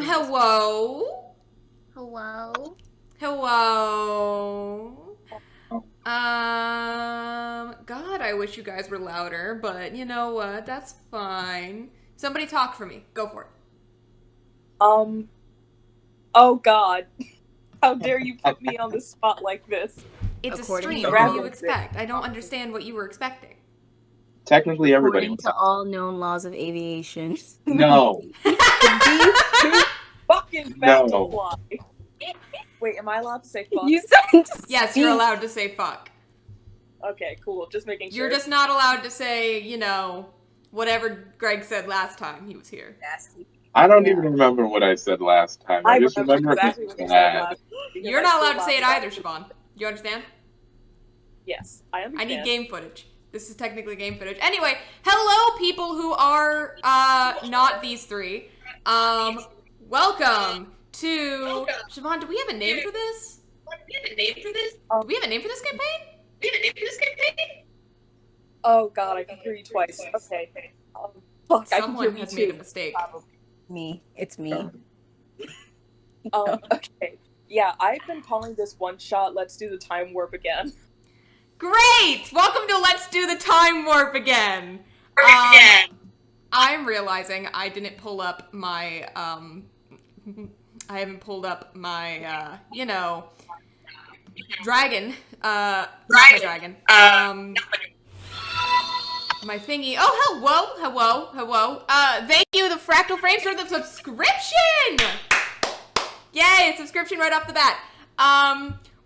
Hello. Hello. Hello. God, I wish you guys were louder, but you know what? That's fine. Somebody talk for me. Go for it. Oh God. How dare you put me on the spot like this? It's a According stream. to What do all- you expect? I don't understand what you were expecting. Technically, everybody According was. to all known laws of aviation. No, These two fucking facts No. apply. Wait, am I allowed to say fuck? You said to Yes, you're speak. allowed to say fuck. Okay, cool. Just making sure. You're just not allowed to say, whatever Greg said last time he was here. I don't Yeah. even remember what I said last time. I I just remember remember exactly it what was you said bad. last. because You're I not still allowed to say it laugh either, about Siobhan. You understand? Yes, I I understand. need game footage. This is technically game footage. Anyway, hello people who are not these three. Welcome to Siobhan, do we have a name for this? Do we have a name for this campaign? Oh God, I can hear you twice. Okay. Fuck, I can hear Someone me has too. made a mistake. Me. It's me. Okay. Yeah, I've been calling this one shot. Let's do the time warp again. Great! Welcome to Let's Do the Time Warp again. I'm realizing I didn't pull up my I haven't pulled up my dragon. Not my dragon. My thingy. Oh, hello. Thank you, the Fractal Frames, for the subscription! Yay, a subscription right off the bat.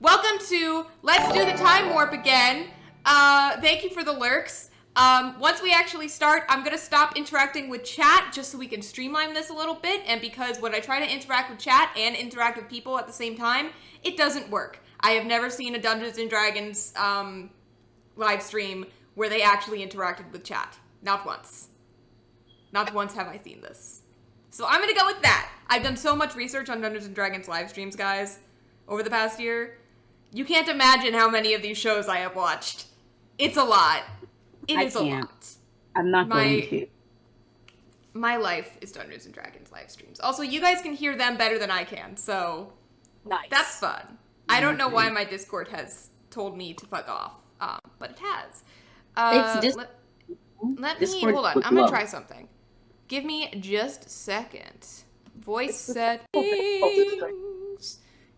Welcome to Let's Do the Time Warp again. Thank you for the lurks. Once we actually start, I'm gonna stop interacting with chat just so we can streamline this a little bit, and because when I try to interact with chat and interact with people at the same time, it doesn't work. I have never seen a Dungeons & Dragons, live stream where they actually interacted with chat. Not once. Not once have I seen this. So I'm gonna go with that. I've done so much research on Dungeons & Dragons live streams, guys, over the past year. You can't imagine how many of these shows I have watched. It's a lot. It is a lot. I'm not going to. My life is Dungeons & Dragons live streams. Also, you guys can hear them better than I can, so Nice. that's fun. I don't know why my Discord has told me to fuck off, but it has. It's just Let me Discord- hold on. I'm gonna try something. Give me just a second. Voice settings.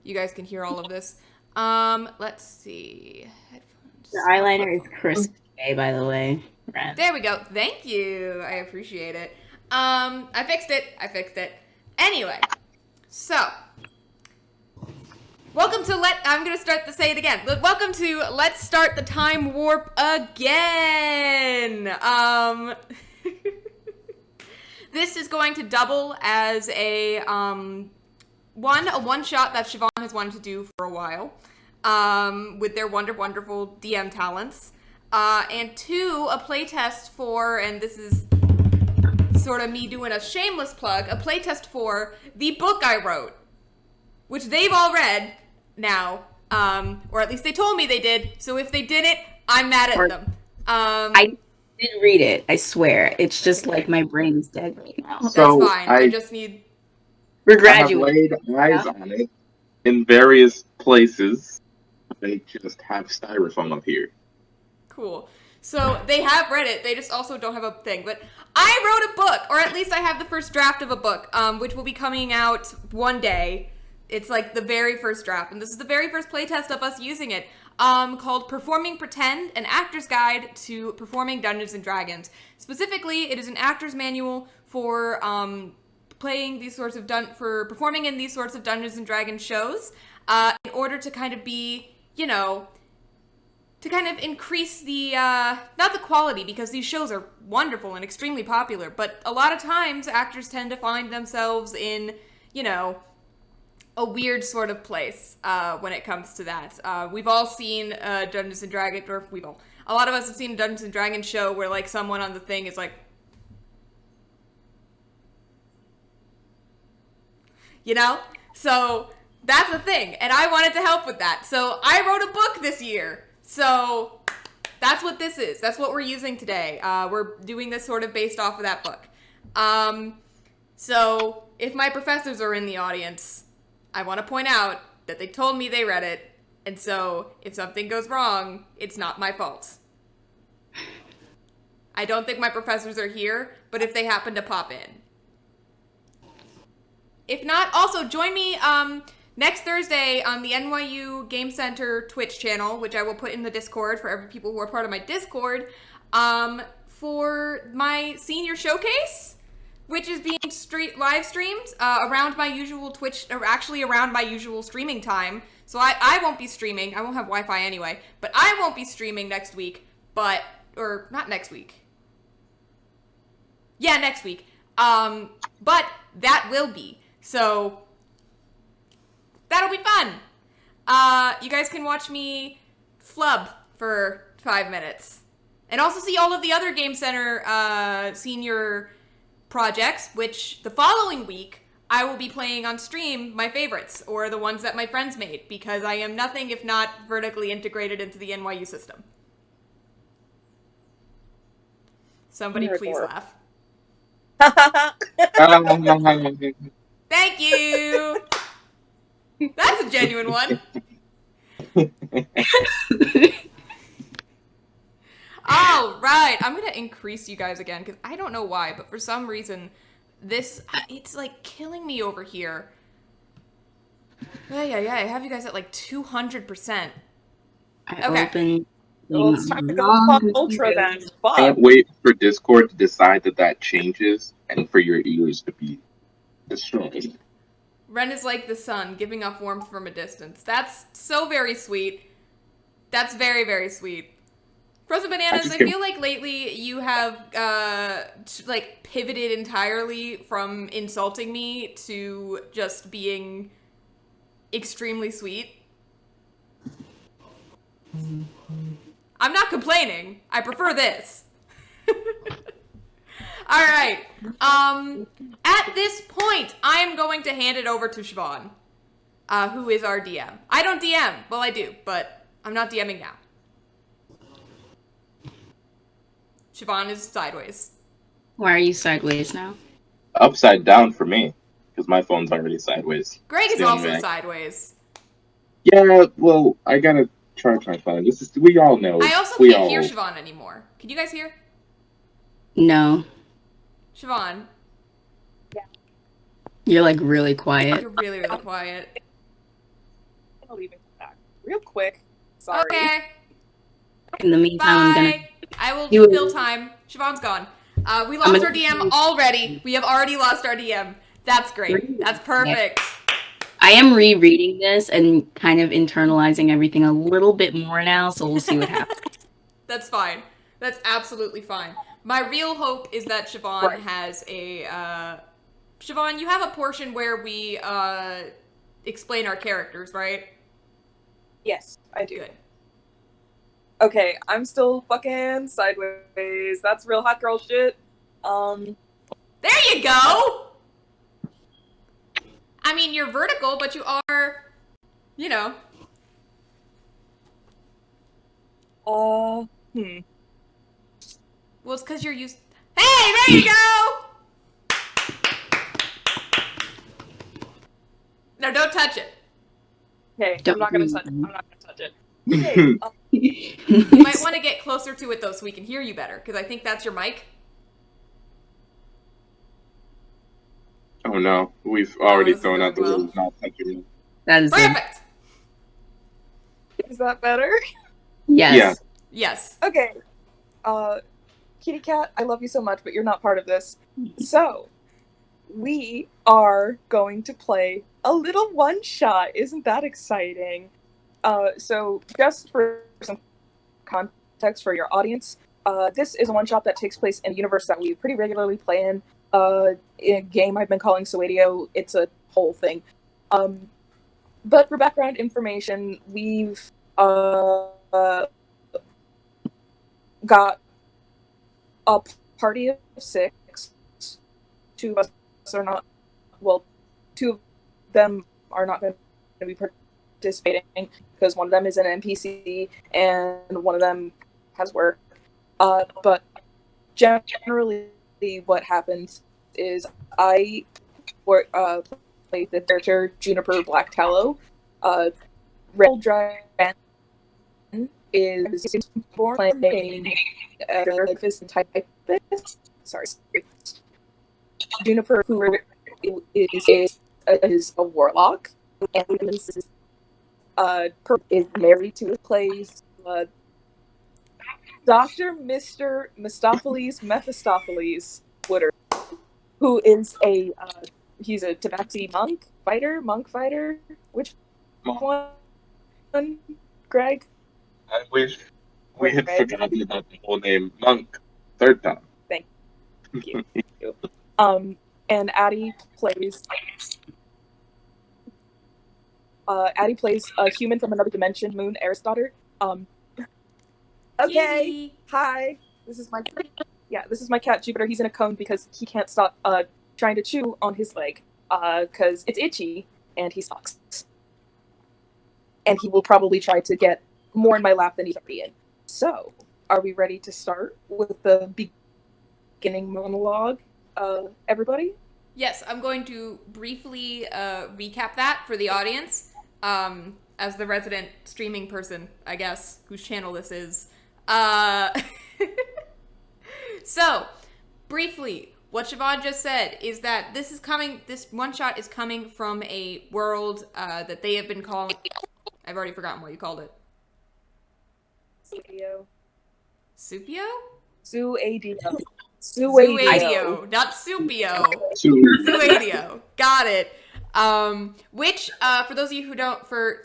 You guys can hear all of this. Let's see. Headphones. the eyeliner is crisp today, by the way. Right. There we go. Thank you. I appreciate it. I fixed it. Anyway, so welcome to I'm gonna say it again. Welcome to Let's Start the Time Warp again. This is going to double as a one shot that Siobhan has wanted to do for a while, with their wonderful DM talents, and two, a playtest for, and this is sort of me doing a shameless plug, a playtest for the book I wrote, which they've all read now, or at least they told me they did, so if they didn't, I'm mad at them. I did read it, I swear. It's just like my brain is dead right now. So that's fine. I just need... We're I have graduating. laid eyes on it in various places. They just have styrofoam up here. Cool. So they have read it. They just also don't have a thing. But I wrote a book, or at least I have the first draft of a book, which will be coming out one day. It's like the very first draft, and this is the very first playtest of us using it, called Performing Pretend, an actor's guide to performing Dungeons & Dragons. Specifically, it is an actor's manual for performing in these sorts of Dungeons & Dragons shows, in order to kind of be, to kind of increase the, not the quality, because these shows are wonderful and extremely popular, but a lot of times actors tend to find themselves in, a weird sort of place when it comes to that. We've all seen Dungeons & Dragons, or a lot of us have seen a Dungeons & Dragons show where, like, someone on the thing is like, So that's the thing, and I wanted to help with that. So I wrote a book this year. So that's what this is. That's what we're using today. We're doing this sort of based off of that book. So, if my professors are in the audience, I want to point out that they told me they read it, and so if something goes wrong, it's not my fault. I don't think my professors are here, but if they happen to pop in. If not, also join me next Thursday on the NYU Game Center Twitch channel, which I will put in the Discord for every people who are part of my Discord, for my senior showcase, which is being live streamed around my usual Twitch, or actually around my usual streaming time. So I won't be streaming. I won't have Wi-Fi anyway, but I won't be streaming next week. Or not next week. Yeah, next week. But that will be. So that'll be fun. You guys can watch me flub for 5 minutes. And also see all of the other Game Center senior projects, which the following week I will be playing on stream my favorites, or the ones that my friends made, because I am nothing if not vertically integrated into the NYU system. Somebody please laugh. Thank you! That's a genuine one. All right, I'm gonna increase you guys again, because I don't know why, but for some reason, it's like killing me over here. Yeah, I have you guys at like 200%. Okay. Well, it's time to go pop Ultra then. Fuck. Can't wait for Discord to decide that changes and for your ears to be destroyed. Ren is like the sun, giving off warmth from a distance. That's so very sweet. That's very, very sweet. Frozen Bananas, I feel like lately you have, like, pivoted entirely from insulting me to just being extremely sweet. I'm not complaining. I prefer this. All right. At this point, I am going to hand it over to Siobhan, who is our DM. I don't DM. Well, I do, but I'm not DMing now. Siobhan is sideways. Why are you sideways now? Upside down for me, because my phone's already sideways. Greg is also sideways. Yeah, well, I gotta charge my phone. We all know. I also can't hear Siobhan anymore. Can you guys hear? No. Siobhan. Yeah. You're like really quiet. You're really, really quiet. I'll even come back real quick. Sorry. Okay. In the meantime, Bye. I will fill time. Siobhan's gone. We lost our DM already. We have already lost our DM. That's great. That's perfect. I am rereading this and kind of internalizing everything a little bit more now, so we'll see what happens. That's fine. That's absolutely fine. My real hope is that Siobhan has a... Siobhan, you have a portion where we explain our characters, right? Yes, I do. Good. Okay, I'm still fucking sideways. That's real hot girl shit. There you go! I mean, you're vertical, but you are, you know. Well, it's because you're used... Hey, there you go! No, don't touch it. Okay, I'm not gonna touch it. I'm not gonna touch it. Okay, you might want to get closer to it, though, so we can hear you better, because I think that's your mic. Oh no, we've already thrown out the rules not touching me. That is perfect. Is that better? Yes. Yeah. Yes. Okay. Kitty Cat, I love you so much, but you're not part of this. So, we are going to play a little one-shot. Isn't that exciting? So, just for some context for your audience, this is a one-shot that takes place in a universe that we pretty regularly play in a game I've been calling Suedio. It's a whole thing. But for background information, we've got a party of 6. 2 of us are not, well, 2 of them are not going to be participating because one of them is an NPC and one of them has work. But generally what happens is I play the character Juniper Black Tallow. Red Dragon is born playing Fist and Typist. Sorry. Juniper, who is a warlock, and is married to plays Dr. Mr. Mephistopheles Woodard, who is he's a tabaxi monk fighter. Which one, Greg? I wish we had forgotten about the whole name Monk. Third time. Thank you. And Addie plays a human from another dimension, Moon Air's daughter. Okay, Kitty. hi. This is my cat Jupiter. He's in a cone because he can't stop trying to chew on his leg because it's itchy and he sucks. And he will probably try to get more in my lap than he's already in. So, are we ready to start with the beginning monologue? Everybody? Yes, I'm going to briefly recap that for the audience. As the resident streaming person, I guess, whose channel this is. So, briefly, what Siobhan just said is that this one shot is coming from a world that they have been calling... I've already forgotten what you called it. Suadio. Supio? Suadio. Suadio, not Supio. Suadio. Got it. Which, for those of you who don't,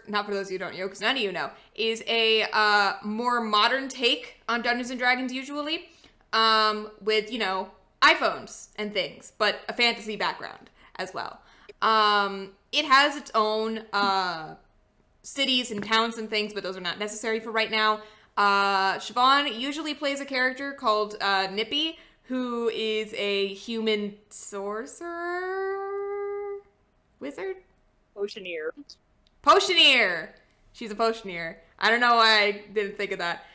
not for those of you who don't know, because none of you know, is a more modern take on Dungeons and Dragons usually, with, iPhones and things, but a fantasy background as well. It has its own cities and towns and things, but those are not necessary for right now. Siobhan usually plays a character called Nippy, who is a human sorcerer? Wizard? Potioneer! She's a potioneer. I don't know why I didn't think of that.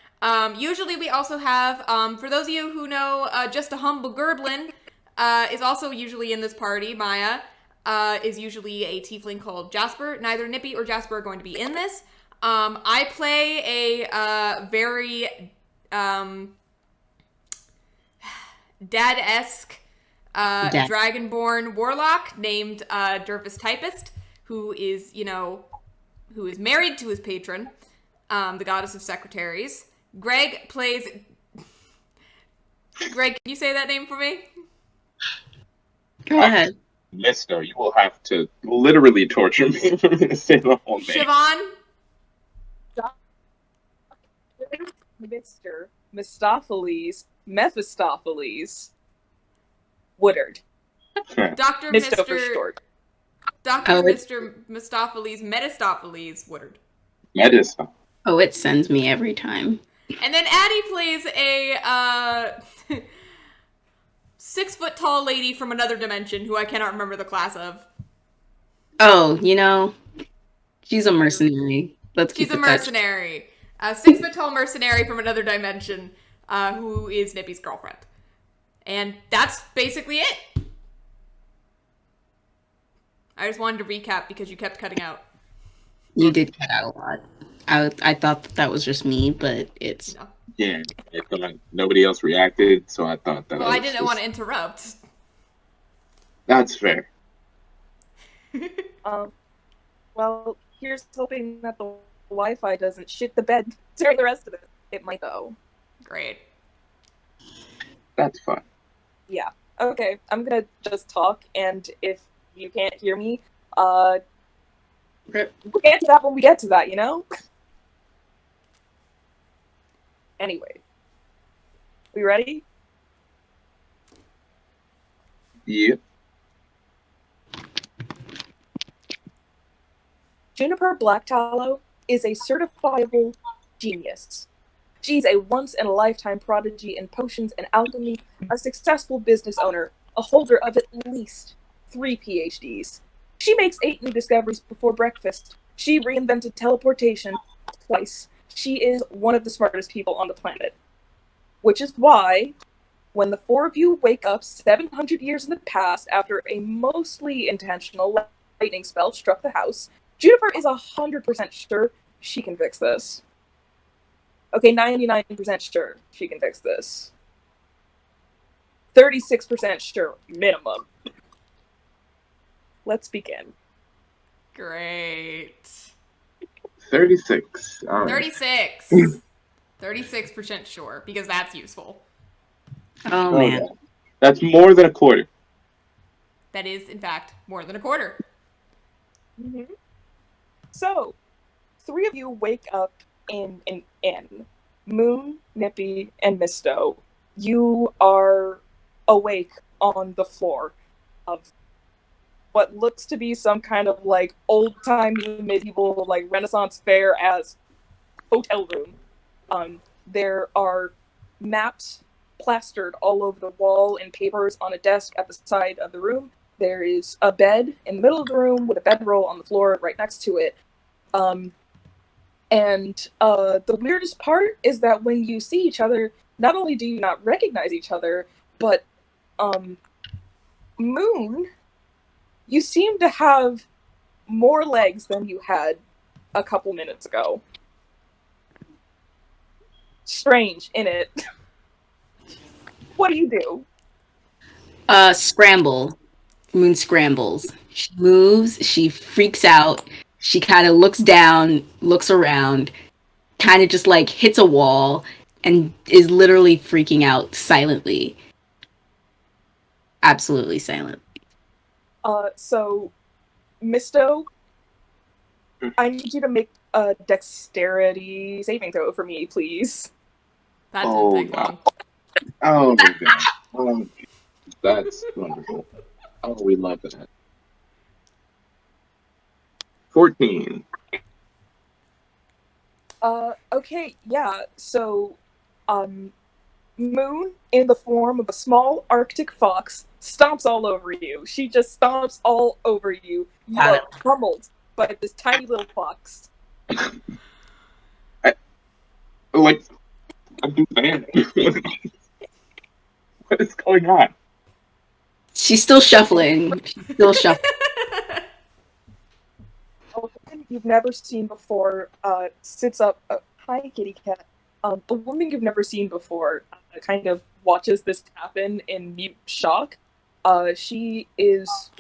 Usually we also have, for those of you who know, just a humble gerblin is also usually in this party. Maya is usually a tiefling called Jasper. Neither Nippy or Jasper are going to be in this. I play a very dad-esque dragonborn warlock named Dervis Typist, who is married to his patron, the goddess of secretaries. Greg, can you say that name for me? Go ahead. Mister, you will have to literally torture me to say the whole name. Siobhan? Mr. Mephistopheles Woodard. Dr. Misto for short. Dr. Mr. Metastopheles Woodard. Medicine. Oh, it sends me every time. And then Addie plays a 6-foot-tall lady from another dimension who I cannot remember the class of. Oh, she's a mercenary. She's a mercenary. A 6-foot-tall mercenary from another dimension who is Nippy's girlfriend. And that's basically it. I just wanted to recap because you kept cutting out. You did cut out a lot. I thought that was just me, but it's... No. Yeah, I thought nobody else reacted, so I thought that. Well, I didn't want to interrupt. That's fair. Well, here's hoping that the Wi-Fi doesn't shit the bed during the rest of it. It might, though. Great. That's fine. Yeah. Okay, I'm gonna just talk, and if you can't hear me, we'll get to that when we get to that, Anyway. We ready? Yeah. Juniper Black Tallow is a certifiable genius. She's a once-in-a-lifetime prodigy in potions and alchemy, a successful business owner, a holder of at least 3 PhDs. She makes 8 new discoveries before breakfast. She reinvented teleportation twice. She is one of the smartest people on the planet. Which is why When the four of you wake up 700 years in the past after a mostly intentional lightning spell struck the house, Juniper is 100% sure she can fix this. Okay, 99% sure she can fix this. 36% sure, minimum. Let's begin. Great. 36. All right. 36. 36% sure, because that's useful. Oh man. Okay. That's more than a quarter. That is, in fact, more than a quarter. Mm-hmm. So, three of you wake up in an inn. Moon, Nippy, and Misto. You are awake on the floor of what looks to be some kind of like old-timey medieval like Renaissance fair as hotel room. There are maps plastered all over the wall and papers on a desk at the side of the room. There is a bed in the middle of the room with a bedroll on the floor right next to it. And the weirdest part is that when you see each other, not only do you not recognize each other, but Moon, you seem to have more legs than you had a couple minutes ago. Strange, innit? What do you do? Scramble. Moon scrambles. She moves, she freaks out, she kind of looks down, looks around, kind of just like hits a wall, and is literally freaking out silently. Absolutely silent. So, Misto, I need you to make a dexterity saving throw for me, please. That didn't Oh, take God. long. Oh, God. Oh, that's wonderful. Oh, we love that. 14. Okay, yeah, so, Moon, in the form of a small Arctic fox, stomps all over you. She just stomps all over you. You Got are pummeled by this tiny little fox. Like, I'm too bad. What is going on? She's still shuffling. She's still shuffling. A woman you've never seen before sits up. Hi, kitty cat. A woman you've never seen before kind of watches this happen in mute shock. She is,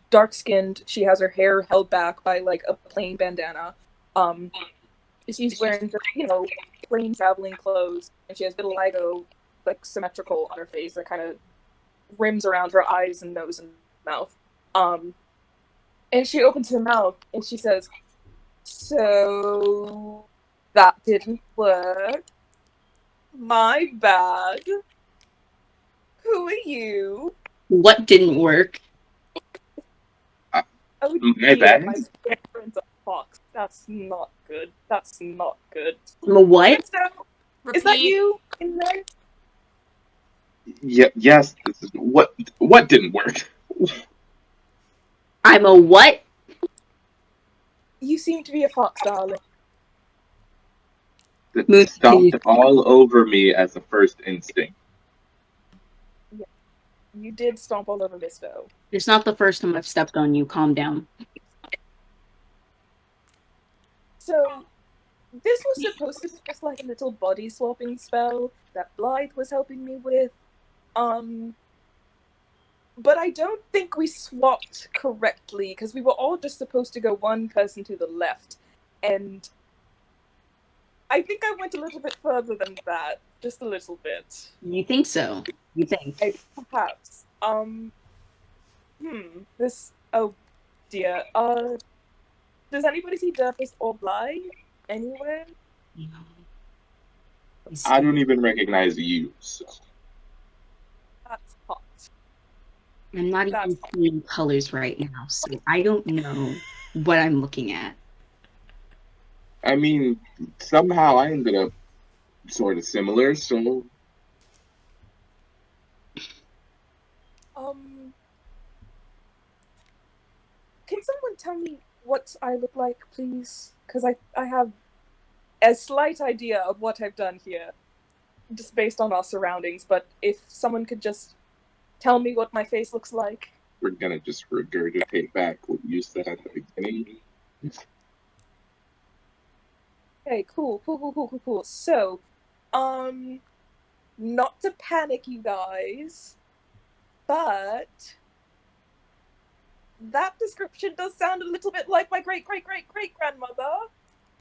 dark skinned. She has her hair held back by like a plain bandana. Um, she's wearing just, plain traveling clothes, and she has vitiligo, like symmetrical on her face that kind of rims around her eyes and nose and mouth. And she opens her mouth and she says, "So that didn't work. My bad. Who are you?" What didn't work? Oh My dear, bad? my friend's a fox. That's not good. That's not good. I'm a what? Is Repeat. that you in there? Yeah, yes, this is what didn't work. I'm a what? You seem to be a fox, darling. That Moon, can you? stomped all over me as a first instinct. Yeah, you did stomp all over Misto. It's not the first time I've stepped on you. Calm down. So, this was supposed to be just like a little body swapping spell that Blythe was helping me with. But I don't think we swapped correctly, because we were all just supposed to go one person to the left. And I think I went a little bit further than that. Just a little bit. You think so? You think? Perhaps. This, oh dear. Does anybody see Durfist or Bly anywhere? I don't even recognize you. So. That's hot. I'm not even seeing colors right now, so I don't know what I'm looking at. I mean, somehow I ended up sort of similar, so Can someone tell me what I look like, please? Because I have a slight idea of what I've done here. just based on our surroundings, but if someone could just tell me what my face looks like. We're gonna just regurgitate back what you said at the beginning. Okay, cool. So, not to panic, you guys, but that description does sound a little bit like my great-great-great-great-grandmother.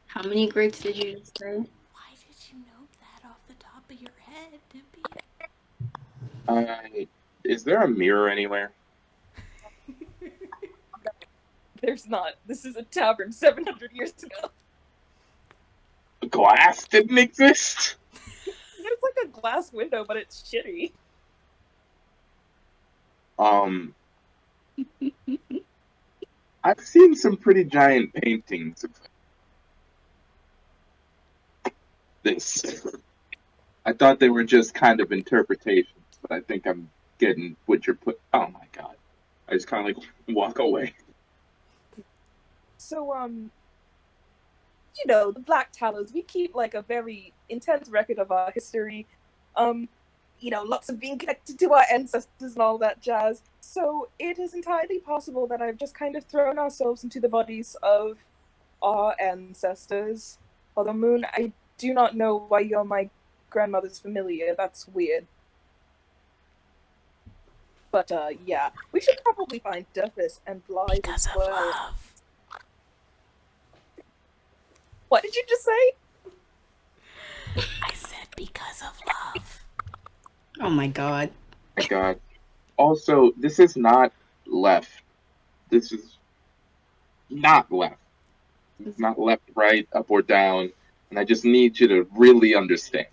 How many grapes did you just say? Why did you know that off the top of your head, Dippy? Is there a mirror anywhere? There's not. This is a tavern 700 years ago. Glass didn't exist? There's like a glass window, but it's shitty. I've seen some pretty giant paintings of this. I thought they were just kind of interpretations, but I think I'm getting what you're put. Oh my god! I just kind of like walk away. So, you know, the Black Tallows, we keep like a very intense record of our history. You know, lots of being connected to our ancestors and all that jazz. So it is entirely possible that I've just kind of thrown ourselves into the bodies of our ancestors. Although, Moon, I do not know why you're my grandmother's familiar. That's weird. But, yeah. We should probably find Duffus and Blythe Because as of well. love. What did you just say? I said because of love. Oh my god. My god. Also, this is not left. This is not left. It's not left, right, up, or down. And I just need you to really understand.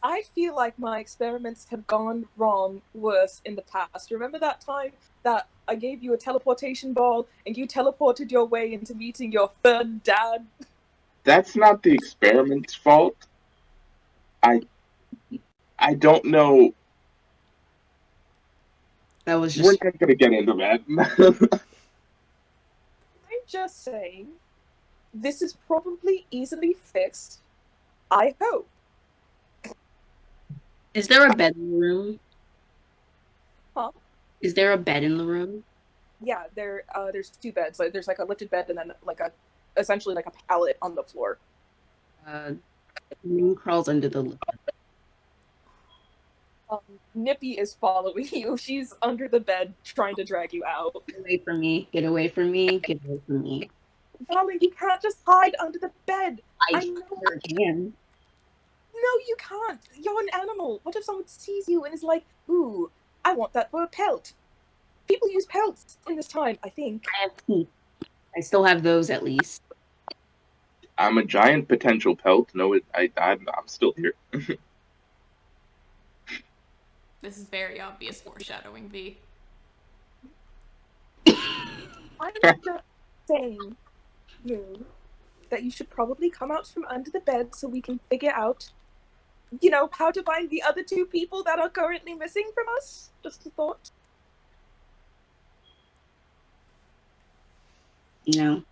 I feel like my experiments have gone wrong worse in the past. Remember that time that I gave you a teleportation ball and you teleported your way into meeting your third dad? That's not the experiment's fault. I don't know. That was We're just not gonna get into that. I'm just saying, this is probably easily fixed. I hope. Is there a bed in the room? Huh? Is there a bed in the room? Yeah, there's two beds. Like, there's like a lifted bed and then essentially like a pallet on the floor. Moon crawls under the Nippy is following you. She's under the bed trying to drag you out. Get away from me. Get away from me. Get away from me. Darling, you can't just hide under the bed. I I know. sure can. No, you can't. You're an animal. What if someone sees you and is like, ooh, I want that for a pelt? People use pelts in this time, I think. I have teeth. I still have those at least. I'm a giant potential pelt. No, I'm still here. This is very obvious foreshadowing, V. I'm just saying, Moon, that you should probably come out from under the bed so we can figure out, you know, how to find the other two people that are currently missing from us. Just a thought. You know.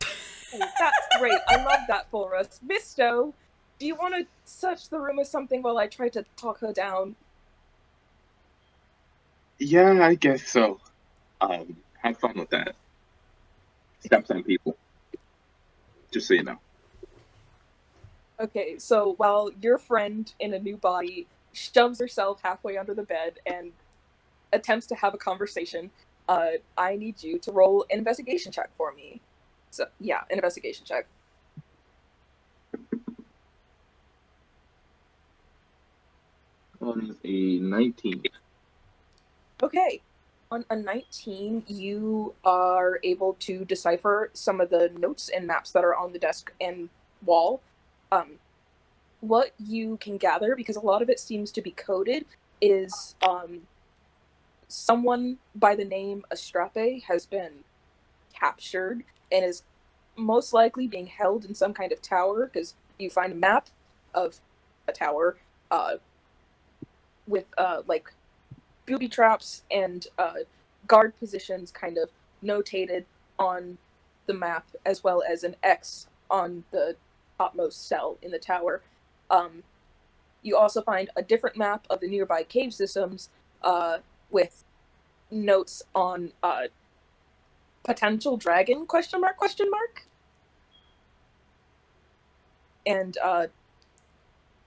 Oh, that's great. I love that for us. Misto, do you want to search the room or something while I try to talk her down? Yeah, I guess so. Have fun with that. Steps on people. Just so you know. Okay, so while your friend in a new body shoves herself halfway under the bed and attempts to have a conversation, I need you to roll an investigation check for me. So, yeah, an investigation check. On a 19. Okay. On a 19, you are able to decipher some of the notes and maps that are on the desk and wall. What you can gather, because a lot of it seems to be coded, is someone by the name Astrape has been captured and is most likely being held in some kind of tower, because you find a map of a tower with like booby traps and guard positions kind of notated on the map, as well as an X on the topmost cell in the tower. You also find a different map of the nearby cave systems with notes on potential dragon, question mark? And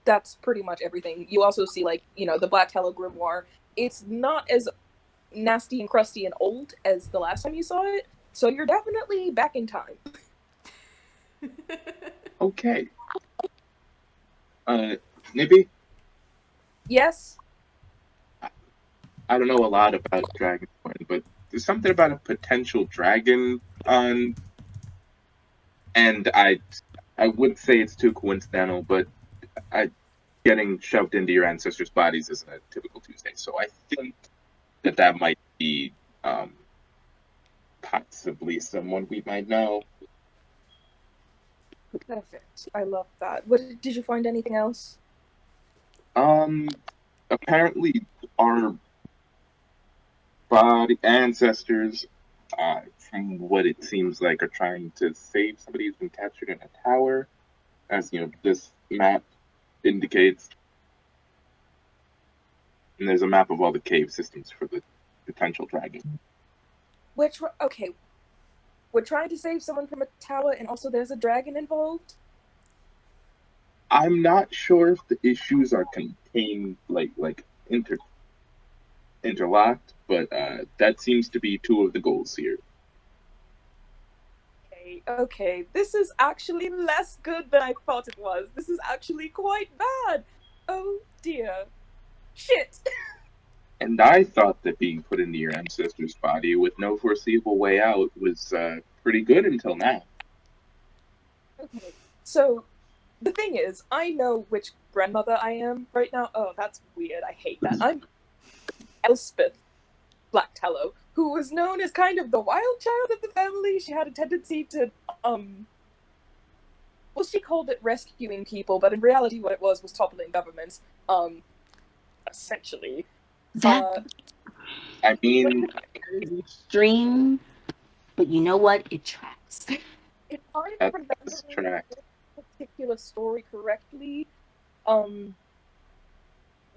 that's pretty much everything. You also see, like, the Black Tallow Grimoire. It's not as nasty and crusty and old as the last time you saw it, so you're definitely back in time. Okay. Nibby? Yes? I don't know a lot about Dragonborn, but there's something about a potential dragon on, and I would say it's too coincidental, but getting shoved into your ancestors' bodies isn't a typical Tuesday, so I think that might be possibly someone we might know. Perfect. I love that. Did you find anything else? Apparently our ancestors, from what it seems like, are trying to save somebody who's been captured in a tower, as this map indicates. And there's a map of all the cave systems for the potential dragon. Okay. We're trying to save someone from a tower, and also there's a dragon involved? I'm not sure if the issues are contained, like interlocked, but that seems to be two of the goals here. Okay. This is actually less good than I thought it was. This is actually quite bad. Oh dear. Shit. And I thought that being put into your ancestor's body with no foreseeable way out was pretty good until now. Okay, so the thing is, I know which grandmother I am right now. Oh, that's weird. I hate that. I'm Elspeth Black Tallow, who was known as kind of the wild child of the family. She had a tendency to, well, she called it rescuing people, but in reality what it was toppling governments, essentially. I mean, extreme, but you know what? It tracks. If I remember this particular story correctly,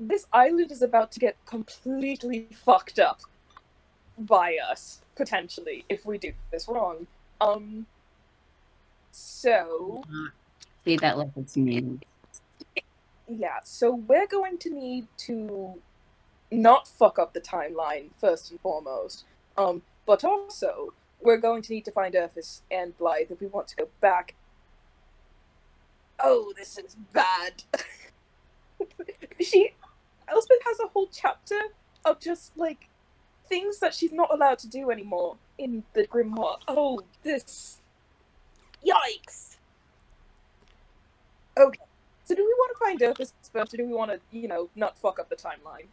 this island is about to get completely fucked up by us, potentially, if we do this wrong. So... Say that like it's me. Yeah, so we're going to need to not fuck up the timeline, first and foremost. But also, we're going to need to find Erfis and Blythe if we want to go back. Oh, this is bad. Elspeth has a whole chapter of just, like, things that she's not allowed to do anymore in the Grimoire. Oh, this... Yikes! Okay, so do we want to find Erfis first, or do we want to, not fuck up the timeline?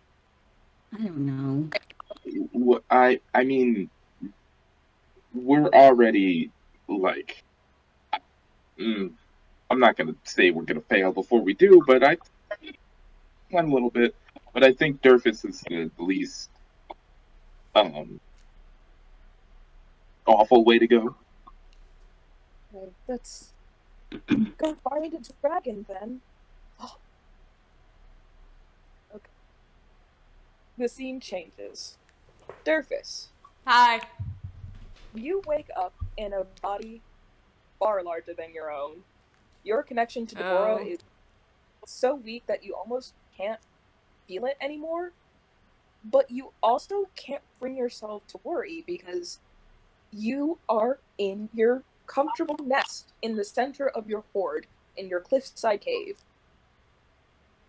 I don't know. I mean, we're already, like... I'm not going to say we're going to fail before we do, but I went a little bit. But I think Durfus is the least awful way to go. Okay, let's go find a dragon then. Oh. Okay. The scene changes. Durfus. Hi. You wake up in a body far larger than your own. Your connection to Deborah is so weak that you almost can't feel it anymore. But you also can't bring yourself to worry because you are in your comfortable nest in the center of your hoard in your cliffside cave.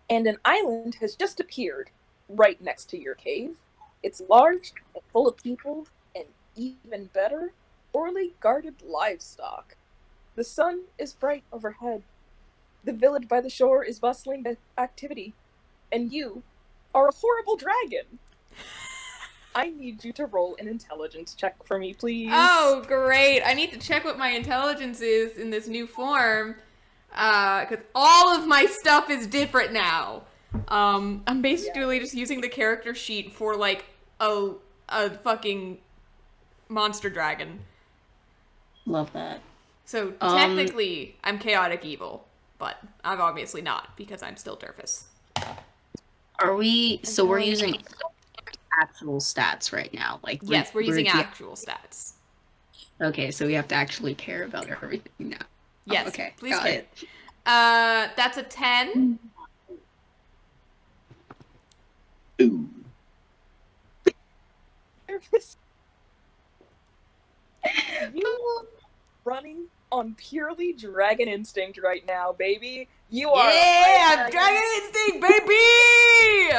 And an island has just appeared right next to your cave. It's large and full of people, and even better, poorly guarded livestock. The sun is bright overhead. The village by the shore is bustling with activity. And you are a horrible dragon. I need you to roll an intelligence check for me, please. Oh, great. I need to check what my intelligence is in this new form. Because all of my stuff is different now. I'm basically just using the character sheet for, like, a fucking monster dragon. Love that. So, technically, I'm chaotic evil. But I'm obviously not, because I'm still Durfus. Are we? So we're using actual stats right now. Like Yes, we're using yeah. actual stats. Okay, so we have to actually care about everything now. Yes, okay, please got care. it. That's a 10. Ooh. You running on purely dragon instinct right now, baby. You are Yeah! Dragon Instinct, baby!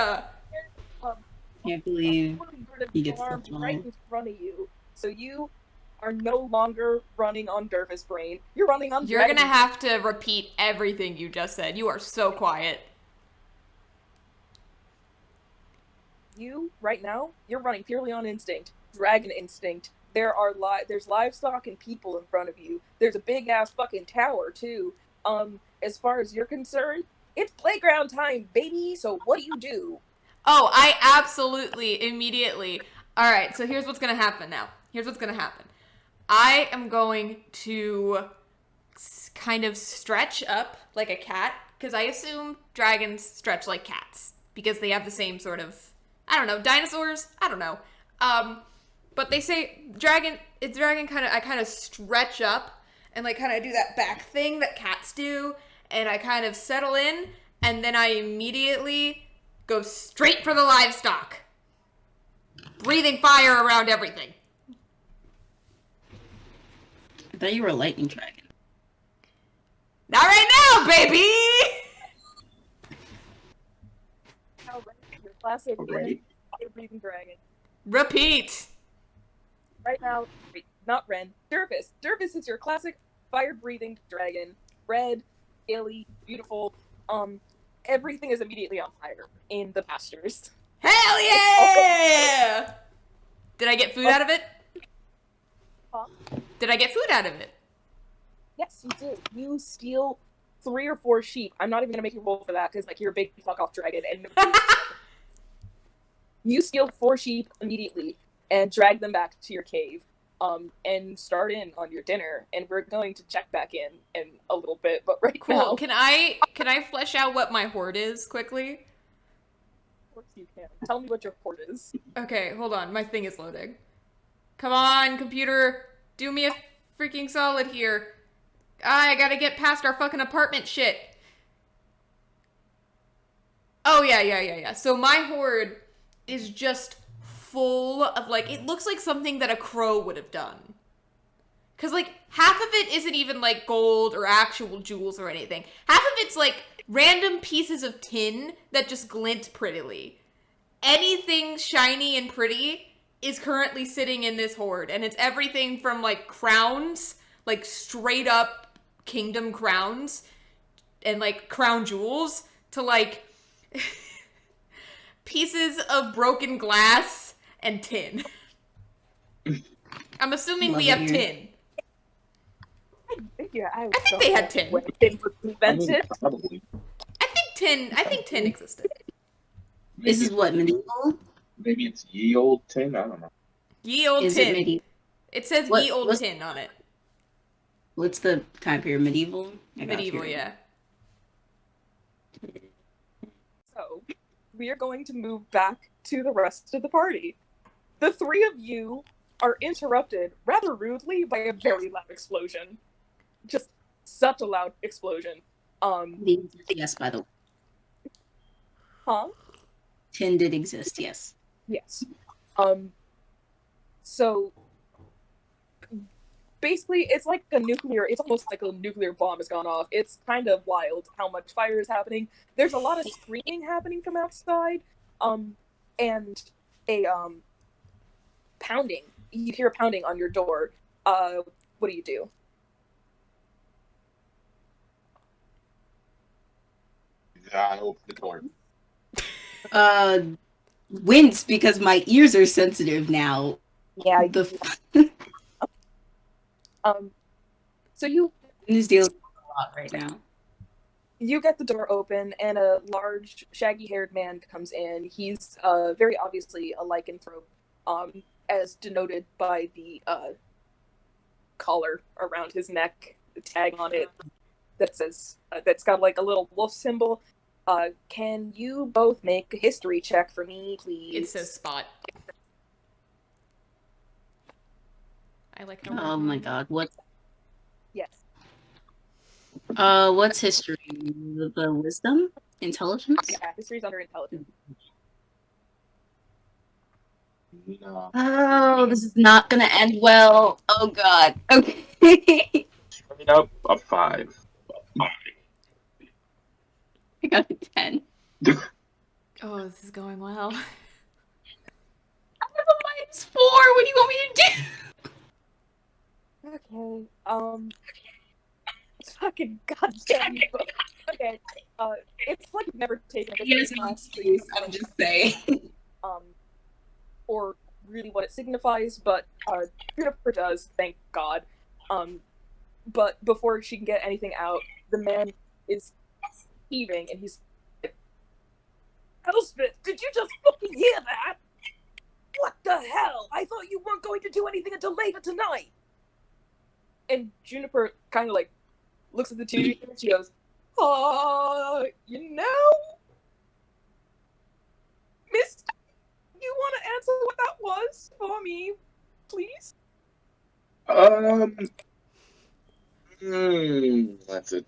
Can't believe he gets the farm right flow. in front of you. So you are no longer running on Dervis brain. You're running on You're dragon gonna have to repeat everything you just said. You are so quiet. You right now, you're running purely on instinct, dragon instinct. There's livestock and people in front of you. There's a big ass fucking tower too. As far as you're concerned, it's playground time, baby. So what do you do? Oh, I absolutely, immediately. Alright, so here's what's gonna happen now. Here's what's gonna happen. I am going to kind of stretch up like a cat, because I assume dragons stretch like cats, because they have the same sort of, I don't know, dinosaurs? I don't know. But they say dragon kind of, I kind of stretch up and like kind of do that back thing that cats do, and I kind of settle in, and then I immediately go straight for the livestock, breathing fire around everything. I thought you were a lightning dragon. Not right now, baby! Your classic Already? breathing dragon. Repeat. Right now, wait, not Ren, Dervis. Dervis is your classic fire-breathing dragon. Red, scaly, beautiful. Everything is immediately on fire in the pastures. Hell yeah! Did I get food out of it? Huh? Did I get food out of it? Yes, you did. You steal 3 or 4 sheep. I'm not even gonna make you roll for that because like you're a big fuck off dragon, and you steal 4 sheep immediately and drag them back to your cave. And start in on your dinner, and we're going to check back in a little bit. But right Cool. now, Can I flesh out what my horde is quickly? of course you can. Tell me what your port is. Okay, hold on. My thing is loading. Come on, computer. Do me a freaking solid here. I gotta get past our fucking apartment shit. Oh, yeah. So my horde is just full of, like, it looks like something that a crow would have done. Because, like, half of it isn't even, like, gold or actual jewels or anything. Half of it's, like, random pieces of tin that just glint prettily. Anything shiny and pretty is currently sitting in this horde. And it's everything from, like, crowns, like, straight up kingdom crowns, and, like, crown jewels, to, like, pieces of broken glass and tin. I'm assuming we have tin. I think they had tin. When tin was I mean, invented. probably. I think tin existed. This is what, medieval? Maybe it's ye old tin. I don't know. Ye old Is tin. it medieval? It says What- ye old what's- tin on it. What's the time period? Medieval? I got Medieval, here. yeah. So, we are going to move back to the rest of the party. The 3 of you are interrupted rather rudely by a very loud explosion. Just such a loud explosion. Yes, by the way. Huh? Tin did exist, yes. Yes. So basically it's almost like a nuclear bomb has gone off. It's kind of wild how much fire is happening. There's a lot of screaming happening from outside. And a pounding. You hear a pounding on your door. What do you do? I open the door. Wince because my ears are sensitive now. Yeah. So you This deals with a lot right now. you get the door open, and a large, shaggy-haired man comes in. He's very obviously a lycanthrope, as denoted by the collar around his neck, the tag on it that says that's got like a little wolf symbol. Can you both make a history check for me, please? It says spot. I like how. Oh my god, what? Yes. What's history? The wisdom, intelligence. Yeah, history's under intelligence. No. Oh, this is not gonna end well. Oh god. Okay. Straight up a 5. I got a 10. Oh, this is going well. I have a -4. What do you want me to do? Okay. Fucking goddamn. Okay. It's like you've never taken a Yes, class, please. I'm just saying. or really what it signifies, but Juniper does, thank God. But before she can get anything out, the man is heaving, and he's like, Elspeth, did you just fucking hear that? What the hell? I thought you weren't going to do anything until later tonight. And Juniper kind of like looks at the two of you and she goes, you know, Miss, you want to answer what that was for me, please? That's a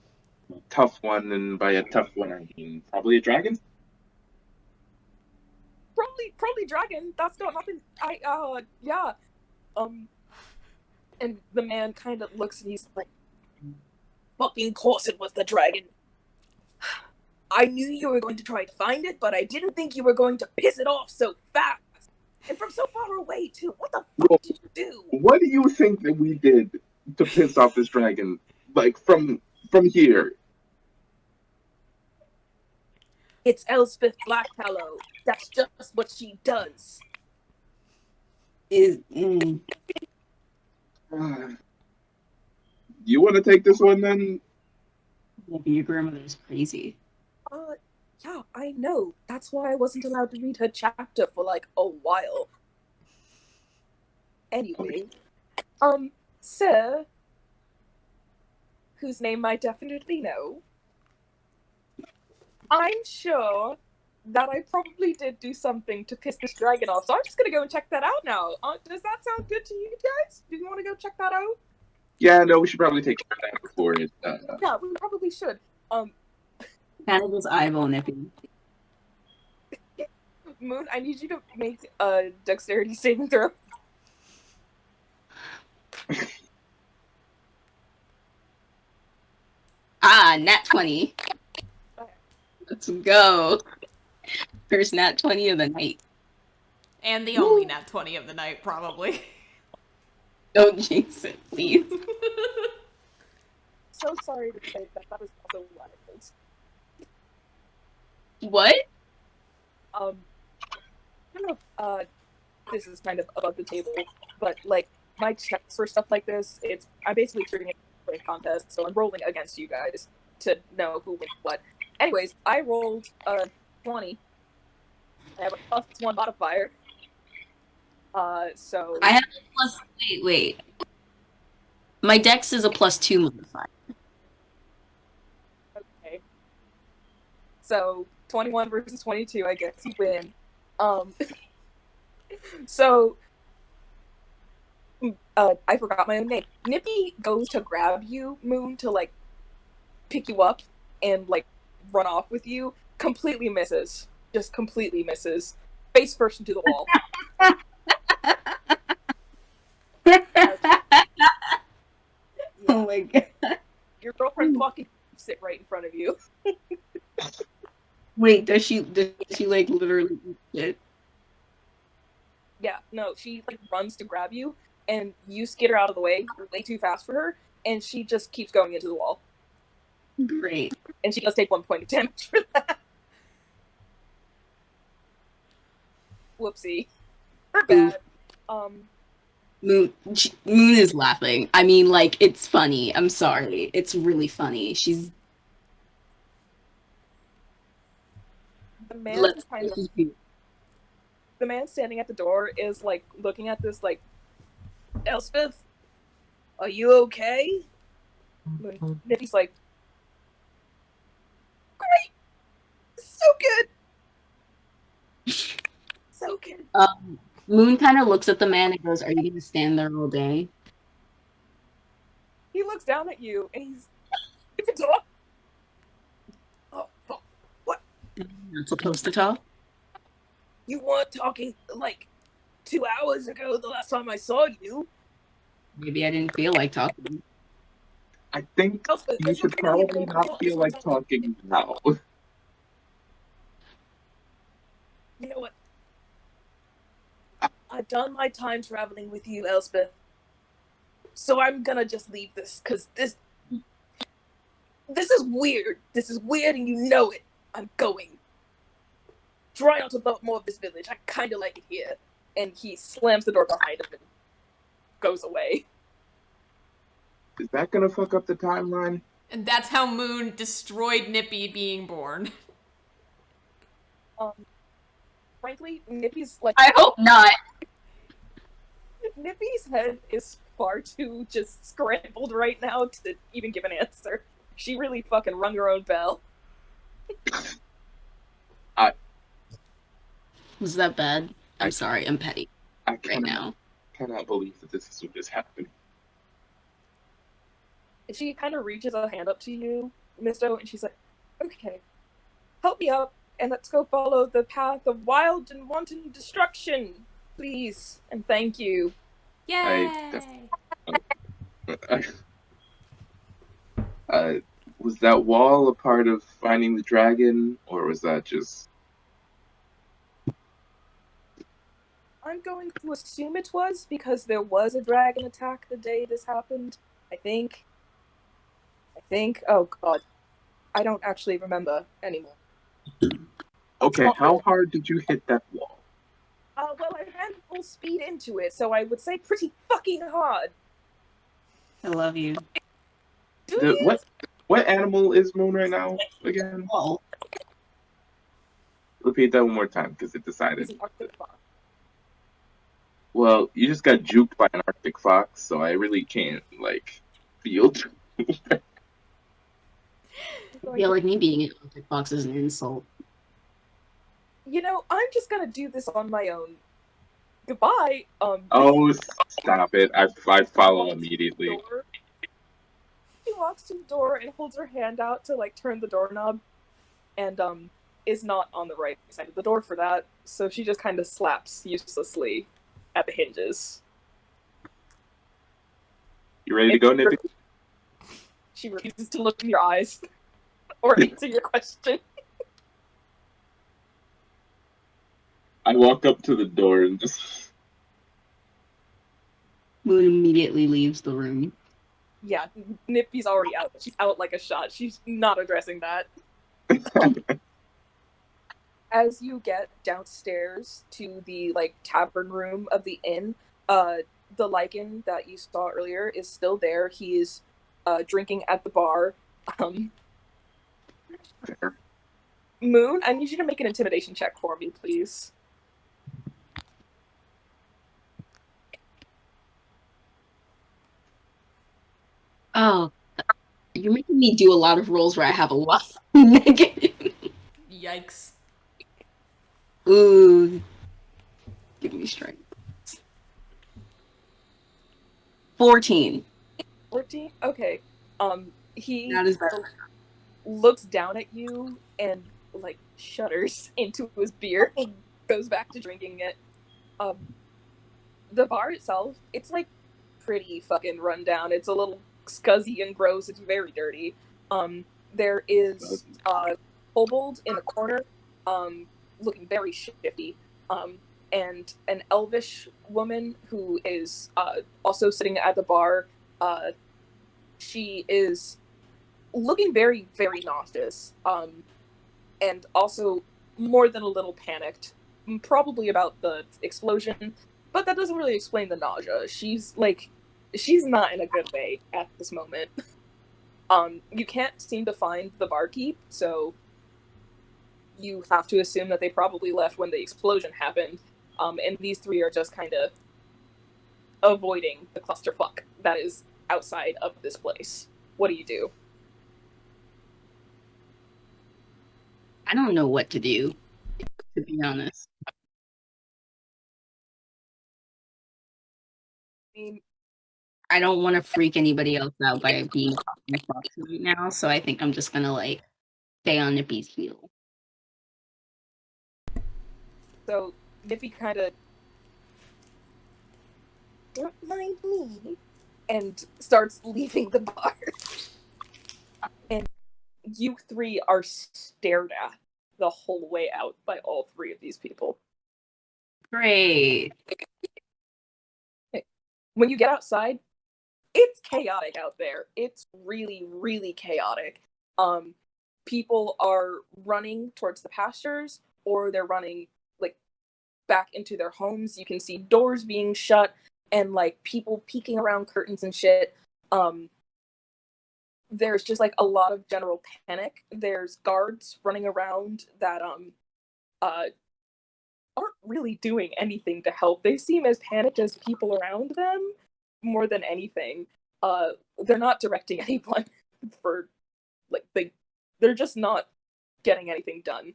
tough one, and by a tough one I mean probably a dragon. Probably dragon. That's not nothing. Yeah. And the man kind of looks and he's like, fucking course it was the dragon. I knew you were going to try to find it, but I didn't think you were going to piss it off so fast. And from so far away, too. What the fuck did you do? What do you think that we did to piss off this dragon? Like, from here? It's Elspeth Blacktallow. That's just what she does. Is You want to take this one, then? maybe your grandmother's crazy. Yeah, I know. That's why I wasn't allowed to read her chapter for like a while. Anyway, sir, whose name I definitely know, I'm sure that I probably did do something to piss this dragon off, so I'm just gonna go and check that out now. Does that sound good to you guys? Do you want to go check that out? Yeah, no, we should probably take care of that before it. Yeah, we probably should. Hannibal's eyeball nipping. Moon, I need you to make a dexterity saving throw. Nat 20. Let's go. First nat 20 of the night. And the only nat 20 of the night, probably. Don't jinx it, please. So sorry to say that was also wild. What? I don't know if this is kind of above the table, but like my checks for stuff like this, I'm basically treating it like a contest, so I'm rolling against you guys to know who wins what. Anyways, I rolled 20. I have a +1 modifier. So I have a plus. Wait. My dex is a +2 modifier. okay. So 21 versus 22, I guess you win. So I forgot my own name. Nippy goes to grab you, Moon, to like pick you up and like run off with you. Completely misses. Just completely misses. Face first into the wall. Oh my god. Your girlfriend fucking sit right in front of you. Wait, does she like literally eat shit? Yeah, no, she like runs to grab you, and you skitter out of the way. You're way too fast for her, and she just keeps going into the wall. Great. And she does take 1 point of damage for that. Whoopsie. Her bad. Moon is laughing. I mean, like, it's funny. I'm sorry. It's really funny. She's The man standing at the door is like looking at this like, Elspeth, are you okay? Nippy's like, great. Moon kind of looks at the man and goes, "Are you going to stand there all day?" He looks down at you and he's. You can talk. Oh fuck! What? You're not supposed to talk. You weren't talking like 2 hours ago. The last time I saw you. Maybe I didn't feel like talking. I think Elspeth, you should probably not feel like talking now. You know what? I've done my time traveling with you, Elspeth. So I'm gonna just leave this, because this is weird. This is weird and you know it. I'm going. Try not to bump more of this village. I kinda like it here. And he slams the door behind him and goes away. Is that gonna fuck up the timeline? And that's how Moon destroyed Nippy being born. Frankly, Nippy's like. I hope not. Nippy's head is far too just scrambled right now to even give an answer. She really fucking rung her own bell. Was that bad? I'm sorry. I'm petty I right now. cannot believe that this is what just happened. She kind of reaches a hand up to you, Misto, and she's like, okay, help me up, and let's go follow the path of wild and wanton destruction, please, and thank you. Yay! Was that wall a part of finding the dragon, or was that just... I'm going to assume it was, because there was a dragon attack the day this happened, I think. Oh god. I don't actually remember anymore. Okay, how hard did you hit that wall? Well, I ran full speed into it, so I would say pretty fucking hard. I love you. What animal is Moon right now again? Oh, Repeat that one more time, because it decided. He's an Arctic fox. Well, you just got juked by an Arctic fox, so I really can't, feel... I feel like me being an Arctic fox is an insult. You know, I'm just gonna do this on my own. Goodbye. Oh, stop it. I follow immediately. She walks to the door and holds her hand out to, turn the doorknob, and, is not on the right side of the door for that, so she just kind of slaps uselessly at the hinges. You ready to go, Nippy? She refuses to look in your eyes or answer your question. I walk up to the door and just... Moon immediately leaves the room. Yeah, Nippy's already out. She's out like a shot. She's not addressing that. As you get downstairs to the tavern room of the inn, the lichen that you saw earlier is still there. He is drinking at the bar. Moon, I need you to make an intimidation check for me, please. Oh, you're making me do a lot of rolls where I have a lot negative. Yikes. Ooh. Give me strength. 14. 14? Okay. He That is bad. looks down at you and shudders into his beer and goes back to drinking it. The bar itself, it's pretty fucking run down. It's a little scuzzy and gross. It's very dirty. There is kobold in the corner, looking very shifty, and an elvish woman who is also sitting at the bar. She is looking very, very nauseous, and also more than a little panicked, probably about the explosion, but that doesn't really explain the nausea. She's not in a good way at this moment. You can't seem to find the barkeep, so you have to assume that they probably left when the explosion happened, and these three are just kind of avoiding the clusterfuck that is outside of this place. What do you do? I don't know what to do, to be honest. mean, I don't want to freak anybody else out by being a fox right now, so I think I'm just gonna like stay on Nippy's heel. so Nippy kind of, don't mind me, and starts leaving the bar. And you three are stared at the whole way out by all three of these people. Great. When you get outside, it's chaotic out there. It's really, really chaotic. People are running towards the pastures, or they're running like back into their homes. You can see doors being shut and like people peeking around curtains and shit. There's just like a lot of general panic. There's guards running around that aren't really doing anything to help. They seem as panicked as people around them more than anything. They're not directing anyone for like they're just not getting anything done.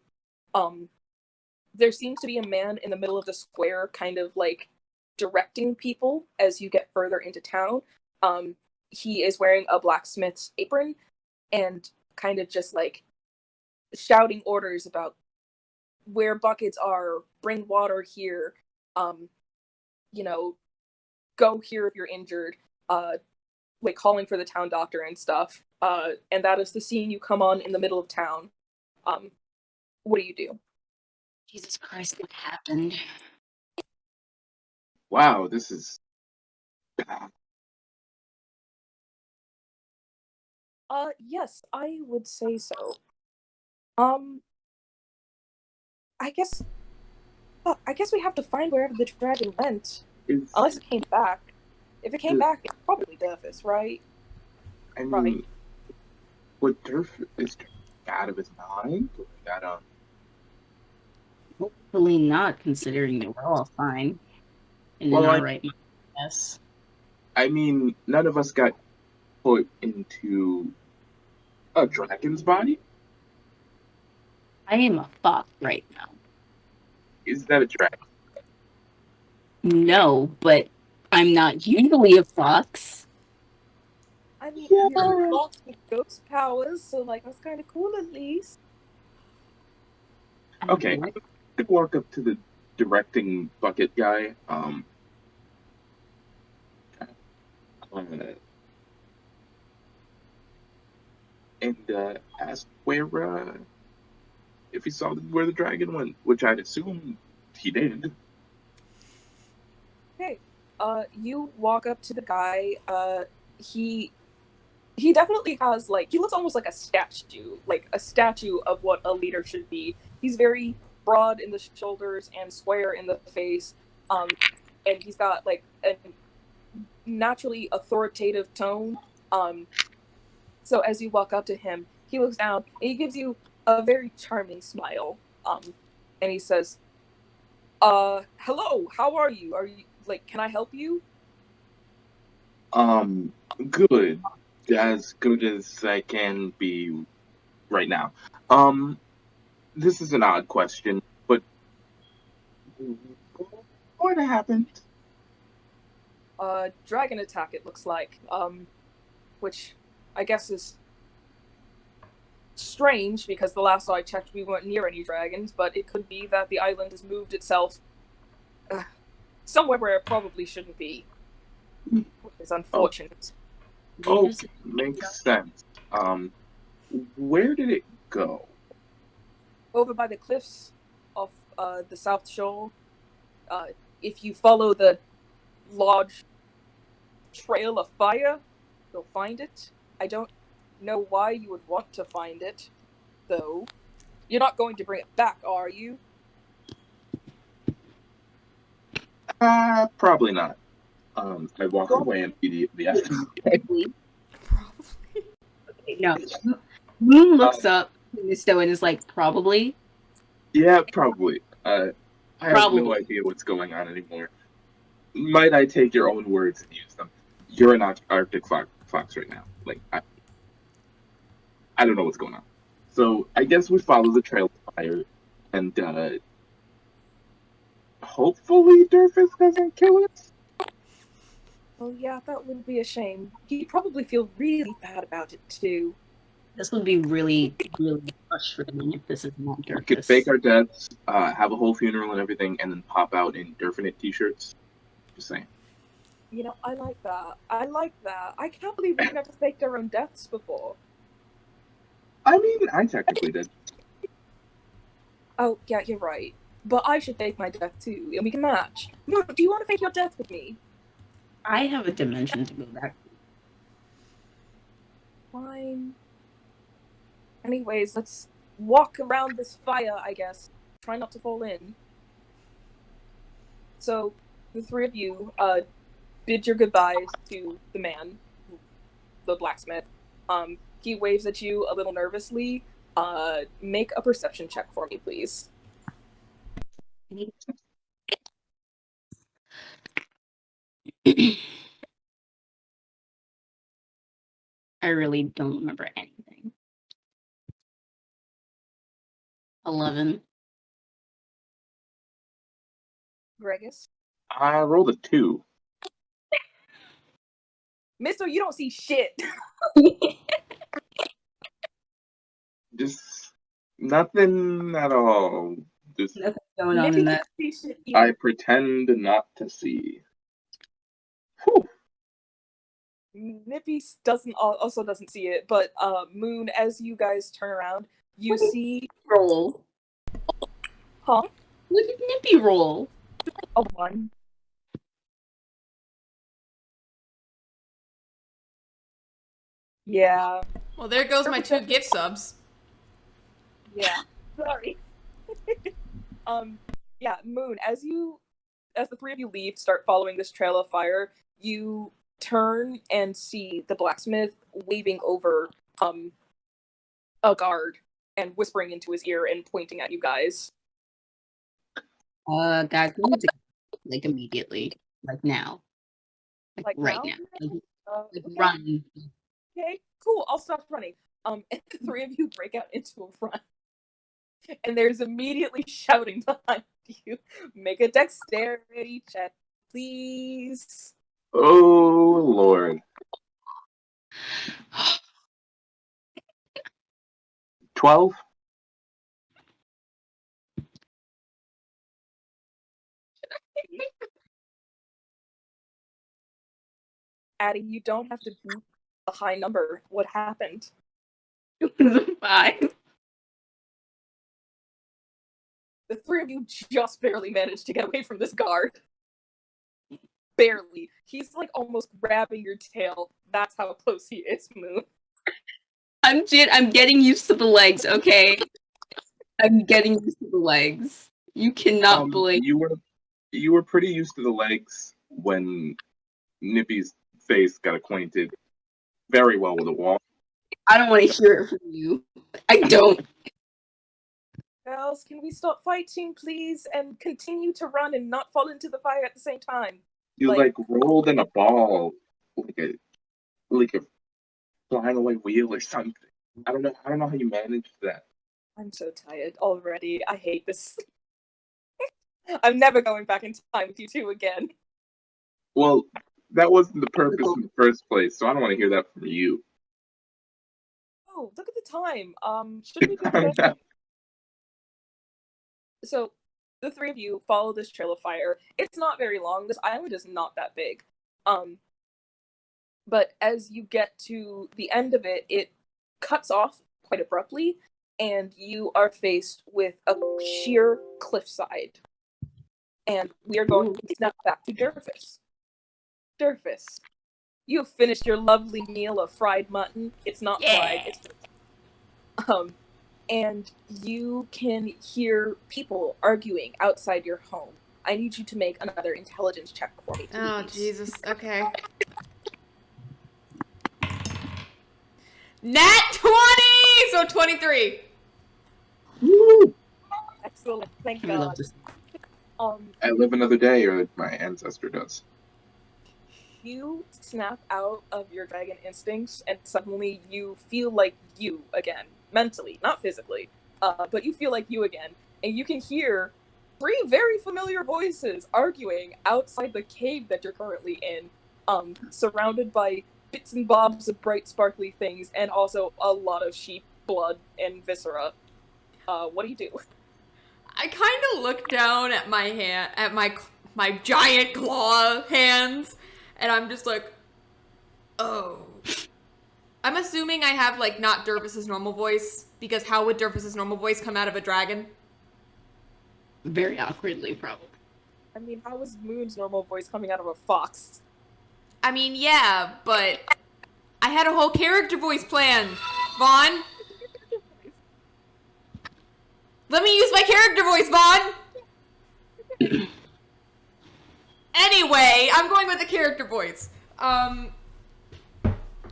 There seems to be a man in the middle of the square kind of like directing people as you get further into town. He is wearing a blacksmith's apron and kind of just like shouting orders about where buckets are, bring water here, you know, go here if you're injured, like calling for the town doctor and stuff. And that is the scene you come on in the middle of town. What do you do? Jesus Christ, what happened? Wow, this is bad. Yes, I would say so. I guess we have to find wherever the dragon went. Is, Unless it came back. If it came back, it's probably Durfus, right? I mean, Right. but Durf is out of his mind? Like, I don't. Hopefully not, considering that we're all fine. And Well, in our right mind, yes. I mean, none of us got put into a dragon's body. I am a fox right now. Is that a dragon? No, but I'm not usually a fox. I mean, Yeah. you're a fox with ghost powers, so like that's kind of cool at least. Okay, I could walk up to the directing bucket guy. And ask where if he saw where the dragon went, which I'd assume he did. Okay. You walk up to the guy. He definitely has like he looks almost like a statue of what a leader should be. He's very broad in the shoulders and square in the face. And he's got like a naturally authoritative tone. So as you walk up to him, he looks down and he gives you a very charming smile. And he says, hello, how are you? Are you like, can I help you? Good. As good as I can be right now. This is an odd question, but what happened? Dragon attack, it looks like. Which I guess is strange because the last I checked we weren't near any dragons, but it could be that the island has moved itself somewhere where it probably shouldn't be. Which is unfortunate. Oh, makes sense. Where did it go? Over by the cliffs off the south shore. If you follow the large trail of fire, you'll find it. I don't know why you would want to find it, though. You're not going to bring it back, are you? Probably not. I walk away immediately after. Probably. Probably. No. Moon looks up to Misto and is like, probably. Yeah, probably. I have Probably. no idea what's going on anymore. Might I take your own words and use them? You're an Arctic fox right now. Like, I don't know what's going on. So I guess we follow the trail of fire, and hopefully Durfus doesn't kill us. Oh yeah, that would be a shame. He'd probably feel really bad about it too. This would be really, really frustrating if this is not We could fake Durfus. our deaths, have a whole funeral and everything, and then pop out in Durfinate t-shirts. Just saying. You know, I like that. I like that. I can't believe we've never faked our own deaths before. I mean, I technically did. Oh, yeah, you're right. But I should fake my death too, and we can match. Moon, do you want to fake your death with me? I have a dimension to go back to. Fine. Anyways, let's walk around this fire, I guess. Try not to fall in. So, the three of you, bid your goodbyes to the man, the blacksmith. He waves at you a little nervously. Make a perception check for me, please. I really don't remember anything. 11. Gregus. I rolled a 2. Mister, you don't see shit. Just nothing at all. Just Nothing going on Nippy in can't that. see shit I either. pretend not to see. Whew. Nippy also doesn't see it, but Moon, as you guys turn around, you see Roll. huh? What did Nippy roll? A 1. Yeah. Well, there goes my 2 gift subs. Yeah. Sorry. Yeah, Moon, as the three of you leave, start following this trail of fire, you turn and see the blacksmith waving over a guard and whispering into his ear and pointing at you guys. Guys, we need to like immediately. Like now. Like right now. Like Okay. run. Okay, cool. I'll stop running. And the three of you break out into a run. And there's immediately shouting behind you. Make a dexterity check, please. Oh, Lord. 12? Addie, you don't have to beat a high number. What happened? 5. The three of you just barely managed to get away from this guard. Barely. He's like almost grabbing your tail. That's how close he is, Moon. I'm getting used to the legs, okay? I'm getting used to the legs. You cannot believe. You were pretty used to the legs when Nippy's face got acquainted very well with the wall. I don't want to hear it from you. I don't. Girls, can we stop fighting, please, and continue to run and not fall into the fire at the same time? You like rolled in a ball, like a flying away wheel or something. I don't know how you managed that. I'm so tired already. I hate this. I'm never going back in time with you two again. Well, that wasn't the purpose in the first place, so I don't want to hear that from you. Oh, look at the time. Should we do that? So, the three of you follow this trail of fire. It's not very long. This island is not that big. But as you get to the end of it, it cuts off quite abruptly, and you are faced with a sheer cliffside. And we are going to snap back to Durfus. Durfus, you have finished your lovely meal of fried mutton. It's not fried. It's and you can hear people arguing outside your home. I need you to make another intelligence check for me, please. Oh, Jesus. Okay. Nat 20! So 23. Woo! Excellent. Thank I love God. this. I live another day, or my ancestor does. You snap out of your dragon instincts, and suddenly you feel like you again. Mentally, not physically. But you feel like you again. And you can hear 3 very familiar voices arguing outside the cave that you're currently in. surrounded by bits and bobs of bright, sparkly things, and also a lot of sheep blood and viscera. What do you do? I kind of look down at my hand, at my giant claw hands, and I'm just like, oh. I'm assuming I have, like, not Dervis's normal voice, because how would Dervis's normal voice come out of a dragon? Very awkwardly, probably. I mean, how was Moon's normal voice coming out of a fox? I mean, yeah, but I had a whole character voice planned. Vaughn? Let me use my character voice, Vaughn! Anyway, I'm going with the character voice.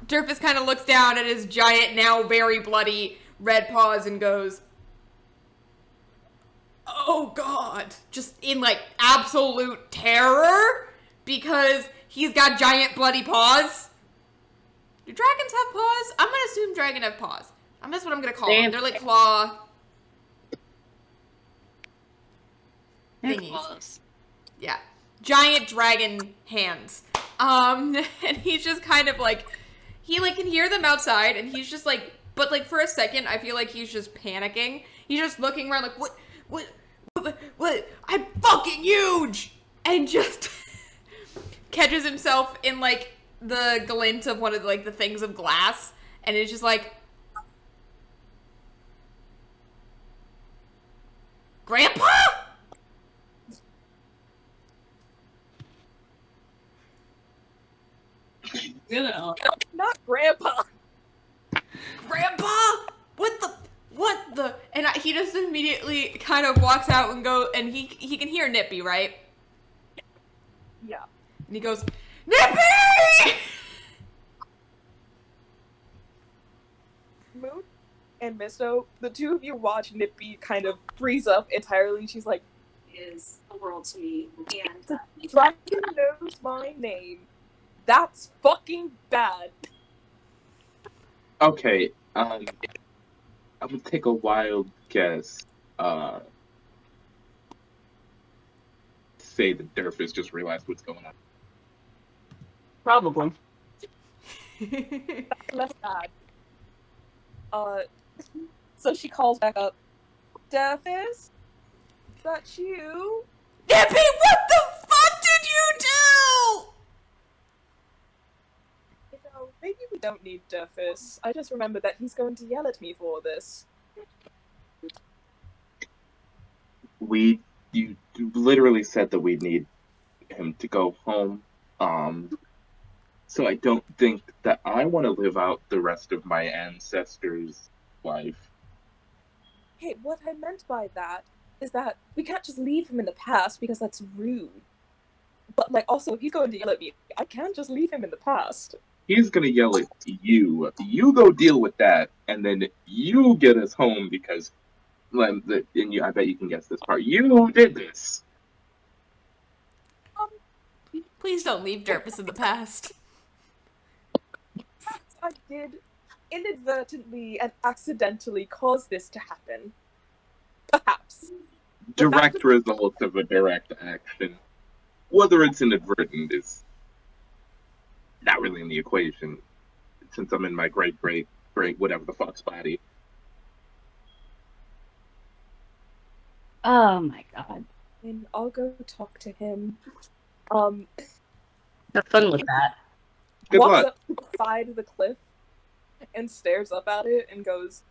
Dervis kind of looks down at his giant, now very bloody, red paws and goes, oh god, just in, like, absolute terror, because he's got giant bloody paws. Do dragons have paws? I'm gonna assume dragon have paws. That's what I'm gonna call them. They're like claw thingies. Claws. Yeah. Giant dragon hands. And he's just kind of like, he like can hear them outside, and he's just like, but like for a second, I feel like he's just panicking. He's just looking around like, what? I'm fucking huge! And just catches himself in like the glint of one of like the things of glass, and it's just like, Grandpa? Not Grandpa! Grandpa? What the? And he just immediately kind of walks out and and he can hear Nippy, right? Yeah. And he goes, Nippy! Moon and Misto, the two of you watch Nippy kind of freeze up entirely. She's like, Is the world to me, and Dragon knows my name. That's fucking bad. Okay, I would take a wild guess. Say that Dervis just realized what's going on. Probably. That's less bad. So she calls back up. Dervis? Is that you? Nippy, what the fuck did you do? You know, maybe we don't need Dervis. I just remembered that he's going to yell at me for this. You literally said that we need him to go home. So I don't think that I want to live out the rest of my ancestors' life. Hey, what I meant by that is that we can't just leave him in the past because that's rude. But, like, also, if he's going to yell at me, I can't just leave him in the past. He's gonna yell at you. You go deal with that, and then you get us home because, I bet you can guess this part. You did this. Please don't leave Dervis in the past. I did inadvertently and accidentally cause this to happen. Perhaps. Direct results of a direct action. Whether it's inadvertent is not really in the equation, since I'm in my great whatever the fuck's body. Oh my god. And I'll go talk to him. Have fun with that. Good Walks luck. up to the side of the cliff and stares up at it and goes,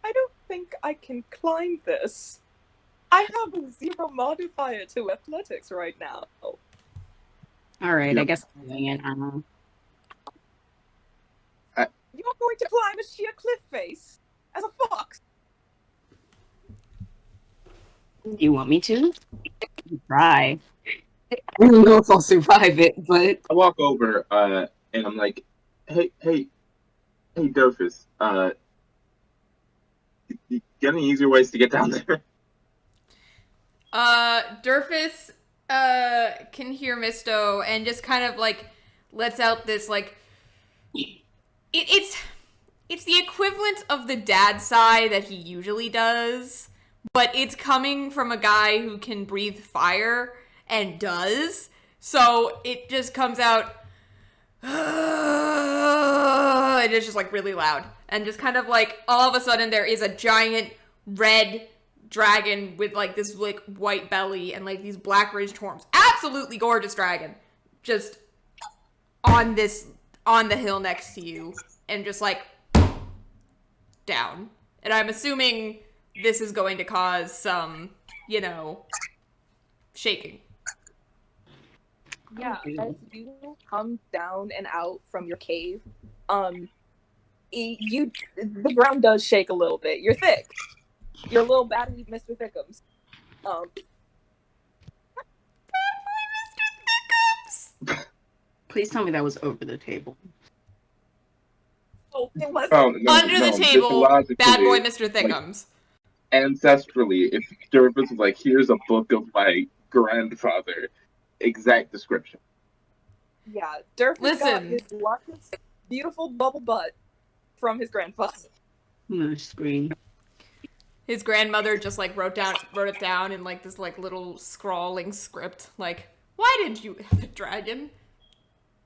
I don't think I can climb this. I have a 0 modifier to athletics right now. Alright, Yep. I guess I'm doing it. You're going to climb a sheer cliff face as a fox. Do you want me to? Try. I don't know if I'll survive it, but I walk over, and I'm like, hey, Dervis, you got any easier ways to get down there? Dervis, can hear Misto and just kind of, like, lets out this, like, it's the equivalent of the dad sigh that he usually does, but it's coming from a guy who can breathe fire and does. So it just comes out, and it's just like really loud. And just kind of like all of a sudden there is a giant red dragon with like this like white belly and like these black ridged horns. Absolutely gorgeous dragon. Just on the hill next to you and just like down. And I'm assuming this is going to cause some, shaking. Yeah, as you come down and out from your cave, the ground does shake a little bit. You're thick. You're a little batty, Mr. Thickums. Please tell me that was over the table. Oh, it was Under the table, bad boy Mr. Thickums. Like, ancestrally, if Jervis was like, here's a book of my grandfather, exact description. Yeah, Durf got his luscious, beautiful bubble butt from his grandfather. I'm screen. His grandmother just like wrote it down in like this like little scrawling script. Like, why did you have a dragon?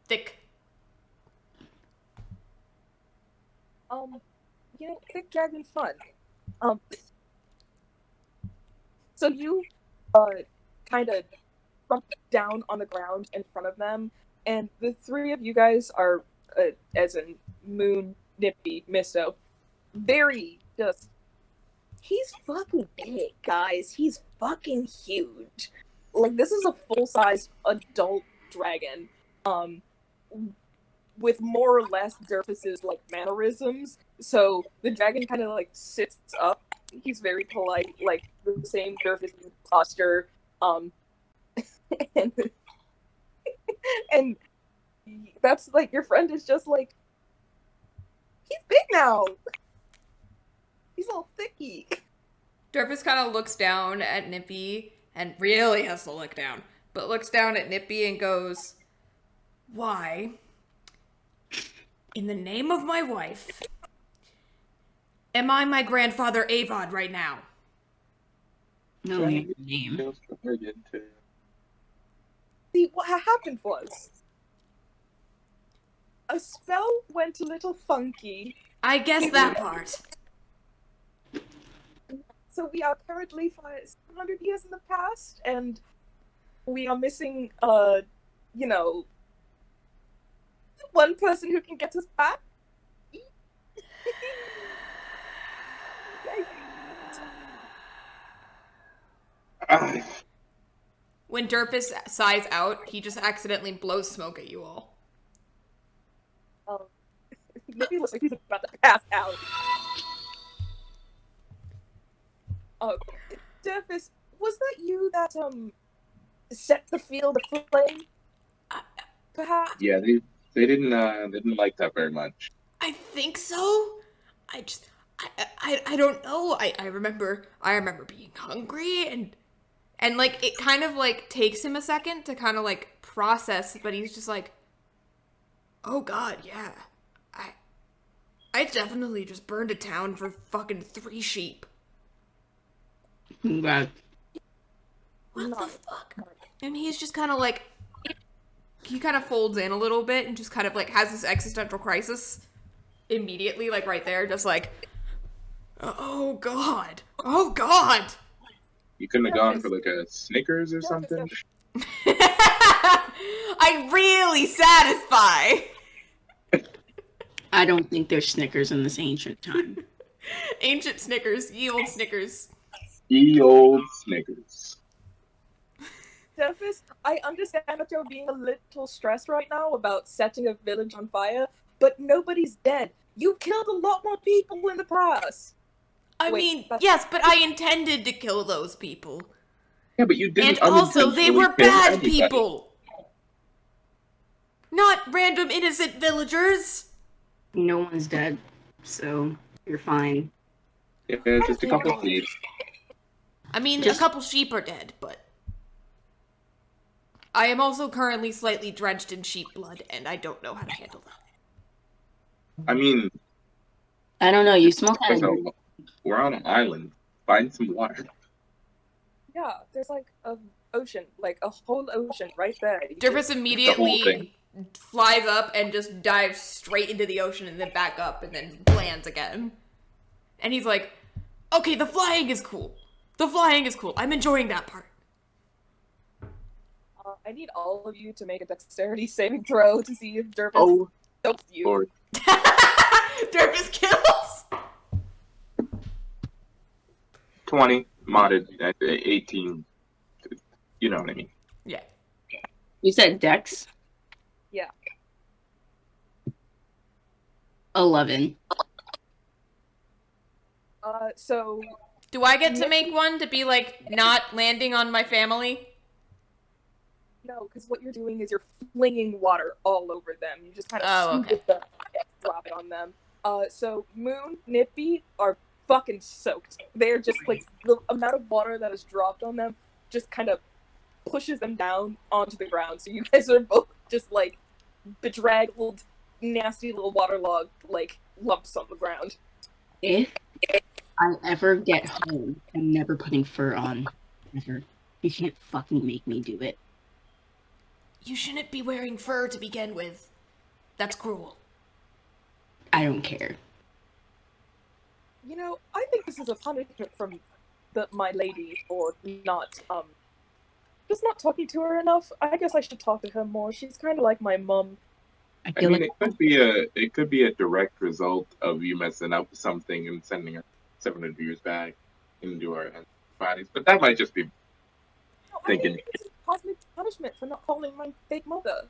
Thick. Thick dragon fun. So you kind of bump down on the ground in front of them, and the three of you guys are, as in Moon, Nippy, Misto, very just. He's fucking big, guys. He's fucking huge. Like, this is a full-size adult dragon, with more or less Durfus's, like, mannerisms. So the dragon kind of, like, sits up. He's very polite, like, the same Durfus posture, and that's, like, your friend is just, like, he's big now! He's all thicky. Durfus kind of looks down at Nippy and really has to look down, but looks down at Nippy and goes, "Why, in the name of my wife, am I my grandfather Avod right now?" No, your name. See, what happened was, a spell went a little funky. I guess that part. So we are currently 700 years in the past, and we are missing, one person who can get us back. When Durfus sighs out, he just accidentally blows smoke at you all. Maybe looks like he's about to pass out. Durfus, was that you that set the field aflame? Perhaps. Yeah, they didn't like that very much. I think so. I don't know. I remember being hungry and like it kind of like takes him a second to kind of like process, but he's just like, "Oh God, yeah. I definitely just burned a town for fucking 3 sheep." Right. What the fuck? And he's just kind of like, he kind of folds in a little bit and just kind of like has this existential crisis immediately, like right there, just like, oh God. You couldn't have gone for like a Snickers or something? I really satisfy. I don't think there's Snickers in this ancient time. Ancient Snickers, ye old Snickers. Ye old Snickers. Durfus, I understand that you're being a little stressed right now about setting a village on fire, but nobody's dead. You killed a lot more people in the past. Yes, but I intended to kill those people. Yeah, but you didn't. And also, they were bad anybody. people. Not random innocent villagers. No one's dead, so you're fine. Yeah, just a couple of sheep. I mean, a couple sheep are dead, but I am also currently slightly drenched in sheep blood, and I don't know how to handle that. I mean, I don't know. You smell kind of. we're on an island. Find some water. Yeah, there's like a ocean, like a whole ocean right there. You Jervis just- thing. immediately flies up and just dives straight into the ocean and then back up and then lands again. And he's like, okay, the flying is cool. The flying is cool. I'm enjoying that part. I need all of you to make a dexterity saving throw to see if Jervis Oh, helps you. Lord. Jervis kills. 20, modded at 18. You know what I mean. Yeah. You said Dex? Yeah. 11. So Do I get to make one to be like not landing on my family? no, because what you're doing is you're flinging water all over them. You just kind of Oh, scoop okay. it up and drop it on them. So Moon, Nippy are fucking soaked. They're just like the amount of water that is dropped on them just kind of pushes them down onto the ground. So you guys are both just like bedraggled, nasty little waterlogged like lumps on the ground. If I ever get home, I'm never putting fur on. Never. You can't fucking make me do it. You shouldn't be wearing fur to begin with. That's cruel. I don't care. You know, I think this is a punishment from my lady for not just not talking to her enough. I guess I should talk to her more. She's kind of like my mum. I I feel mean, like it could be a direct result of you messing up something and sending her 700 views back into our bodies, but that might just be No, I thinking. think this is cosmic punishment for not calling my fake mother.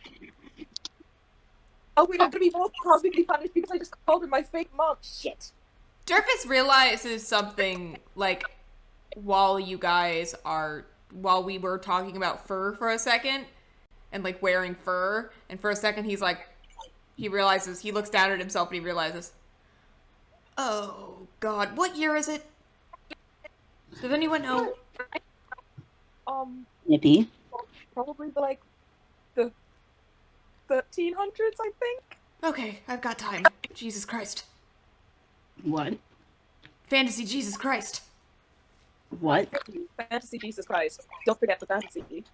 Oh wait, I'm gonna be more cosmically punished because I just called her my fake mom. Shit. Jervis realizes something, like, while we were talking about fur for a second, and, like, wearing fur, and for a second he looks down at himself and he realizes, oh, God, what year is it? Does anyone know? Nippy. Probably like the 1300s, I think. Okay, I've got time. Jesus Christ. What? Fantasy Jesus Christ. What? Fantasy Jesus Christ. Don't forget the fantasy.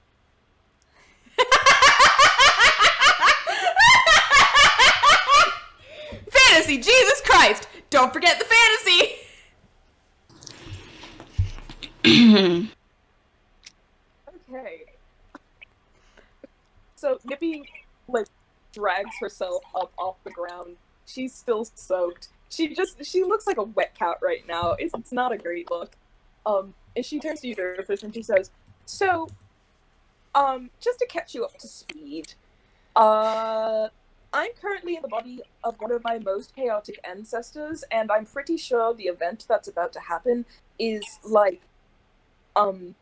Fantasy Jesus Christ! Don't forget the fantasy! Okay. So Nippy like drags herself up off the ground. She's still soaked. She looks like a wet cat right now. It's not a great look. And she turns to you, Jervis, and she says, "So, just to catch you up to speed, I'm currently in the body of one of my most chaotic ancestors, and I'm pretty sure the event that's about to happen is like, going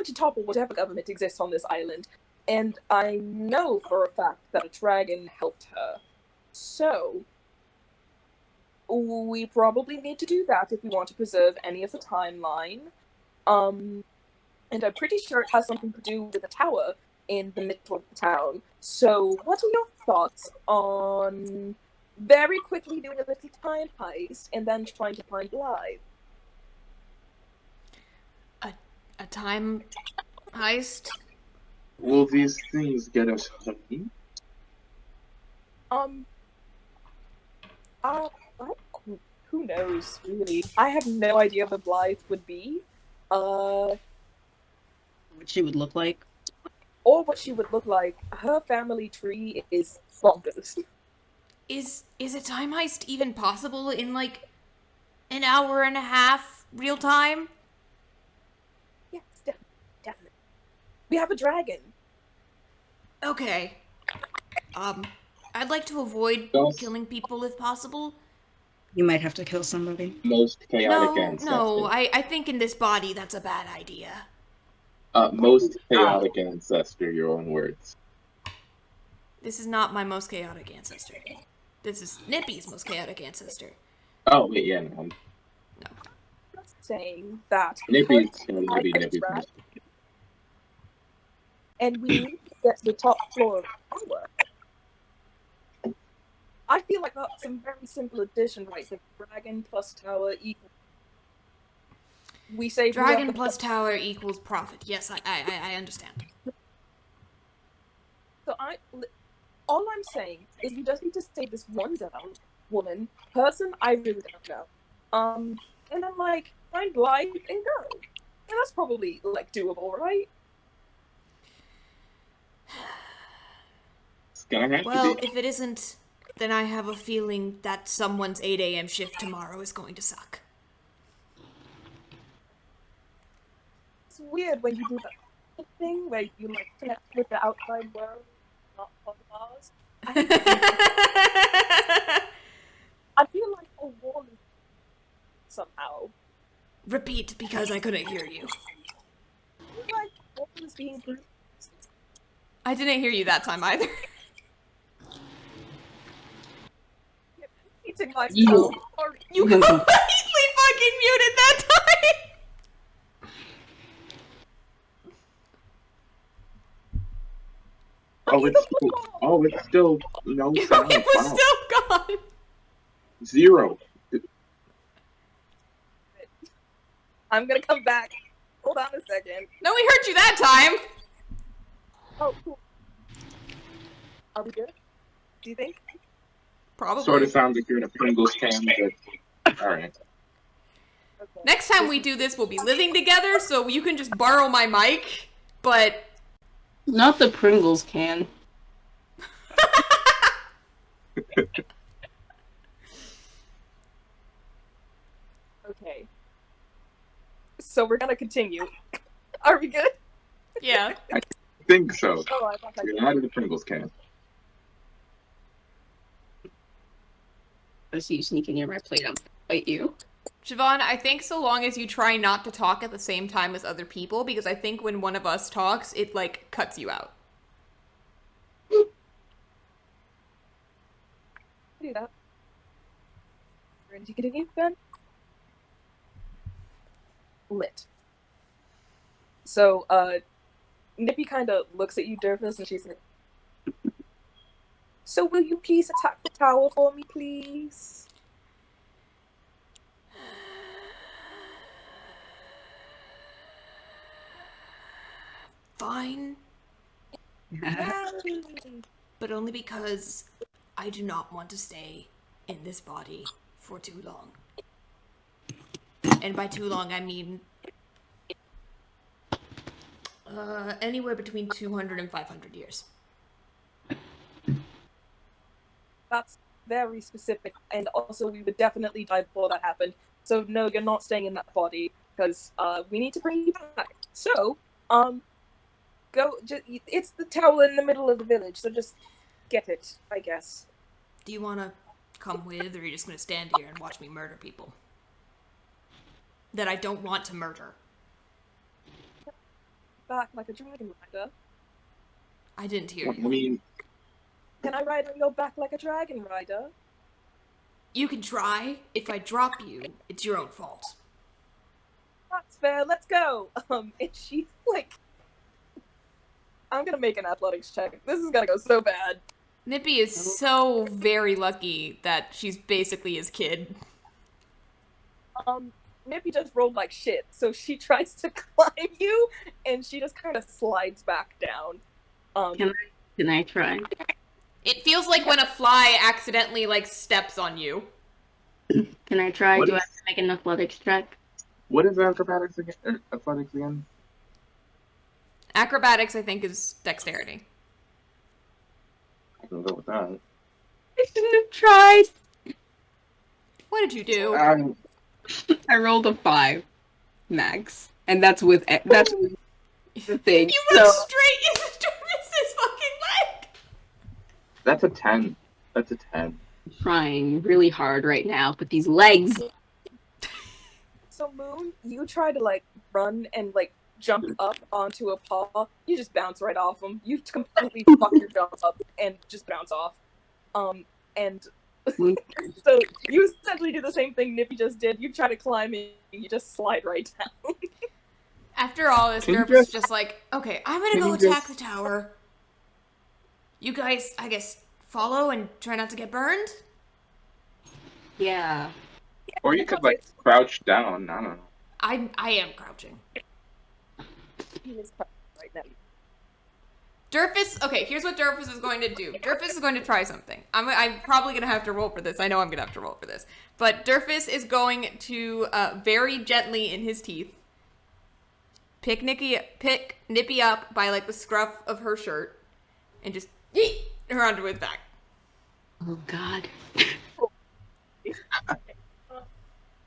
to topple whatever government exists on this island. And I know for a fact that a dragon helped her. So, we probably need to do that if we want to preserve any of the timeline. And I'm pretty sure it has something to do with the tower in the middle of the town. So, what are your thoughts on very quickly doing a little time heist and then trying to find Blythe? A time heist? Will these things get us home? Who knows, really? I have no idea where Blythe would be. What she would look like? Or what she would look like. Her family tree is bonkers. Is a time heist even possible in, like, an hour and a half real time? Yes, definitely. We have a dragon. Okay. I'd like to avoid Yes. killing people if possible. You might have to kill somebody. Most chaotic No, ancestor. no, I think in this body that's a bad idea. Most chaotic ancestor, your own words. This is not my most chaotic ancestor. This is Nippy's most chaotic ancestor. Oh, wait, yeah, no. No. Saying that Nippy's because gonna I be get Nippy's. dragged, and we need to get to the top floor of the tower. I feel like that's some very simple addition, right? The dragon plus tower equals. we say Dragon plus tower equals profit. Yes, I understand. So all I'm saying is you just need to save this one girl, woman, person. I really don't know. And then like find life and go. And that's probably like doable, right? It's gonna have Well, to be. if it isn't, then I have a feeling that someone's 8 a.m. shift tomorrow is going to suck. It's weird when you do that thing where you like connect with the outside world, not on bars. I feel like a wall is somehow. Repeat, because I couldn't hear you. I feel like a wall is being bruised. I didn't hear you that time either. Eating myself. You- Sorry. You completely fucking muted that time! It's still no sound. It was Wow. still gone! 0. I'm gonna come back. Hold on a second. No, we heard you that time! Oh, cool. Are we good? Do you think? Probably. Sort of sounds like you're in a Pringles can, but alright. Okay. Next time we do this, we'll be living together, so you can just borrow my mic, but... Not the Pringles can. Okay. So we're gonna continue. Are we good? Yeah. I think so. Oh, I thought I You're out of the Pringles can. I see you sneaking near my plate. I'll fight you. Siobhan, I think so long as you try not to talk at the same time as other people, because I think when one of us talks, it, like, cuts you out. do that. Ready to continue then? Lit. So, Nippy kind of looks at you, Dervis, and she's like, so will you please attack the tower for me, please? Fine, Yay! but only because I do not want to stay in this body for too long. And by too long, I mean anywhere between 200 and 500 years. That's very specific, and also we would definitely die before that happened. So no, you're not staying in that body, because we need to bring you back. So, it's the tower in the middle of the village, so just get it, I guess. Do you want to come with, or are you just going to stand here and watch me murder people that I don't want to murder? Back like a dragon rider. I didn't hear I you. mean, Can I ride on your back like a dragon rider? You can try. If I drop you, it's your own fault. That's fair, let's go! And she's like... I'm gonna make an athletics check. This is gonna go so bad. Nippy is so very lucky that she's basically his kid. Nippy just rolled like shit, so she tries to climb you, and she just kind of slides back down. Can I try? It feels like when a fly accidentally, like, steps on you. Can I try? What Do I is- have to make an athletics check? what is acrobatics again? Athletics again? Acrobatics, I think, is dexterity. I can go with that. I shouldn't have tried. What did you do? I rolled a 5 max, and that's with the thing. You run straight into Travis's fucking leg! That's a 10. That's a 10. Trying really hard right now, but these legs. So Moon, you try to like run and like jump up onto a paw. You just bounce right off them. You completely fuck your jump up and just bounce off. And so you essentially do the same thing Nippy just did. You try to climb in, you just slide right down. After all this, Can you Nervous just like, okay, I'm gonna can go you attack just- the tower. You guys, I guess, follow and try not to get burned? Yeah. Or you could, like, crouch down. I don't know. I am crouching. He is crouching right now. Durfus, okay, here's what Durfus is going to do. Durfus is going to try something. I'm probably going to have to roll for this. I know I'm going to have to roll for this. But Durfus is going to very gently in his teeth pick Nippy up by like the scruff of her shirt and just yeet her onto his back. Oh God.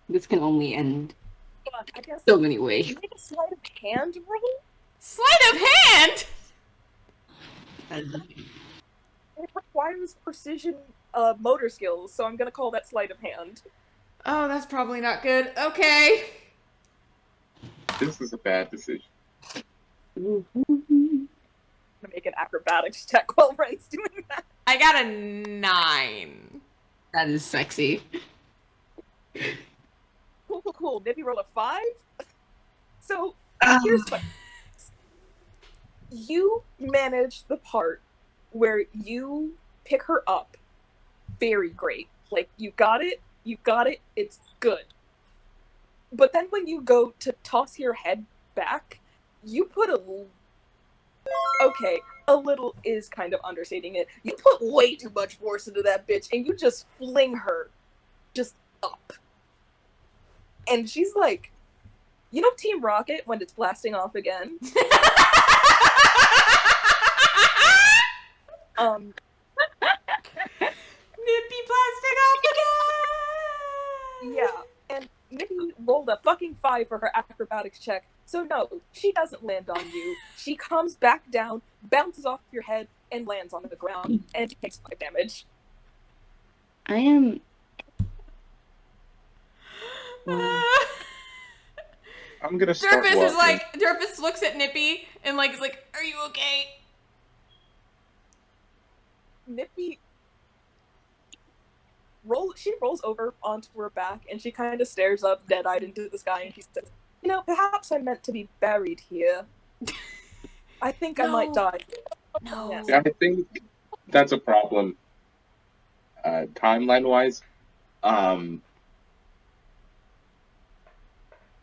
This can only end I guess so many ways. you make a sleight of hand roll? Sleight of hand! It requires precision motor skills, so I'm gonna call that sleight of hand. Oh, that's probably not good. Okay. This is a bad decision. I'm gonna make an acrobatics check while Ren's doing that. I got a 9. That is sexy. Cool. Nippy rolled a 5. So, here's what. You manage the part where you pick her up very great. Like, you got it, it's good. But then when you go to toss your head back, you put a little is kind of understating it. You put way too much force into that bitch, and you just fling her just up. And she's like, you know Team Rocket when it's blasting off again? Nippy blasting off again! Yeah, and Nippy rolled a fucking 5 for her acrobatics check, so no, she doesn't land on you. She comes back down, bounces off your head, and lands on the ground, and she takes 5 damage. I am. I'm gonna start Durfus is walking. like, Durfus looks at Nippy and like is like, are you okay? Nippy she rolls over onto her back, and she kind of stares up dead-eyed into the sky, and she says, you know, perhaps I'm meant to be buried here. I think I might die. No. Yes. Yeah, I think that's a problem. Timeline-wise,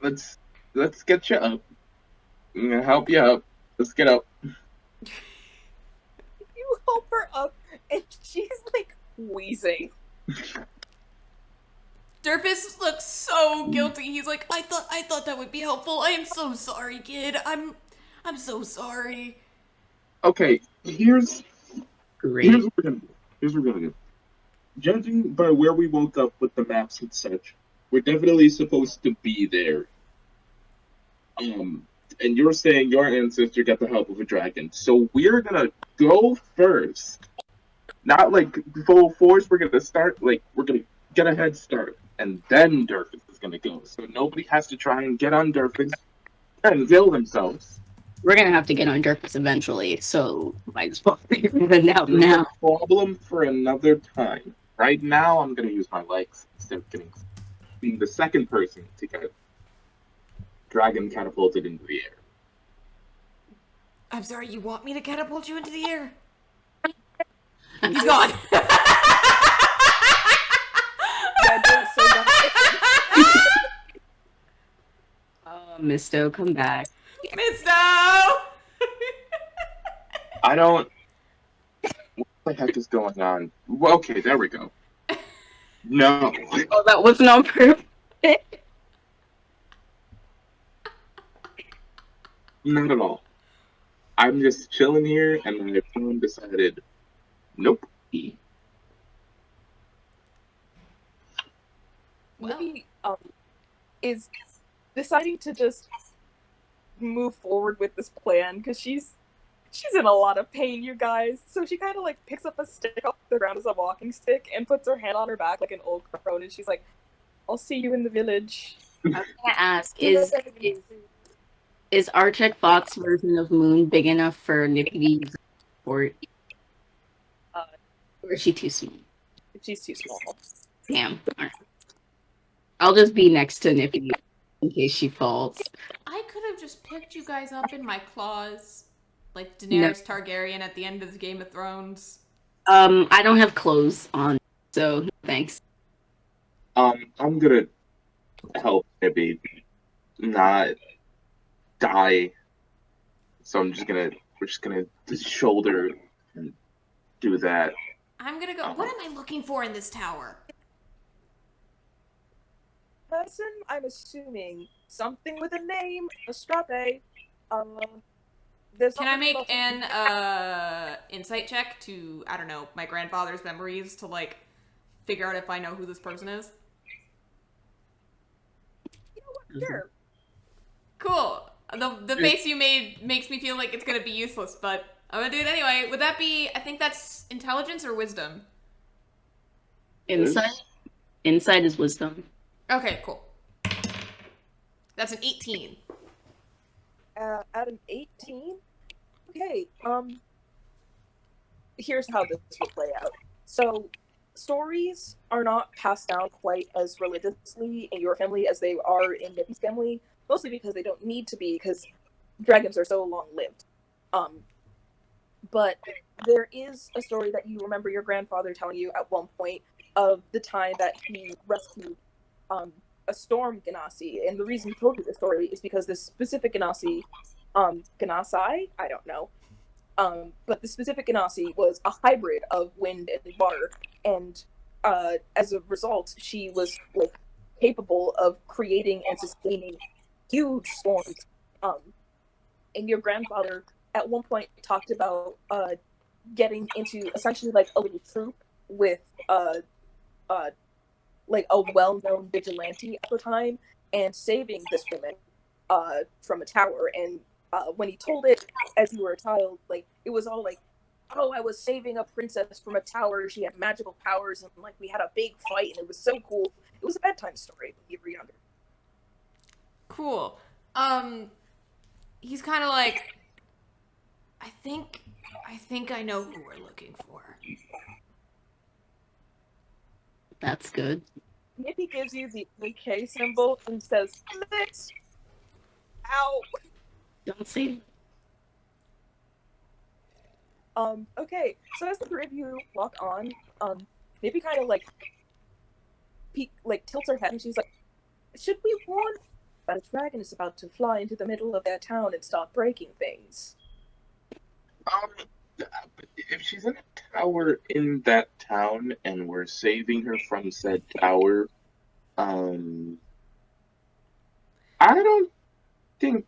let's get you up. I'm gonna help you up. Let's get up. You help her up, and she's like wheezing. Durfus looks so guilty. He's like, I thought that would be helpful. I am so sorry, kid. I'm so sorry. Okay, here's Great. what we're gonna do. Here's what we're gonna do. Judging by where we woke up with the maps and such, we're definitely supposed to be there. And you're saying your ancestor got the help of a dragon, so we're gonna go first. Not like full force. We're gonna start like we're gonna get a head start, and then Durfus is gonna go. So nobody has to try and get on Durfus and kill themselves. We're gonna have to get on Durfus eventually, so might as well figure it out There's now. a problem for another time. Right now, I'm gonna use my legs instead of being the second person to get dragon catapulted into the air. I'm sorry, you want me to catapult you into the air? He's gone. Yeah, doing so bad. Misto, come back. Misto! I don't. What the heck is going on? Well, okay, there we go. No. Oh, that wasn't on purpose. Not at all. I'm just chilling here, and my phone decided, nope. Nippy is deciding to just move forward with this plan because she's in a lot of pain, you guys. So she kind of like picks up a stick off the ground as a walking stick and puts her hand on her back like an old crone, and she's like, "I'll see you in the village." I was gonna ask, is Archek Fox version of Moon big enough for Nippy to use support? Or is she too small? She's too small. Damn. Alright. I'll just be next to Nippy in case she falls. I could have just picked you guys up in my claws. Like Daenerys Targaryen at the end of the Game of Thrones. I don't have clothes on, so thanks. I'm gonna help Nippy not die. So we're just gonna shoulder and do that. I'm gonna go. What am I looking for in this tower? Person, I'm assuming something with a name, a strape. There's Can I something make about an insight check to, I don't know, my grandfather's memories to like figure out if I know who this person is? You know what? Sure. Cool. The face you made makes me feel like it's gonna be useless, but I'm gonna do it anyway. Would that be? I think that's intelligence or wisdom. Insight. Insight is wisdom. Okay, cool. That's an 18. At an 18? Okay, here's how this will play out. So, stories are not passed down quite as religiously in your family as they are in Nippy's family, mostly because they don't need to be, because dragons are so long-lived. But there is a story that you remember your grandfather telling you at one point of the time that he rescued a storm Ganassi, and the reason he told you the story is because this specific Ganassi, Ganassi? I don't know. But the specific Ganassi was a hybrid of wind and water, and as a result, she was like capable of creating and sustaining huge storms. And your grandfather at one point talked about getting into essentially like a little troop with like a well-known vigilante at the time and saving this woman from a tower. And when he told it as you were a child, like it was all like, oh, I was saving a princess from a tower, she had magical powers, and like we had a big fight and it was so cool. It was a bedtime story when you were younger. Cool. He's kind of like, I think I know who we're looking for. That's good. Nippy gives you the OK symbol and says, "Let's." Ow. Don't say. Okay, so as the three of you walk on, Nippy kind of like tilts her head and she's like, should we warn that a dragon is about to fly into the middle of their town and start breaking things? If she's in a tower in that town and we're saving her from said tower, I don't think.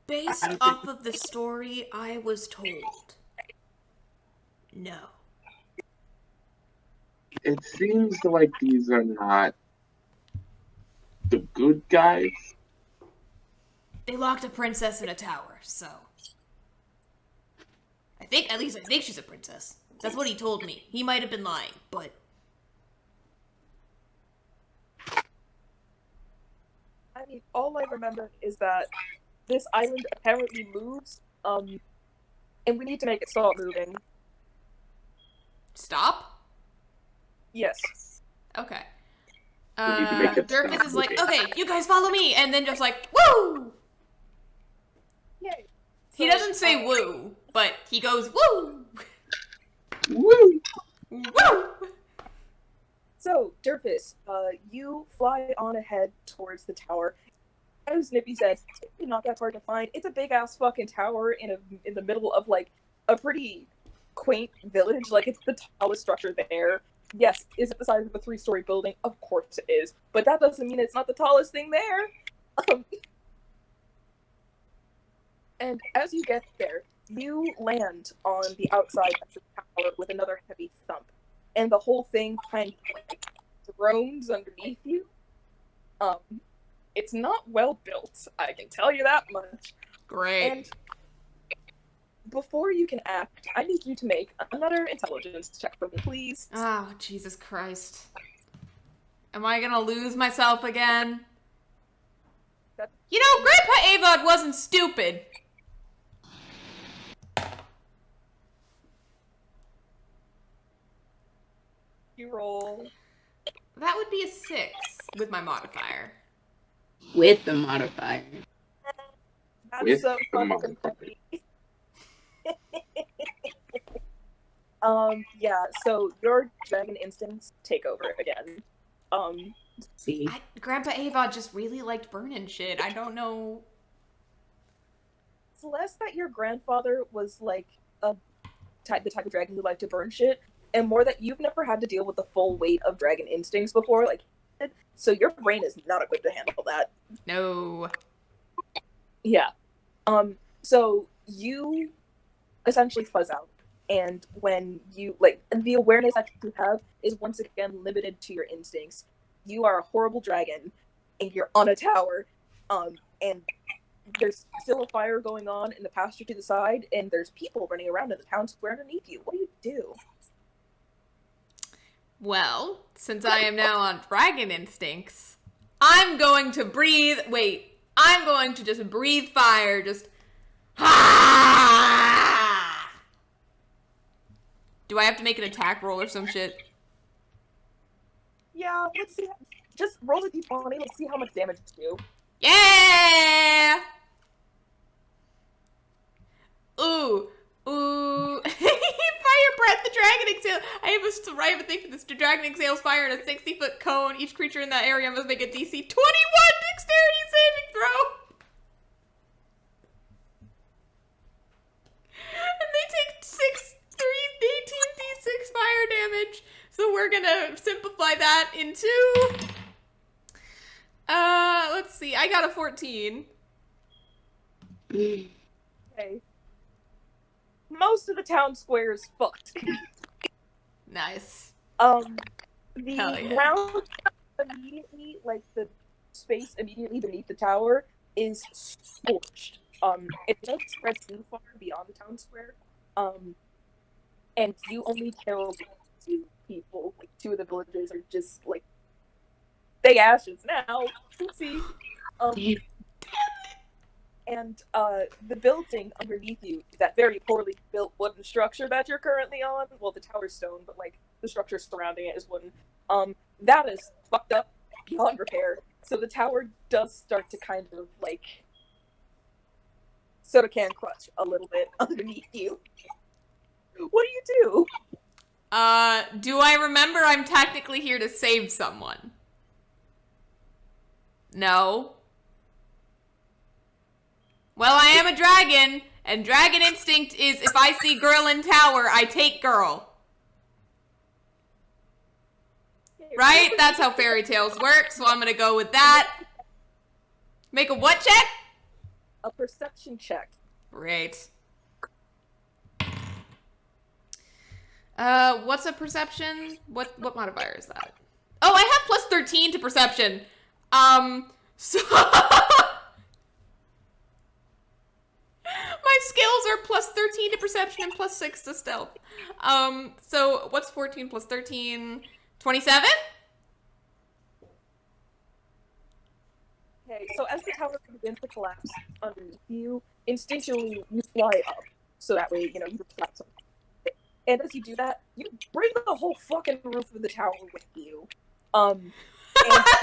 Based off of the story I was told, no. It seems like these are not the good guys. They locked a princess in a tower, so I think she's a princess. That's what he told me. He might have been lying, but I mean, all I remember is that this island apparently moves, and we need to make it stop moving. stop? Yes. Okay. We need to make it Durfus stop is like, moving. okay, you guys follow me, and then just like, woo! Yay. He doesn't say woo, but he goes woo! Woo! Woo! So, Durfus, you fly on ahead towards the tower. As Nippy said, it's really not that hard to find. It's a big ass fucking tower in the middle of like a pretty quaint village. Like it's the tallest structure there. Yes, is it the size of a 3-story building? Of course it is. But that doesn't mean it's not the tallest thing there. And as you get there, you land on the outside of the tower with another heavy thump. And the whole thing kind of like groans underneath you. It's not well built, I can tell you that much. Great. And before you can act, I need you to make another intelligence check for me, please. Oh, Jesus Christ. Am I gonna lose myself again? You know, Grandpa Avod wasn't stupid. You roll. That would be a 6 with my modifier. With the modifier. That's With so the fucking modifier. funny. Yeah, so your dragon instincts take over again. See. Grandpa Ava just really liked burning shit. I don't know. It's less that your grandfather was like the type of dragon who liked to burn shit, and more that you've never had to deal with the full weight of dragon instincts before, like, so your brain is not equipped to handle that. No. Yeah. So you essentially fuzz out, and when you like, the awareness that you have is once again limited to your instincts. You are a horrible dragon, and you're on a tower, and there's still a fire going on in the pasture to the side, and there's people running around in the town square underneath you. What do you do? Well, since I am now on dragon instincts, I'm going to breathe. Wait, I'm going to just breathe fire. Just. Do I have to make an attack roll or some shit? Yeah, let's see. Just roll a d20. Let's see how much damage it's do. Yeah! Ooh. Ooh. Fire breath, the dragon exhale. I have a thing for this. The dragon exhales fire in a 60-foot cone. Each creature in that area must make a DC 21 dexterity saving throw. And they take 18d6 fire damage. So we're gonna simplify that into... let's see. I got a 14. Okay. Most of the town square is fucked. Nice. The Hell yeah. ground immediately, like the space immediately beneath the tower, is scorched. It doesn't spread too far beyond the town square. And you only killed 2 people. Like 2 of the villagers are just like they ashes now. Oopsie. And the building underneath you, that very poorly built wooden structure that you're currently on, well, the tower's stone, but like the structure surrounding it is wooden, that is fucked up beyond repair. So the tower does start to kind of like soda can crunch a little bit underneath you. What do you do? Do I remember I'm technically here to save someone? No. Well, I am a dragon, and dragon instinct is if I see girl in tower, I take girl. Right? That's how fairy tales work, so I'm gonna go with that. Make a what check? A perception check. Great. What's a perception? What modifier is that? Oh, I have plus 13 to perception. So... My skills are plus 13 to perception and plus 6 to stealth. So what's 14 plus 13? 27? Okay, so as the tower begins to collapse underneath you, instinctually you fly up. So that way, you can fly something. And as you do that, you bring the whole fucking roof of the tower with you. And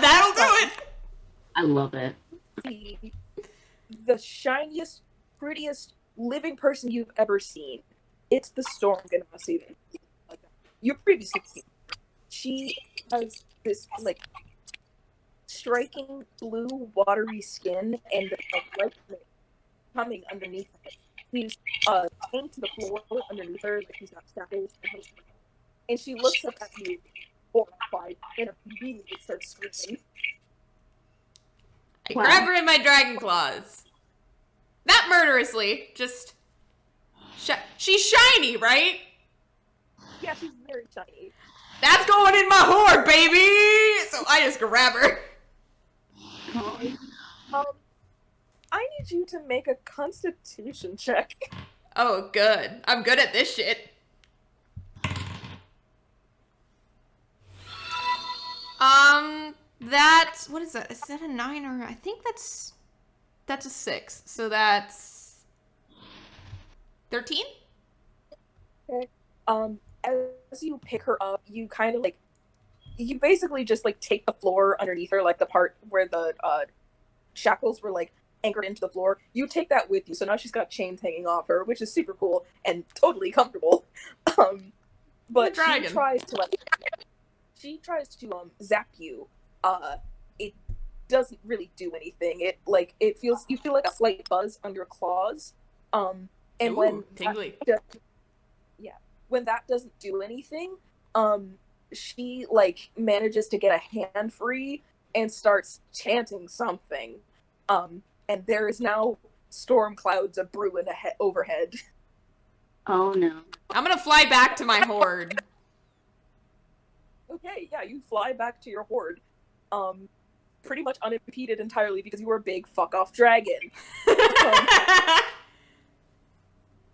That'll do it! I love it. The shiniest, prettiest living person you've ever seen. It's the Storm Ganassi. You've previously seen. She has this like striking blue watery skin and a light coming underneath it. She's chained to the floor underneath her, like she's got shackles, and she looks up at you horrified and immediately starts screaming. I grab her in my dragon claws. Not murderously, just... She's shiny, right? Yeah, she's very shiny. That's going in my hoard, baby! So I just grab her. I need you to make a constitution check. Oh, good. I'm good at this shit. What is that? Is that a 9 or... I think that's a 6. So that's... 13? Okay. As you pick her up, you kind of you basically just take the floor underneath her, like the part where the shackles were anchored into the floor. You take that with you, so now she's got chains hanging off her, which is super cool and totally comfortable. But she tries to zap you it doesn't really do anything. You feel like a slight buzz on your claws. And Ooh, tingly. When that doesn't do anything, she like manages to get a hand free and starts chanting something. And there is now storm clouds a brewing overhead. Oh no. I'm gonna fly back to my horde. Okay, yeah, you fly back to your horde. Pretty much unimpeded entirely because you were a big fuck off dragon.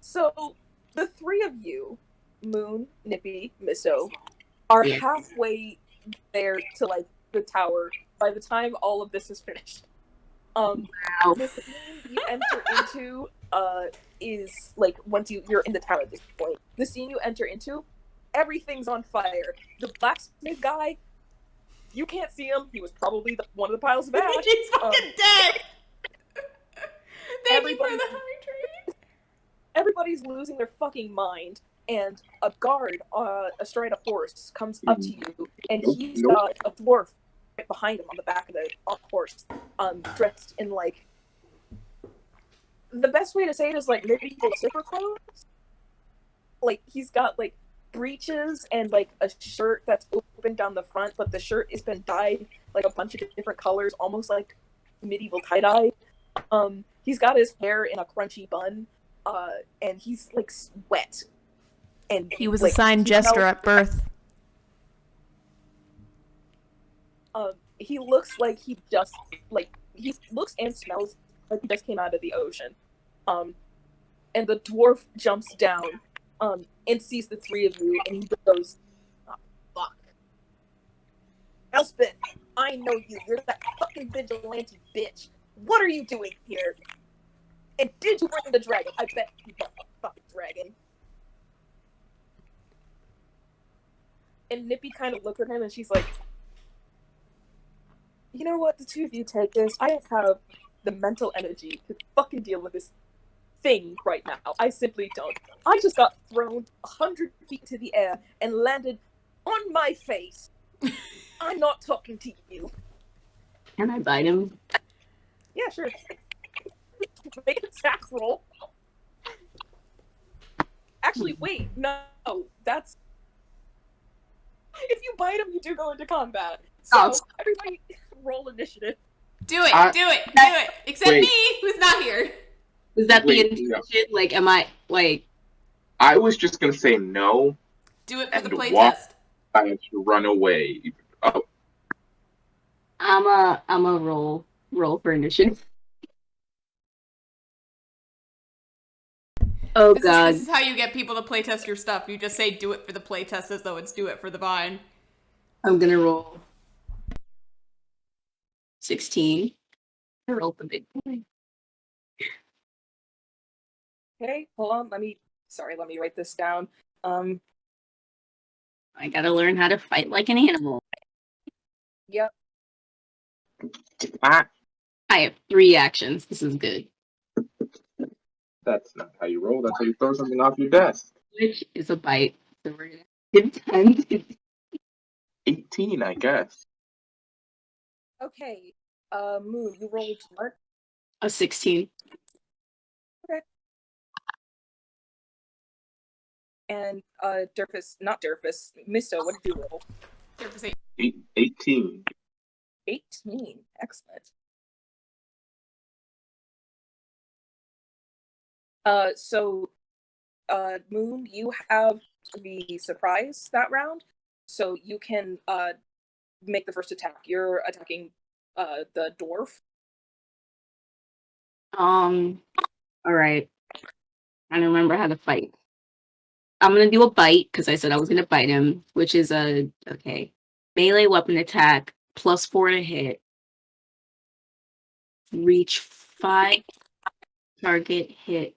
So the three of you, Moon, Nippy, Misto, are halfway there to like the tower by the time all of this is finished. The scene you enter into is like once you're in the tower at this point. The scene you enter into, everything's on fire. The blacksmith guy, you can't see him. He was probably one of the piles of ash. He's fucking dead. Thank you for the hydrate. Everybody's losing their fucking mind, and a guard, astride a horse, comes up to you, and he's got a dwarf right behind him on the back of the horse, dressed in like, the best way to say it is like medieval zipper clothes. Like he's got like breeches and like a shirt that's open down the front, but the shirt has been dyed like a bunch of different colors, almost like medieval tie-dye. He's got his hair in a crunchy bun. And he's like wet, and he was like, assigned jester at birth. He looks like he looks and smells like he just came out of the ocean. And the dwarf jumps down, and sees the three of you, and he goes, "Oh, fuck, Elspeth, I know you. You're that fucking vigilante bitch. What are you doing here? And did you bring the dragon? I bet you brought the fucking dragon." And Nippy kind of looks at him and she's like, "You know what? The two of you take this. I don't have the mental energy to fucking deal with this thing right now. I simply don't. I just got thrown 100 feet to the air and landed on my face. I'm not talking to you." Can I bite him? Yeah, sure. Make an attack roll. Actually, wait, no, that's... If you bite him, you do go into combat. So, everybody roll initiative. Do it! Except me, who's not here. Was that the intention? Like, am I, like... I was just gonna say no. Do it for the and playtest. I have to run away. Oh. I'm a roll for initiative. Oh god. This is how you get people to playtest your stuff. You just say do it for the playtest as though it's do it for the vine. I'm gonna roll 16. I rolled the big boy. Okay, hold on, let me write this down. I gotta learn how to fight like an animal. Yep. Ah, I have 3 actions. This is good. that's not how you roll. That's how you throw something off your desk. Which is a bite. So we're gonna give 10. 18, I guess. Okay, Moon, you rolled smart. A 16. Okay. And, Misto, what did you roll? 18. 18, excellent. Moon, you have the surprise that round, so you can make the first attack. You're attacking the dwarf. Alright. I don't remember how to fight. I'm gonna do a bite, because I said I was gonna bite him, which is melee weapon attack, +4 to hit. Reach 5. Target hit.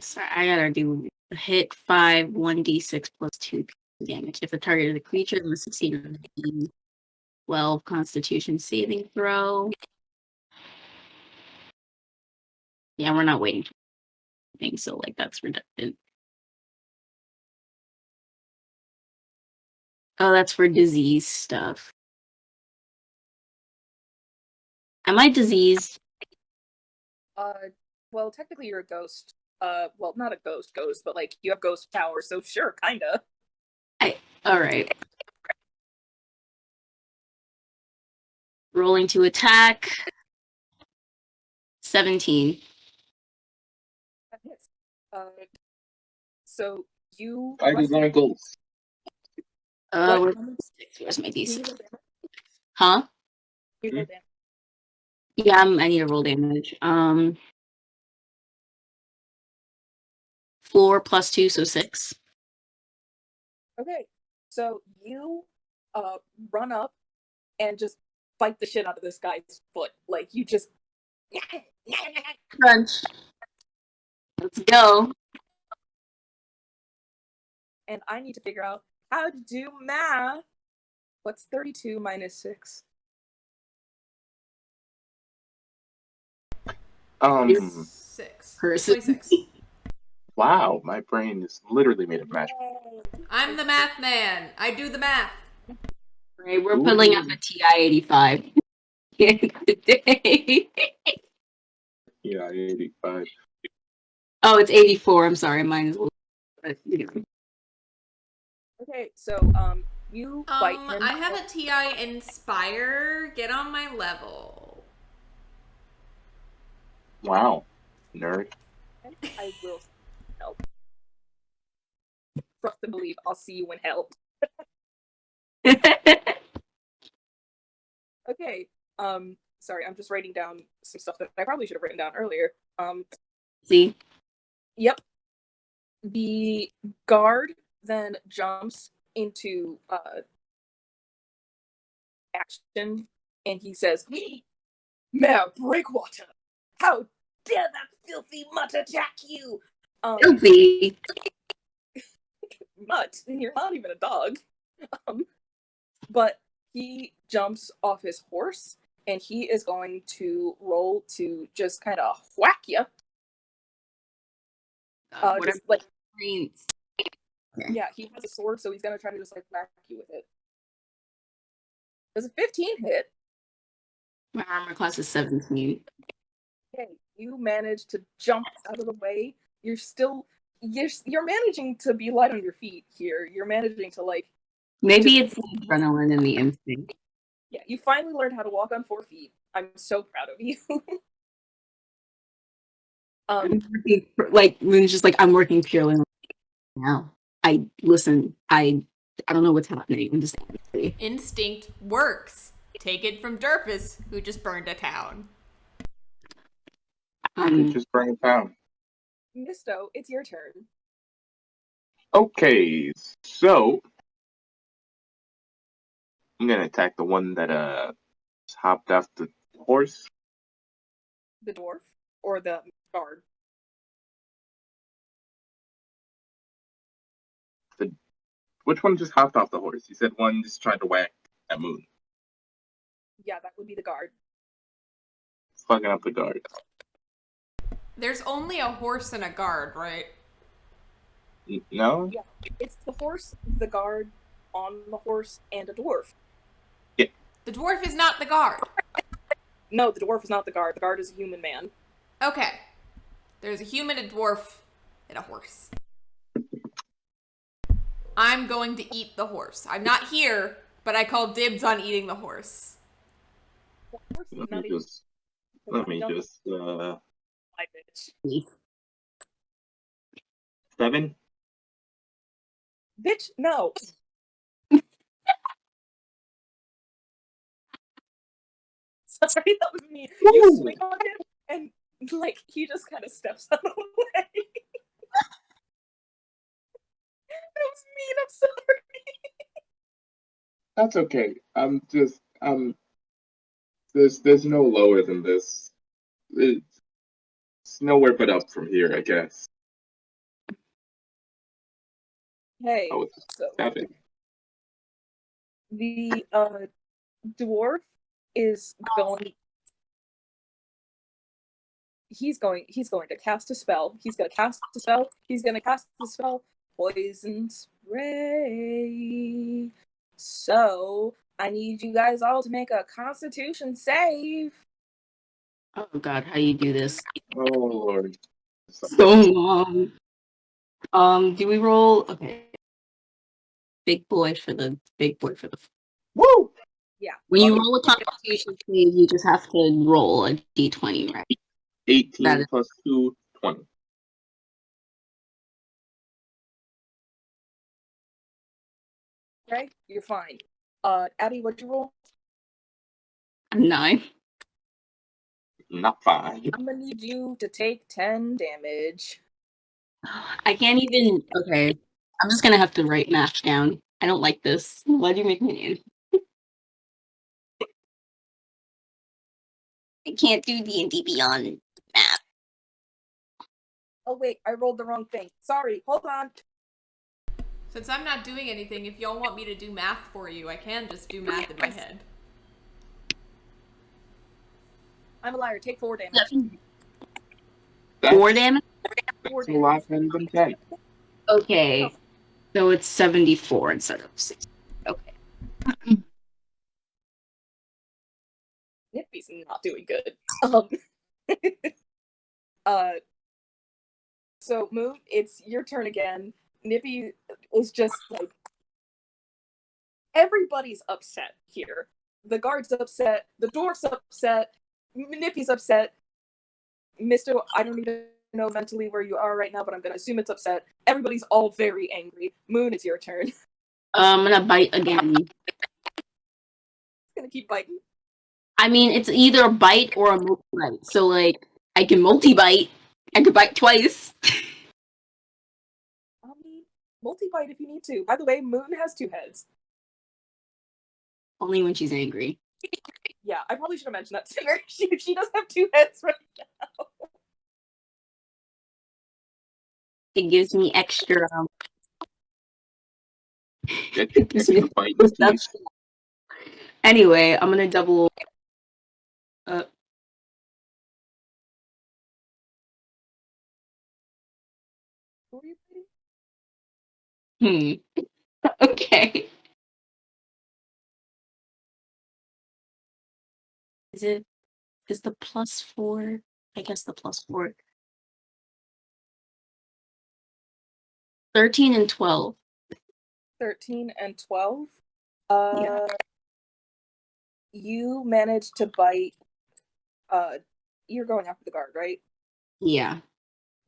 Sorry, I gotta do hit 5, 1d6 +2 damage. If the target is a creature, then the 16 or 19. 12 Constitution saving throw. Yeah, we're not waiting for anything, so like that's redundant. Oh, that's for disease stuff. Am I diseased? Well, technically you're a ghost. Well, not a ghost, but like you have ghost powers, so sure, kinda. All right. Rolling to attack. 17. That hits. So you Fight his ankles. what? Where's my Can you DC? roll damage? Huh? Can you roll damage? Yeah, I need to roll damage. 4 plus 2, so 6. Okay, so you run up and just bite the shit out of this guy's foot. Like you just Crunch. Let's go. and I need to figure out how to do math. What's 32 minus 6? Six. Person. 26. Wow, my brain is literally made of mash. I'm the math man. I do the math. Right, we're pulling up a TI-85 today. Yeah, 85. Oh, it's 84. I'm sorry, mine is a little. But, you know. Okay, so you bite him. I have a TI Inspire. Get on my level. Wow, nerd. I will help. Trust and believe. I'll see you in hell. Okay. Sorry, I'm just writing down some stuff that I probably should have written down earlier. See? Yep. The guard then jumps into action and he says, Mayor Breakwater, how dare that filthy mutt attack you? Filthy. Mutt, you're not even a dog. But he jumps off his horse and he is going to roll to just kind of whack you. Whatever. Like, Brains. yeah, he has a sword, so he's gonna try to just like whack you with it. Does a 15 hit? My armor class is 17. Okay, you manage to jump out of the way. You're managing to be light on your feet here. You're managing to like. Maybe it's the adrenaline and the instinct. Yeah, you finally learned how to walk on 4 feet. I'm so proud of you. I'm working, like, Moon's just like, I'm working purely now. I don't know what's happening. I'm just angry. Instinct works. Take it from Derpus, who just burned a town. Just bring it down. Misto, it's your turn. Okay, so I'm gonna attack the one that hopped off the horse. The dwarf or the guard? Which one just hopped off the horse? You said one just tried to whack at Moon. Yeah, that would be the guard. Fucking up the guard. There's only a horse and a guard, right? No? Yeah, it's the horse, the guard on the horse, and a dwarf. Yeah. The dwarf is not the guard. No, the dwarf is not the guard. The guard is a human man. Okay. There's a human, a dwarf, and a horse. I'm going to eat the horse. I'm not here, but I call dibs on eating the horse. The horse is Let not me even- just. Let me just. My bitch. 7. Bitch, no. Sorry, that was me. You swing on him, and like he just kind of steps out of the way. That was mean. I'm sorry. That's okay. I'm just. There's no lower than this. It's nowhere but up from here, I guess. Hey, Oh, it's so 7. the dwarf is going. He's going to cast a spell. He's going to cast a spell. He's going to cast the spell Poison Spray. So, I need you guys all to make a Constitution save. Oh god, how you do this? Oh lord. So long. Do we roll? Okay. Big boy for the. Woo! Yeah. When you roll a Constitution save, you just have to roll a d20, right? 18 That is- plus 2, 20. Okay, you're fine. Abby, what'd you roll? 9. Not 5. I'm gonna need you to take 10 damage. I can't even. Okay. I'm just gonna have to write math down. I don't like this. Why'd you make me do? I can't do D&D Beyond math. Oh wait, I rolled the wrong thing. Sorry, hold on. Since I'm not doing anything, if y'all want me to do math for you, I can just do math in my head. I'm a liar. Take 4 damage. 4 damage? That's a lot better than 10. Okay. So it's 74 instead of 60. Okay. Nippy's not doing good. Uh, so Moon, it's your turn again. Nippy is just like everybody's upset here. The guard's upset. The dwarf's upset. Nippy's upset. Mister, I don't even know mentally where you are right now, but I'm gonna assume it's upset. Everybody's all very angry. Moon, it's your turn. I'm gonna bite again. It's gonna keep biting. I mean, it's either a bite or a multi-bite. So, like, I can multi-bite. I could bite twice. I mean, multi-bite if you need to. By the way, Moon has 2 heads. Only when she's angry. Yeah, I probably should have mentioned that sooner. She does have 2 heads right now. It gives me extra. Get It gives me extra biting teeth. Anyway, I'm gonna double. Who are you fighting? Okay. Is the +4? I guess the +4. 13 and 12. 13 and 12. Yeah. You managed to bite. You're going after the guard, right? Yeah.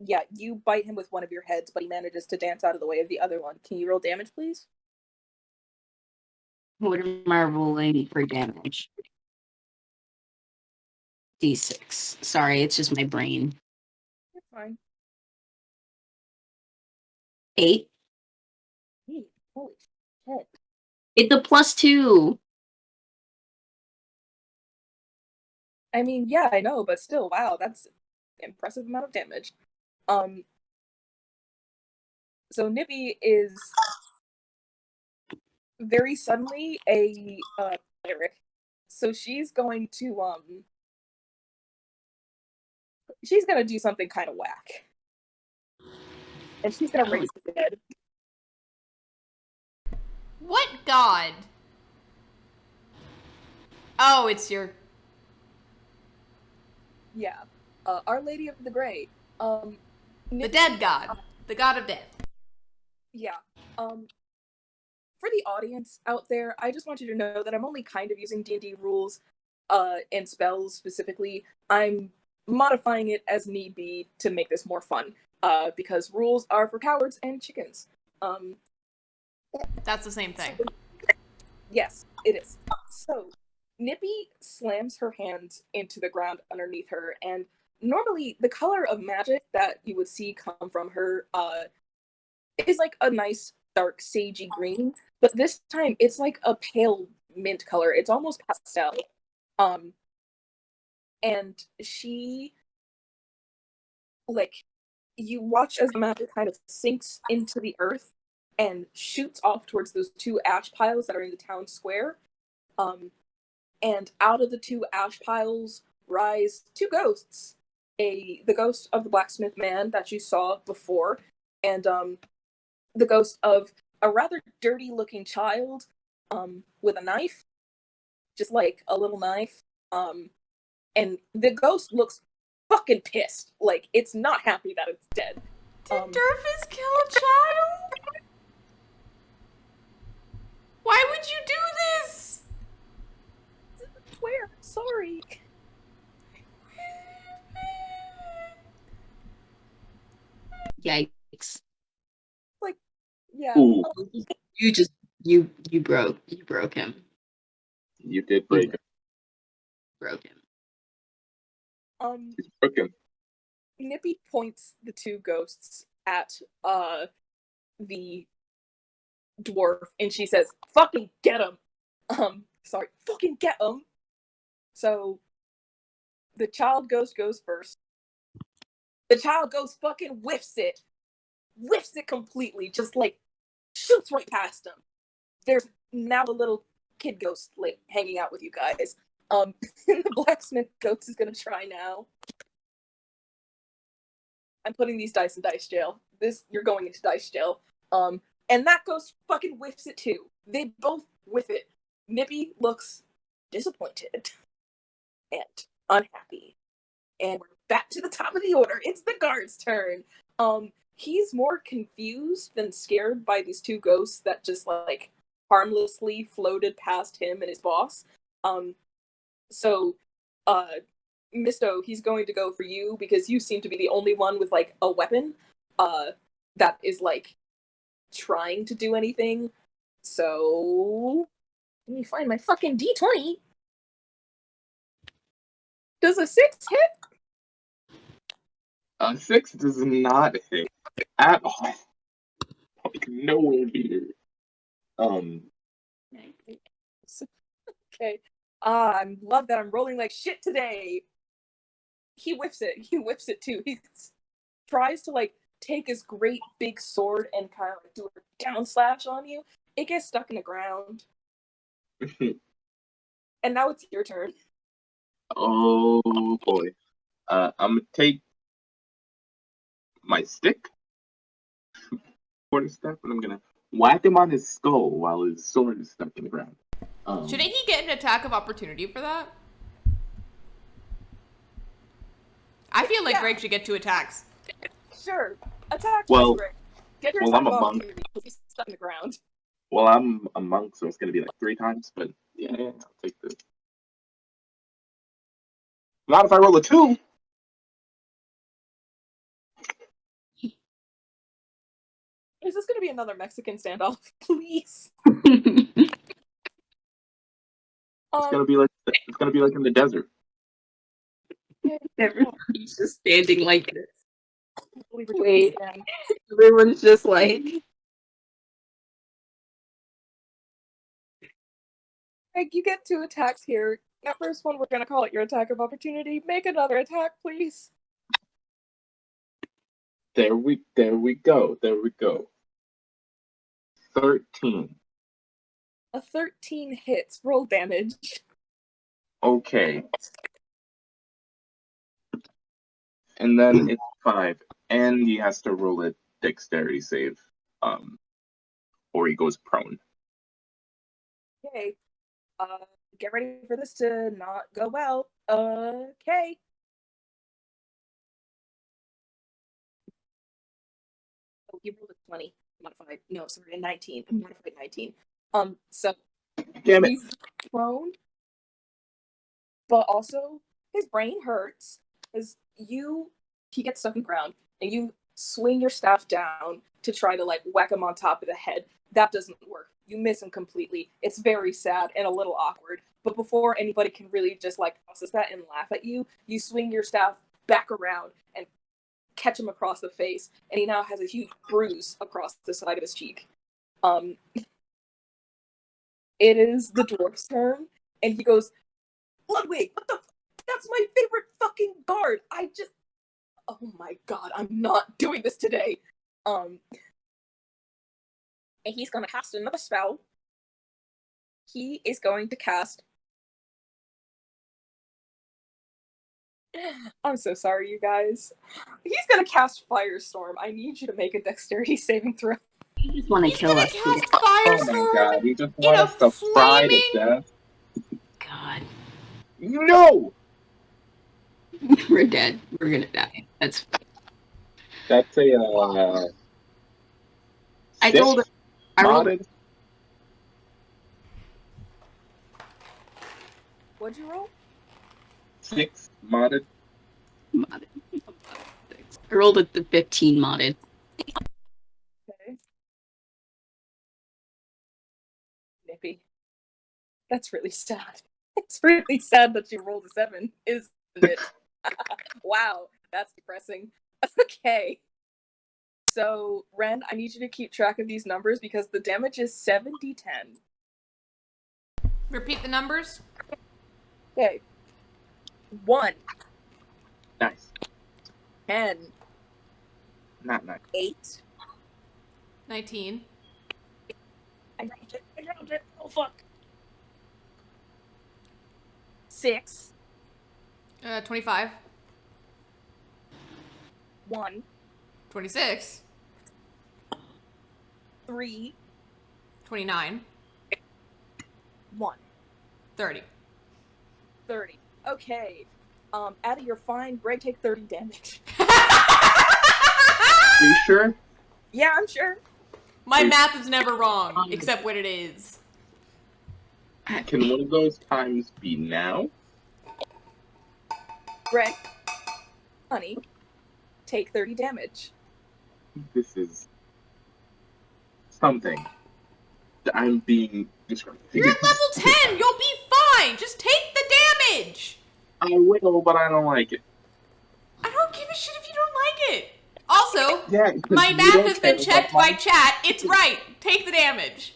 Yeah, you bite him with one of your heads, but he manages to dance out of the way of the other one. Can you roll damage, please? What am I rolling for damage? D6. Sorry, it's just my brain. You're fine. 8. Hey, holy shit. It's a +2. I mean, yeah, I know, but still, wow, that's an impressive amount of damage. So Nippy is very suddenly a cleric. So she's going to do something kind of whack. And she's gonna raise the dead. What god? Oh, it's your... Yeah. Our Lady of the Grey. The Nippy, dead god. The god of death. yeah. For the audience out there, I just want you to know that I'm only kind of using D&D rules and spells specifically. I'm modifying it as need be to make this more fun. Because rules are for cowards and chickens. That's the same thing. Yes, it is. So, Nippy slams her hand into the ground underneath her, and normally the color of magic that you would see come from her is like a nice dark sagey green, but this time it's like a pale mint color. It's almost pastel. And she, like, you watch as the magic kind of sinks into the earth and shoots off towards those 2 ash piles that are in the town square. And out of the 2 ash piles rise 2 ghosts. The ghost of the blacksmith man that you saw before, and the ghost of a rather dirty looking child with a knife, just like a little knife. and the ghost looks fucking pissed. Like, it's not happy that it's dead. Did Durfus kill a child? Why would you do this? I swear, sorry. Yikes. Yeah. Ooh, You broke him. you did break it. Broke him. He's broken. Nippy points the two ghosts at the dwarf, and she says, "Fucking get him!" Sorry, fucking get him. So the child ghost goes first. The child ghost fucking whiffs it completely, just like shoots right past him. There's now a little kid ghost like hanging out with you guys. And the blacksmith ghost is gonna try now. I'm putting these dice in dice jail. You're going into dice jail. And that ghost fucking whiffs it too. They both whiff it. Nippy looks disappointed and unhappy. And we're back to the top of the order. It's the guard's turn. He's more confused than scared by these two ghosts that just like harmlessly floated past him and his boss. So Misto, he's going to go for you because you seem to be the only one with like a weapon that is like trying to do anything. So let me find my fucking D20. Does a 6 hit? A 6 does not hit at all. Like nowhere near. Okay. I love that I'm rolling like shit today. He whiffs it. He whiffs it too. He tries to like take his great big sword and kind of like do a down slash on you. It gets stuck in the ground. And now it's your turn. Oh boy. I'm gonna take my stick, quarter step, and I'm gonna whack him on his skull while his sword is stuck in the ground. Shouldn't he get an attack of opportunity for that? I feel like Greg should get 2 attacks. Sure. Attack. Well, Greg. Get your well, attack I'm a of monk. opportunity because he's stuck in the ground. Well, I'm a monk, so it's gonna be like 3 times. But yeah, I'll take this. Not if I roll a 2. Is this going to be another Mexican standoff? Please. It's gonna be like in the desert. Everybody's just standing like this. Wait. Everyone's just like. Greg, you get 2 attacks here. That first one, we're going to call it your attack of opportunity. Make another attack, please. There we go. 13. A 13 hits. Roll damage. Okay. And then it's 5. And he has to roll a dexterity save. Or he goes prone. Okay. Get ready for this to not go well. Okay. Oh, you rolled a 20. Modified. No, sorry, a 19. A modified 19. So Damn it. he's prone, but also his brain hurts as he gets stuck in the ground, and you swing your staff down to try to like whack him on top of the head. That doesn't work. You miss him completely. It's very sad and a little awkward. But before anybody can really just like process that and laugh at you, you swing your staff back around and catch him across the face, and he now has a huge bruise across the side of his cheek. It is the dwarf's turn, and he goes, Ludwig, what the that's my favorite fucking guard. Oh my god, I'm not doing this today. And he's gonna cast another spell. He is going to cast. I'm so sorry, you guys. He's gonna cast Firestorm. I need you to make a dexterity saving throw. You just want to kill us. Cast Oh my Firestorm god, he just in wants a us to fry to flaming- death. God. No! We're dead. We're gonna die. That's fine. That's a I told her. six I rolled modded. What'd you roll? 6 modded. modded. I rolled at the 15 modded. Okay. Nippy. That's really sad. It's really sad that you rolled a 7, isn't it? Wow, that's depressing. Okay. So, Ren, I need you to keep track of these numbers because the damage is 7d10. Repeat the numbers. Okay. 1, Nice. 10, Not nice. 8. 19. I dropped it. Oh, fuck. 6, 25. 1, 26. 3, 29. 1. 30. 30. Okay. Out of your fine, Greg, take 30 damage. Are you sure? Yeah, I'm sure. My math is never wrong, except when it is. Can one of those times be now? Greg, honey, take 30 damage. This is something that I'm being discriminated You're at against. level 10! You'll be fine! Just take the damage! I will, but I don't like it. I don't give a shit if you don't like it! Also, Yeah, 'cause my you math don't has been care checked about by chat. It's right. Take the damage.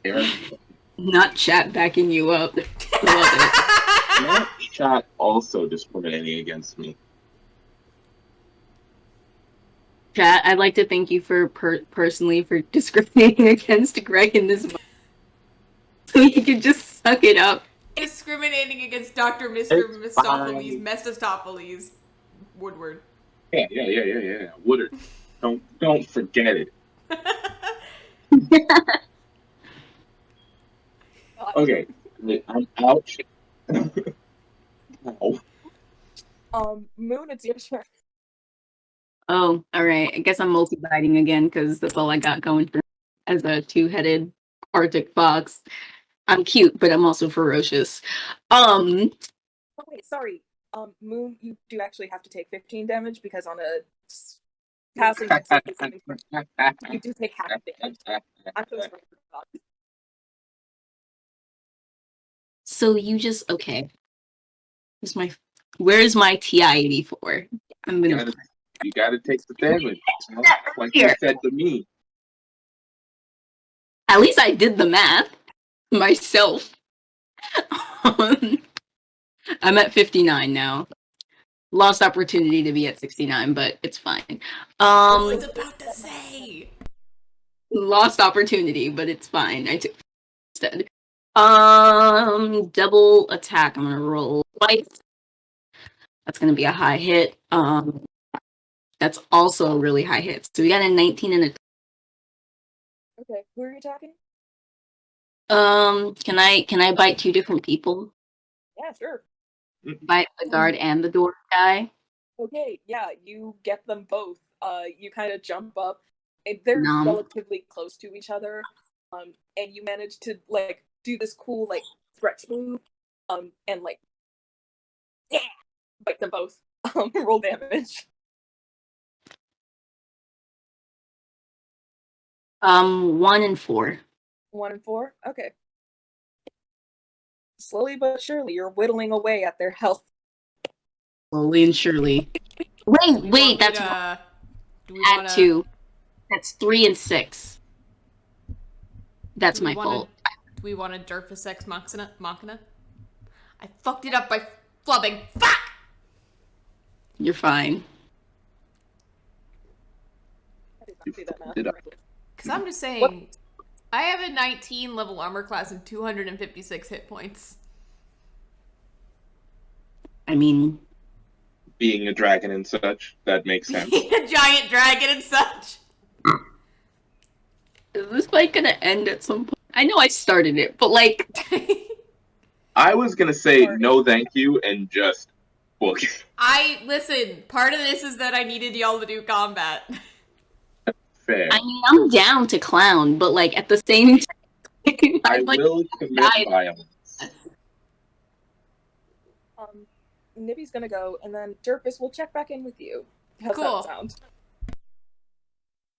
Aaron, Not chat backing you up. Love it. that shot also discriminating against me. Chat, I'd like to thank you for personally for discriminating against Greg in this moment. So you could just suck it up. Discriminating against Dr. Mr. It's Mistopheles, fine. Mestopheles, Woodward. Yeah. Woodard. Don't forget it. Okay, I'm out. Oh. Moon, it's your turn. Oh, alright. I guess I'm multi-biting again because that's all I got going for as a two-headed Arctic fox. I'm cute, but I'm also ferocious. Oh, wait, sorry. Moon, you do actually have to take 15 damage because on a passing you do take half damage. I'm so sorry. So you just okay. Where's my TI-84? I'm gonna You gotta take the damage. You know? Like Here. you said to me. At least I did the math myself. I'm at 59 now. Lost opportunity to be at 69, but it's fine. I was about to say. Lost opportunity, but it's fine. I took instead. Double attack. I'm gonna roll twice. That's gonna be a high hit. That's also a really high hit. So we got a 19 and a. Okay, who are you attacking? Can I bite two different people? Yeah, sure. Bite the guard and the door guy. Okay, yeah, you get them both. You kind of jump up, and they're Nom. relatively close to each other. And you manage to like do this cool like stretch move. And like, yeah, bite them both. Roll damage. 1 and 4. 1 and 4. Okay. Slowly but surely, you're whittling away at their health. Slowly and surely. Wait, that's Do we add wanna, 2. That's 3 and 6. That's do we my wanna- fault. Do we want to derp a sex machina? I fucked it up by flubbing. Fuck! You're fine. I did not do that math Did I? correctly. Because I'm just saying, What? I have a 19 level armor class and 256 hit points. I mean, Being a dragon and such, that makes sense. A giant dragon and such. is this fight gonna end at some point? I know I started it, but like, I was gonna say no thank you and just book. Listen, part of this is that I needed y'all to do combat. Fair. I mean, I'm down to clown, but like at the same time, I like, will commit died. violence. Nibby's gonna go, and then Durfus will check back in with you. How's Cool. that sound?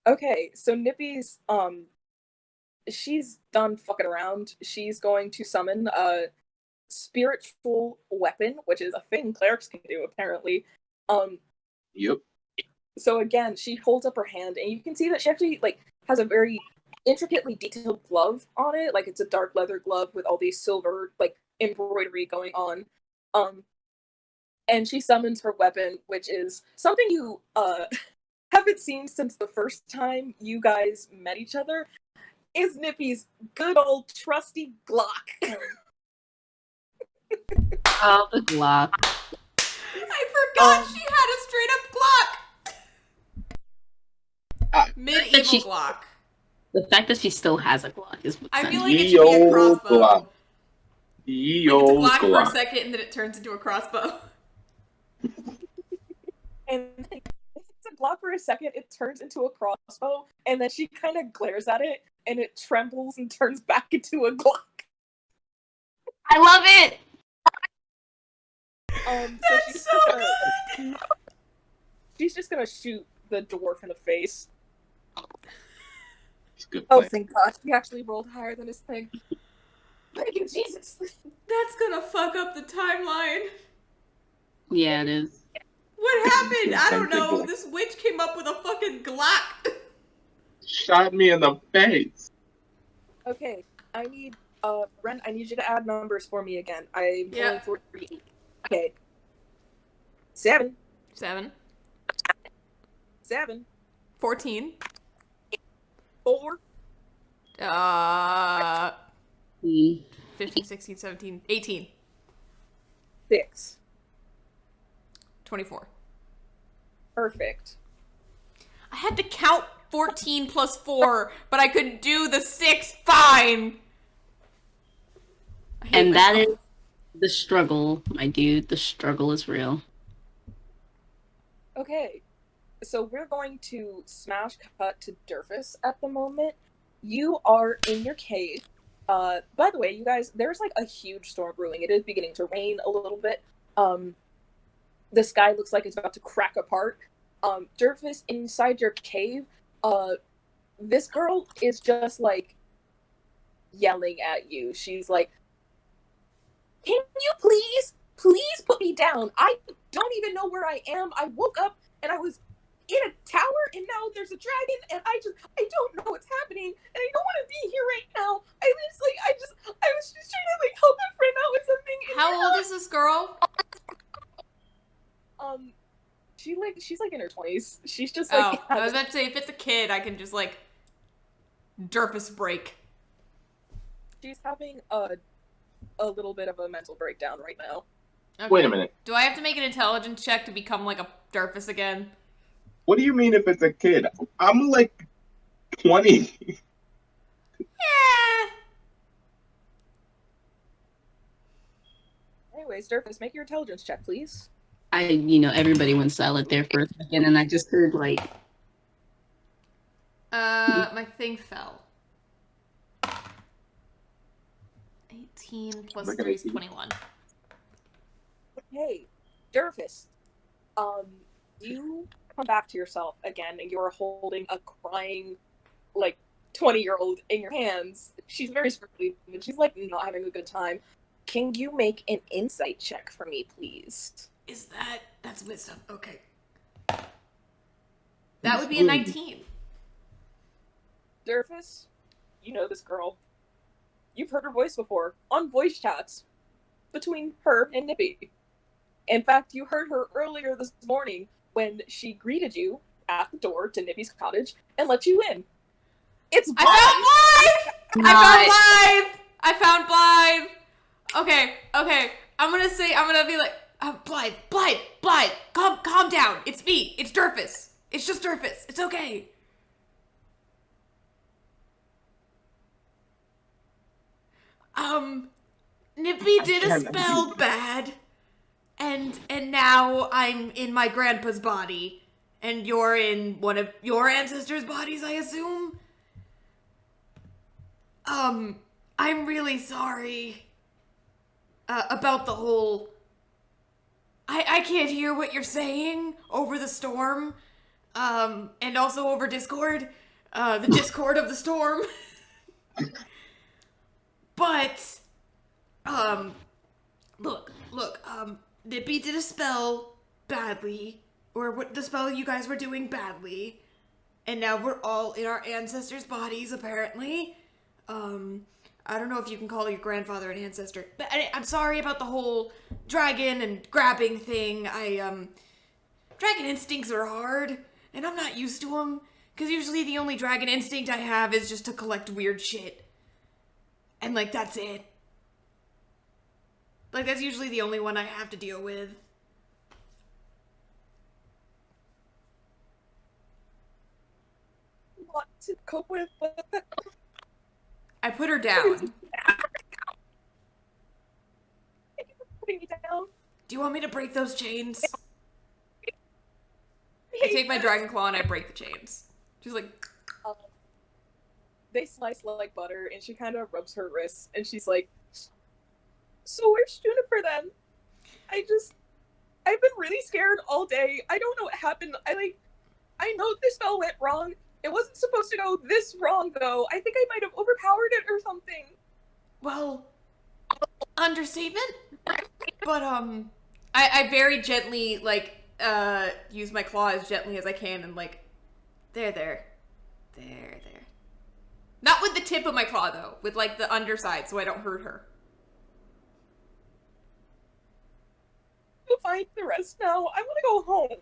Okay, so Nippy's she's done fucking around. She's going to summon a spiritual weapon, which is a thing clerics can do apparently. Yep. So again, she holds up her hand, and you can see that she actually like has a very intricately detailed glove on it. Like it's a dark leather glove with all these silver like embroidery going on. And she summons her weapon, which is something you haven't seen since the first time you guys met each other. Is Nippy's good old trusty Glock. Oh, the Glock. I forgot she had a straight up Glock. Medieval she- Glock. The fact that she still has a Glock is what's I feel sending like me. it should be a crossbow. Glock. Like it's a Glock for a Glock. second, and then it turns into a crossbow. And it's a Glock for a second, it turns into a crossbow, and then she kind of glares at it, and it trembles and turns back into a Glock. I love it. So That's so good. she's just gonna shoot the dwarf in the face. It's a good Oh, plan. thank God. He actually rolled higher than his thing. Thank you, Jesus. That's gonna fuck up the timeline. Yeah, it is. What happened? I don't Something know. like- This witch came up with a fucking Glock. Shot me in the face. Okay, I need, Ren, I need you to add numbers for me again. I'm Yeah. rolling for 3. Okay. 7. 7. 7. 14. 4. 15, 16, 17, 18. 6. 24. Perfect. I had to count 14 plus 4, but I could do the 6 fine. I hate And that myself. is the struggle, my dude. The struggle is real. Okay. So we're going to smash cut to Durfus at the moment. You are in your cave. By the way, you guys, there's like a huge storm brewing. It is beginning to rain a little bit. The sky looks like it's about to crack apart. Durfus, inside your cave, this girl is just like yelling at you. She's like, "Can you please put me down? I don't even know where I am. I woke up and I was in a tower and now there's a dragon and I don't know what's happening and I don't want to be here right now. I was just trying to like help a friend out with something." How old is this girl? She's like in her 20s. She's just like, Oh, I was about to say, if it's a kid, I can just like Durfus break. she's having a little bit of a mental breakdown right now. Okay. Wait a minute. Do I have to make an intelligence check to become like a Durfus again? What do you mean if it's a kid? I'm like 20. Yeah. Anyways, Durfus, make your intelligence check, please. Everybody went silent there for a second, and I just heard like, My thing fell. 18 plus Look at 3 is 18. 21. Hey, Durfus, you come back to yourself again, and you're holding a crying, like, 20-year-old in your hands. She's very scribbly, and she's, like, not having a good time. Can you make an insight check for me, please? That's wisdom. Okay. That would be a 19. Durfus, you know this girl. You've heard her voice before, on voice chats, between her and Nippy. In fact, you heard her earlier this morning when she greeted you at the door to Nippy's cottage and let you in. It's Blythe! I found Blythe! Okay. I'm gonna be like, Blythe, calm down. It's me. It's Durfus. It's just Durfus. It's okay. Nippy did a can't- spell bad, and now I'm in my grandpa's body, and you're in one of your ancestors' bodies, I assume? I'm really sorry about the whole... I can't hear what you're saying over the storm, and also over Discord, the Discord of the storm. But, look, Nippy did a spell badly, or what the spell you guys were doing badly, and now we're all in our ancestors' bodies, apparently. I don't know if you can call your grandfather an ancestor, but I'm sorry about the whole dragon and grabbing thing. Dragon instincts are hard, and I'm not used to them, because usually the only dragon instinct I have is just to collect weird shit. And, like, that's it. Like, that's usually the only one I have to deal with. What to cope with? I put her down. Putting me down. Do you want me to break those chains? I take my dragon claw and I break the chains. She's like... They slice like butter, and she kind of rubs her wrists, and she's like, "So where's Juniper then? I've been really scared all day. I don't know what happened. I know this spell went wrong. It wasn't supposed to go this wrong, though. I think I might have overpowered it or something." Well, understatement? But, I very gently, like, use my claw as gently as I can and, like, there. Not with the tip of my claw, though. With, like, the underside, so I don't hurt her. We'll find the rest now. I want to go home.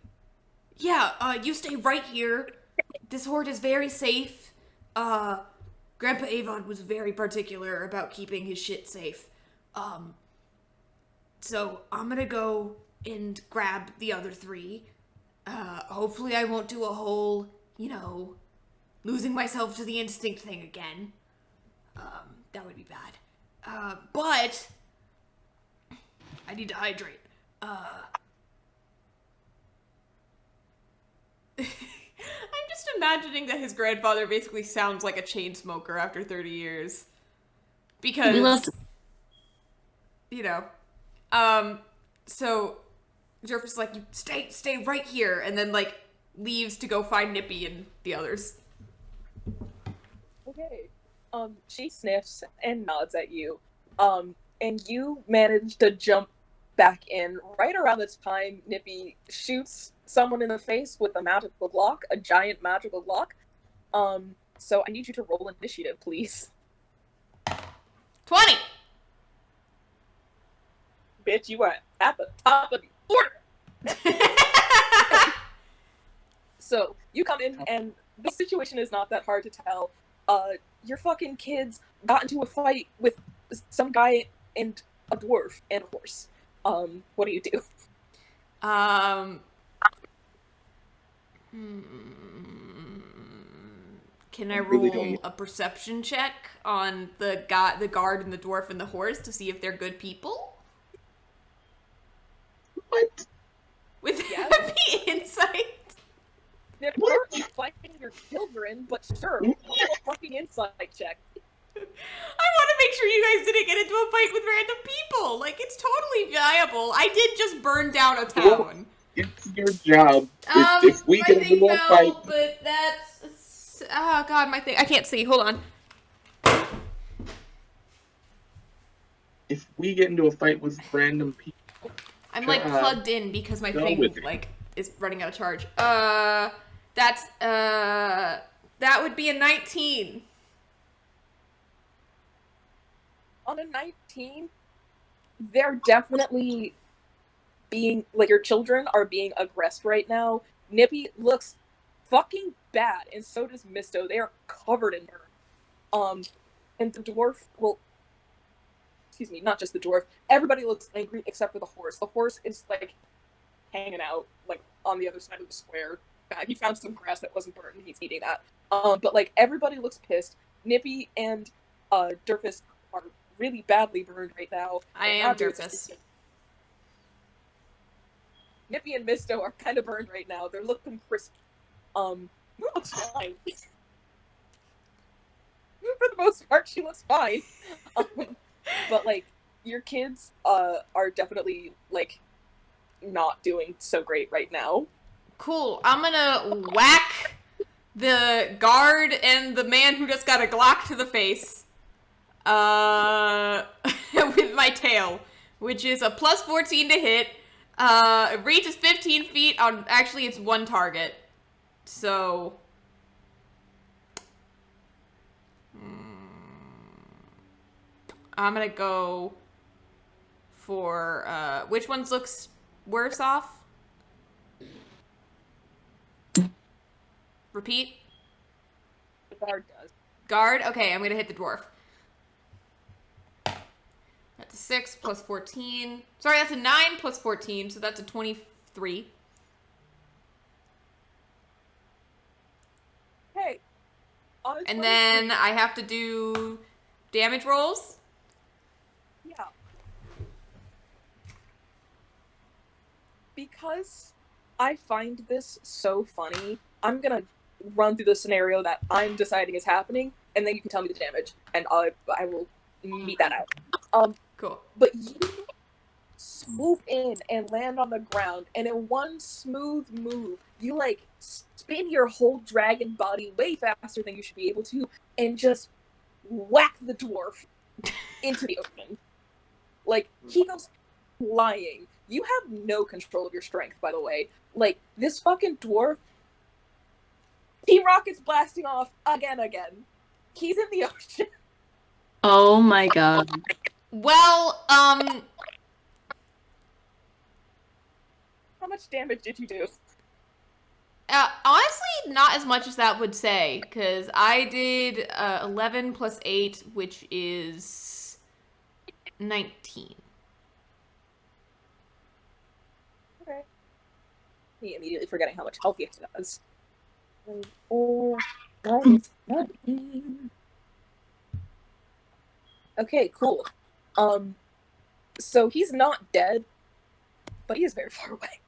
Yeah, you stay right here. This horde is very safe. Grandpa Avon was very particular about keeping his shit safe. So I'm gonna go and grab the other three. Hopefully I won't do a whole, losing myself to the instinct thing again. That would be bad. But I need to hydrate. I'm just imagining that his grandfather basically sounds like a chain smoker after 30 years. Because, We love to- so Jervis is like, you stay right here, and then, like, leaves to go find Nippy and the others. Okay. She sniffs and nods at you. And you manage to jump back in right around the time Nippy shoots someone in the face with a magical block, a giant magical block. So I need you to roll initiative, please. 20! Bitch, you are at the top of the order. So you come in, and the situation is not that hard to tell. Your fucking kids got into a fight with some guy and a dwarf and a horse. What do you do? Can I really roll don't- a perception check on the guard and the dwarf and the horse to see if they're good people? What? With Yeah. happy insight? They're currently fighting your children, but sure, roll a fucking insight check. I want to make sure you guys didn't get into a fight with random people. Like, it's totally viable. I did just burn down a town. It's your job. If we my get thing into a fell, fight, but that's... Oh, God, my thing... I can't see. Hold on. if we get into a fight with random people, I'm, like, plugged in because my go thing, with it. like, is running out of charge. That would be a 19. On a 19, they're definitely being, like, your children are being aggressed right now. Nippy looks fucking bad, and so does Misto. They are covered in burn. And the dwarf, well, excuse me, not just the dwarf, everybody looks angry except for the horse. The horse is, like, hanging out, like, on the other side of the square. He found some grass that wasn't burnt, and he's eating that. But, like, everybody looks pissed. Nippy and Durfus are really badly burned right now. I And am Abu- Derpus. Nippy and Misto are kind of burned right now. They're looking crisp. Moo looks fine. For the most part, she looks fine. But like, your kids are definitely like not doing so great right now. Cool. I'm gonna whack the guard and the man who just got a Glock to the face. With my tail, which is a plus 14 to hit. It reaches 15 feet on, actually it's one target. So, I'm gonna go for, which ones looks worse off? Repeat. The guard does. Guard? Okay, I'm gonna hit the dwarf. That's a 6 plus 14. Sorry, that's a 9 plus 14, so that's a 23. Hey. And then I have to do damage rolls. Yeah. Because I find this so funny, I'm gonna run through the scenario that I'm deciding is happening, and then you can tell me the damage, and I will meet that out. Cool. But you swoop in and land on the ground, and in one smooth move, you like spin your whole dragon body way faster than you should be able to, and just whack the dwarf into the ocean. Like, he goes flying. You have no control of your strength, by the way. Like, this fucking dwarf, T-Rocket's blasting off again. He's in the ocean. Oh my god. Well, How much damage did you do? honestly, not as much as that would say, because I did 11 plus 8, which is 19. Okay. Me immediately forgetting how much health he does. Okay, cool. So he's not dead, but he is very far away.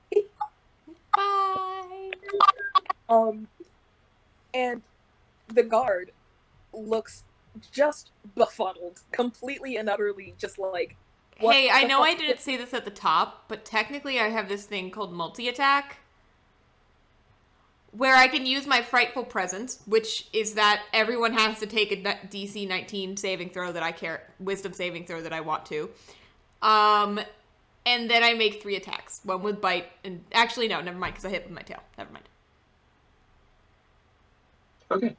Bye. And the guard looks just befuddled, completely and utterly just like, what Hey, I the know fuck I didn't say this at the top, but technically I have this thing called multi-attack, where I can use my Frightful Presence, which is that everyone has to take a DC 19 saving throw that I care, wisdom saving throw that I want to. And then I make 3 attacks. One with bite, and actually no, never mind, because I hit with my tail. Never mind. Okay.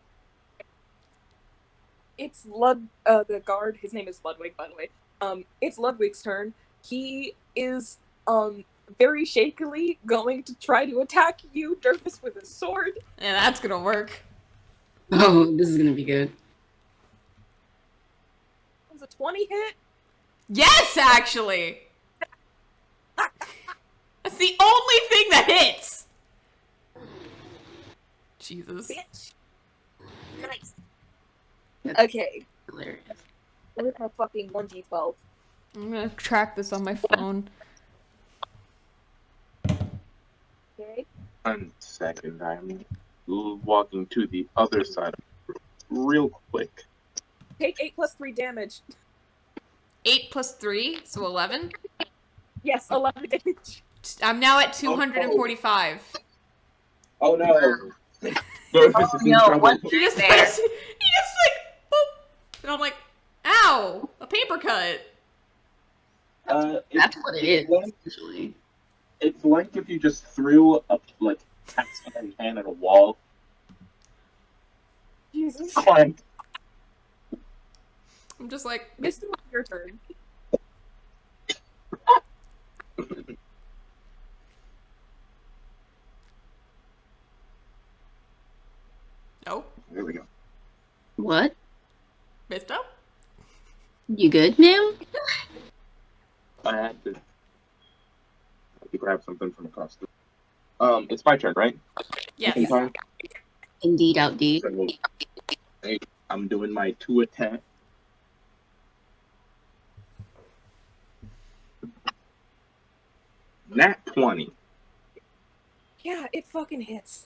It's the guard, his name is Ludwig, by the way. It's Ludwig's turn. He is, very shakily going to try to attack you, Derpus, with his sword. Yeah, that's gonna work. Oh, this is gonna be good. Was a 20 hit? Yes, actually! That's the only thing that hits! Jesus. Bitch. Nice. That's Okay, hilarious. where's my fucking 1d12? I'm gonna track this on my phone. Okay. 1 second. I'm walking to the other side of the room real quick. Take 8 plus 3 damage. 8 plus 3, so 11. Yes, 11 damage. I'm now at 245. Oh no! Dorcas is in trouble. He just like, boop! And I'm like, ow! A paper cut! That's what it is, Like, usually. it's like if you just threw a text can at a wall. Jesus. Clank. I'm just like, Mr. Your turn. oh, There we go. What? Misto? You good, ma'am? I had to grab something from across the. It's my turn, right? Yes. In time? Indeed, outdeed. So, hey, I'm doing my 2 attack. Nat 20. Yeah, it fucking hits.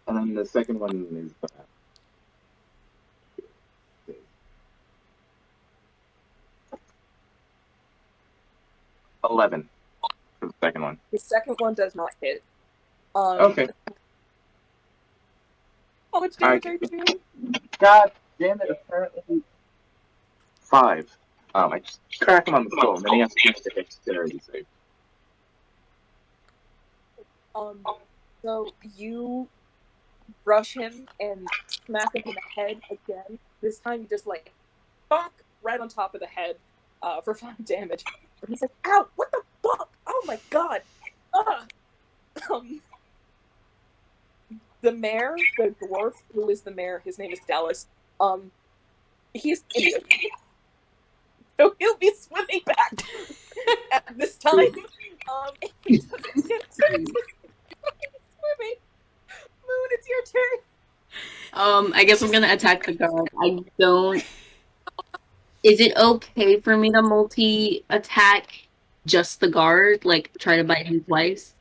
And then the second one is 11 for the second one. The second one does not hit. Okay. How much damage are you doing? God damn it, apparently 5. I just crack him on the skull, and then he has to make a dexterity save. So you rush him and smack him in the head again. This time you just like bonk right on top of the head for 5 damage. And he's like, ow, what the fuck? Oh my god. The mayor, the dwarf, who is the mayor, his name is Dallas, he's injured. So he'll be swimming back at this time. He doesn't get to swimming. Moon, it's your turn. I guess I'm gonna attack the guard. I don't. Is it okay for me to multi-attack just the guard? Like, try to bite him twice?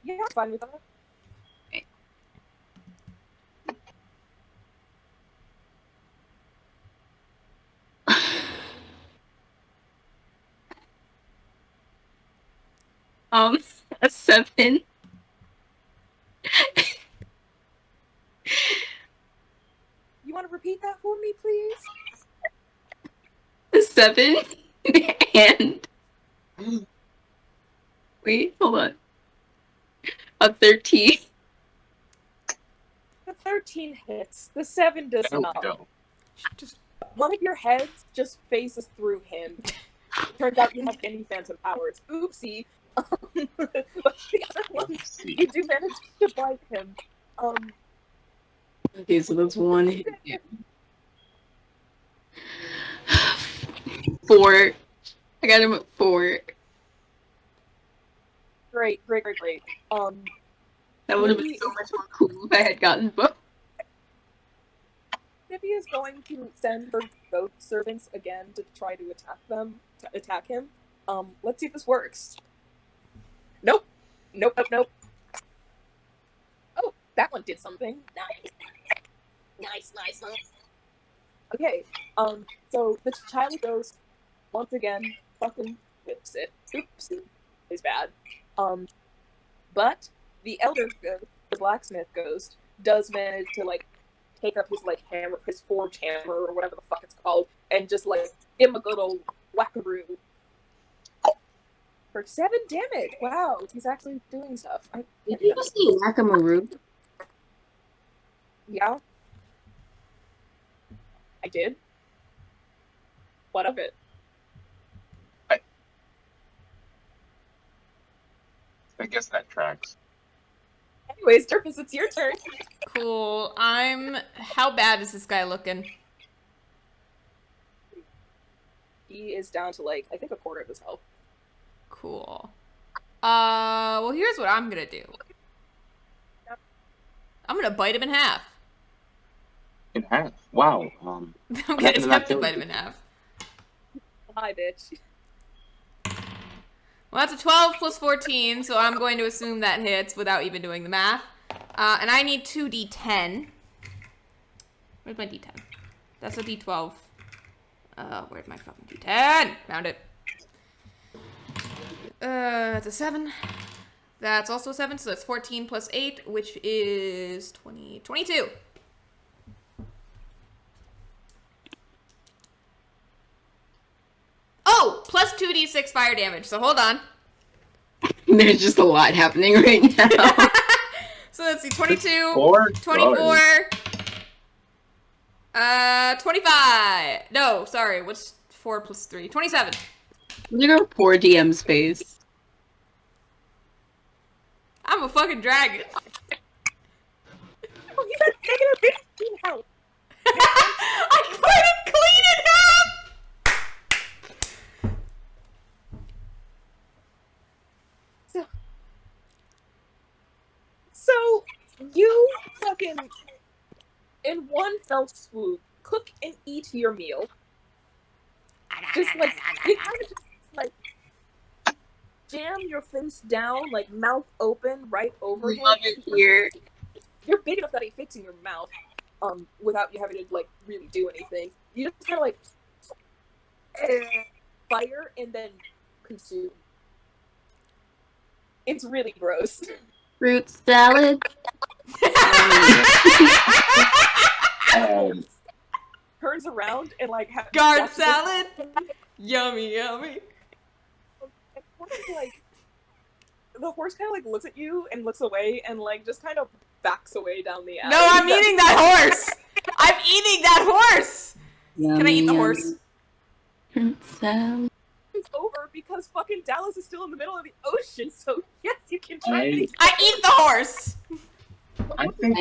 Yeah, I'm fine with that. A 7. You want to repeat that for me, please? A 7 and wait, hold on. A 13. The 13 hits. The 7 does There we not. go. Just One of your heads just phases through him. Turns out you have any phantom powers. Oopsie. But the other one, you do manage to bite him. Okay, so that's 1. 4. I got him at 4. Great. That would have been so much more cool if I had gotten both. Nippy is going to send her boat servants again to try to attack him. Let's see if this works. Nope. Oh, that one did something. Nice. Okay, so the child ghost, once again, fucking whips it. Oopsie. Is bad. But the elder ghost, the blacksmith ghost, does manage to, like, take up his, like, hammer, his forged hammer, or whatever the fuck it's called, and just, like, give him a good old whackaroo. For 7 damage! Wow, he's actually doing stuff. Did you just see Whack-a-Maroo? Yeah. I did. What of it? I guess that tracks. Anyways, Turpus, it's your turn. cool. How bad is this guy looking? He is down to, like, I think a quarter of his health. Cool. Well, here's what I'm gonna do. I'm gonna bite him in half. In half. Wow. I'm gonna attempt to bite him in half. Hi, bitch. Well, that's a 12 plus 14, so I'm going to assume that hits without even doing the math. And I need 2d10. Where's my d10? That's a d12. Where's my fucking d10? Found it. That's a 7. That's also a 7, so that's 14 plus 8, which is 22. Oh, plus 2d6 fire damage, so hold on. There's just a lot happening right now. So let's see, 22, 24, 25. No, sorry, what's 4 plus 3? 27. Look at our poor DM's face. I'm a fucking dragon. Oh, you got negative 15 health. I put him clean in half! So, you fucking, in one fell swoop, cook and eat your meal. Just like, you kind of just like, jam your face down, like mouth open, right over him. Love it here. You're big enough that he fits in your mouth, without you having to like really do anything. You just kind of like fire and then consume. It's really gross. Fruit salad. Turns around and like Guard salad. Yummy, yummy. Like, the horse kind of like looks at you and looks away and like just kind of backs away down the alley. No, I'm eating that horse. I'm eating that horse. Can I eat the horse? Fruit salad. It's over because fucking Dallas is still in the middle of the ocean, so yes, you can try it. I eat the horse. I think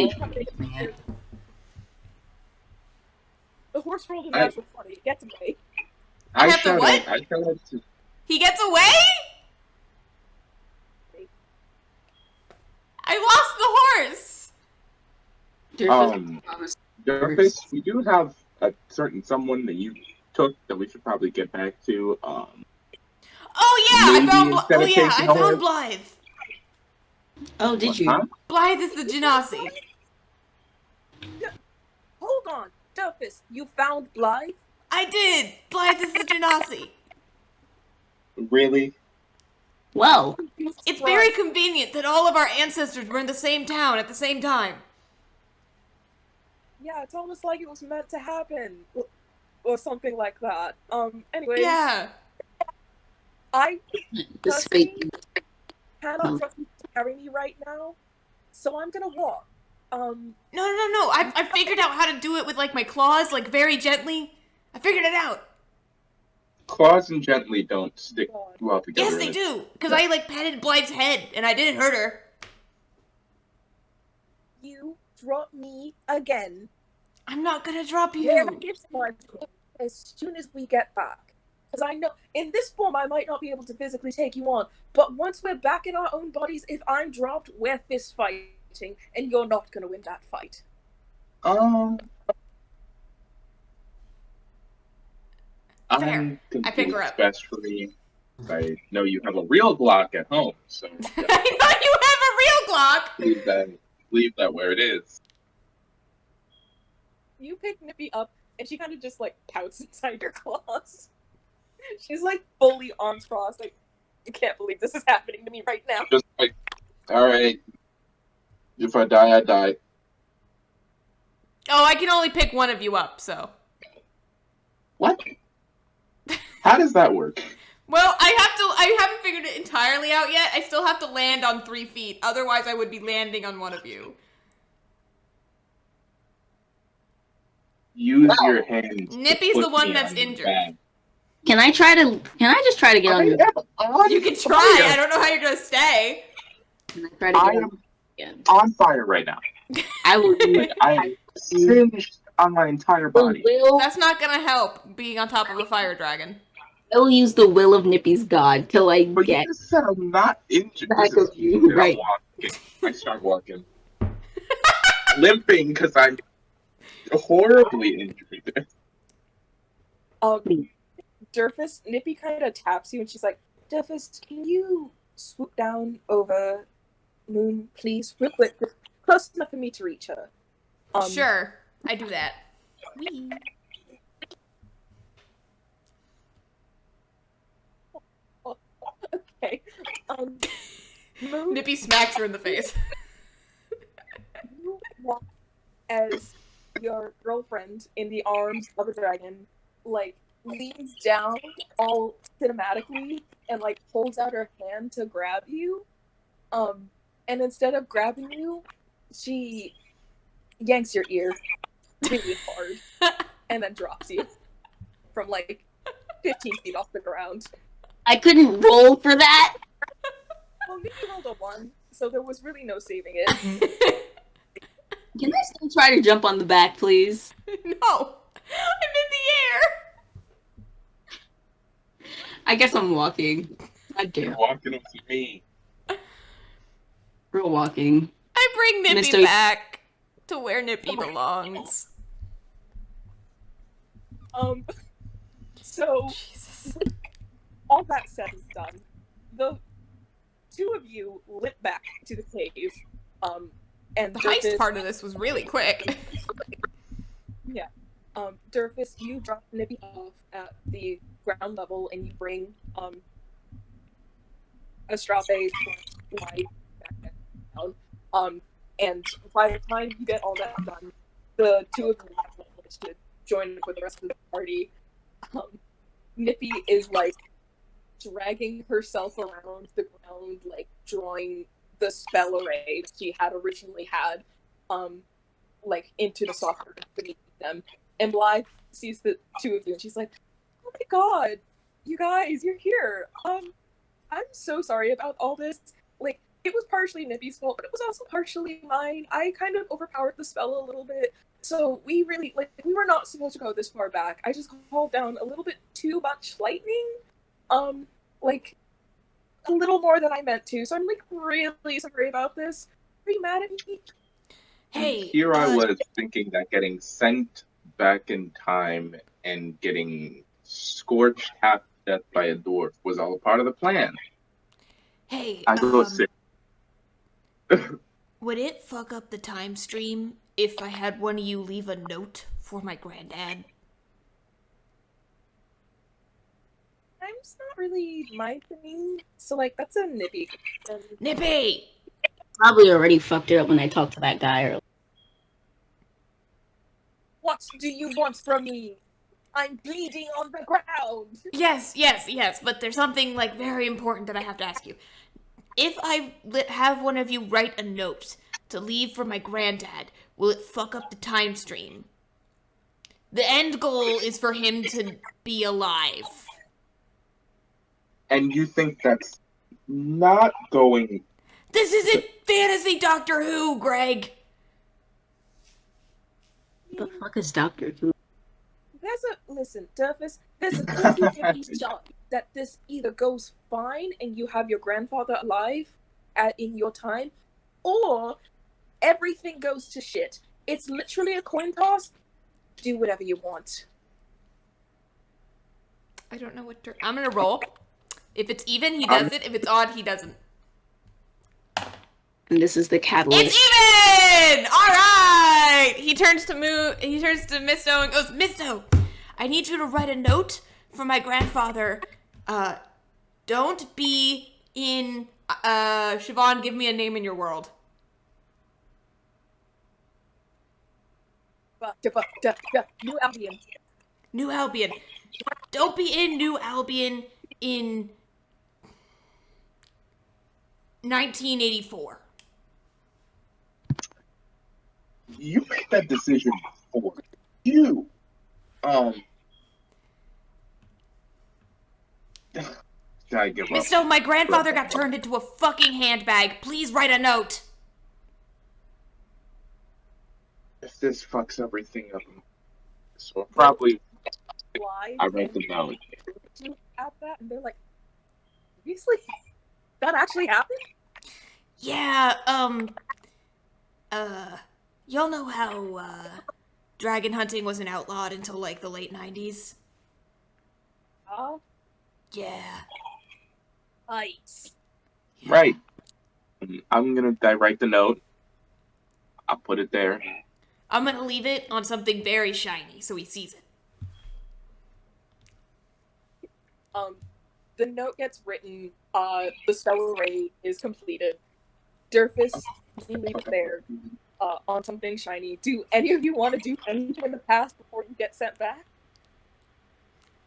The horse rolled a natural 20. It gets away. I have to what? I tell it to. He gets away? I lost the horse. Jarvis, we do have a certain someone that you took that we should probably get back to. Oh yeah, maybe I found Blythe. Oh, did you? Huh? Blythe is the Genasi. Hold on, Duffus, you found Blythe? I did. Blythe is the Genasi. Really? Well, It's very convenient that all of our ancestors were in the same town at the same time. Yeah, it's almost like it was meant to happen. Or something like that. Anyway. Yeah. I the space. cannot trust you to carry me right now, so I'm gonna walk. No. I figured out how to do it with like my claws, like very gently. I figured it out. Claws and gently don't stick well together. Yes, they do. Because I like patted Blythe's head and I didn't hurt her. You drop me again. I'm not gonna drop you. Yeah, it's fine. As soon as we get back. Because I know, in this form, I might not be able to physically take you on, but once we're back in our own bodies, if I'm dropped, we're fist fighting, and you're not gonna win that fight. I'm I pick her it's up. best for me. I know you have a real Glock at home, so I thought you have a real Glock. leave that where it is. You pick Nippy up, and she kind of just, like, pouts inside your claws. She's, like, fully arms crossed, like, I can't believe this is happening to me right now. Just like, alright. If I die, I die. Oh, I can only pick one of you up, so. What? How does that work? Well, I haven't figured it entirely out yet. I still have to land on 3 feet. Otherwise, I would be landing on one of you. Use your hands. Nippy's the one that's injured. Can I just try to get on your You can try. I don't know how you're gonna stay. Can I try to I get am again? on fire right now. I will do Like, I am singed on my entire body. That's not gonna help being on top of a fire dragon. I will use the will of Nippy's god till I But get you just said I'm not injured. back This is of you. Right. I start walking. Limping because I'm horribly injured. Durfus, Nippy kind of taps you, and she's like, Durfus, can you swoop down over Moon, please? Real quick, close enough for me to reach her. Sure, I do that. Whee. Okay. Moon, Nippy smacks her in the face. you walk as your girlfriend in the arms of a dragon, like, leans down all cinematically and, like, holds out her hand to grab you. And instead of grabbing you, she yanks your ear really hard and then drops you from, like, 15 feet off the ground. I couldn't roll for that. Well, Nicky rolled a 1, so there was really no saving it. Can I still try to jump on the back, please? No, I'm in the air. I guess I'm walking. God You're damn. walking with me. We're walking. I bring Nippy Mr. back to where Nippy belongs. So, Jesus. all that said is done. The two of you limp back to the cave. And The heist Durfus, part of this was really quick. Durfus, you drop Nippy off at the ground level, and you bring Astrape light back down. And by the time you get all that done, the two of you have managed to join up with the rest of the party. Nippy is like dragging herself around the ground, like drawing the spell array that she had originally had, like into the soft earth beneath them. And Blythe sees the two of you, and she's like, "Oh my god, you guys, you're here. I'm so sorry about all this. Like, it was partially Nippy's fault, but it was also partially mine. I kind of overpowered the spell a little bit. So we really, like, we were not supposed to go this far back. I just called down a little bit too much lightning. Like, a little more than I meant to. So I'm, like, really sorry about this. Are you mad at me?" Hey, Here I was thinking that getting sent back in time and getting scorched half to death by a dwarf was all a part of the plan. hey, I go sick. would it fuck up the time stream if I had one of you leave a note for my granddad? Time's not really my thing. So, like, that's a Nippy. Nippy! Probably already fucked it up when I talked to that guy earlier. What do you want from me? I'm bleeding on the ground. Yes, but there's something, like, very important that I have to ask you. If I have one of you write a note to leave for my granddad, will it fuck up the time stream? The end goal is for him to be alive. And you think that's not going... This isn't fantasy Doctor Who, Greg! The fuck is Doctor Who? Listen, Durfus, there's a 50-50 shot that this either goes fine and you have your grandfather alive in your time, or everything goes to shit. It's literally a coin toss. Do whatever you want. I don't know what I'm gonna roll. If it's even, he does it. If it's odd, he doesn't. And this is the catalyst. It's even! Alright! He turns to Misto and goes, Misto, I need you to write a note for my grandfather. Don't be in, Siobhan, give me a name in your world. New Albion. New Albion. Don't be in New Albion in 1984. You made that decision before. You. I give up. Misto, my grandfather got turned into a fucking handbag. Please write a note. If this fucks everything up, so probably Why? I write the note. At that, and they're like, obviously, that actually happened? Yeah, y'all know how, dragon hunting wasn't outlawed until, like, the late 90s? Oh, Yeah. ice. Right. I'm gonna write the note. I'll put it there. I'm gonna leave it on something very shiny so he sees it. The note gets written, the spell array is completed. Durfus, you leave it there, on something shiny. Do any of you want to do anything in the past before you get sent back?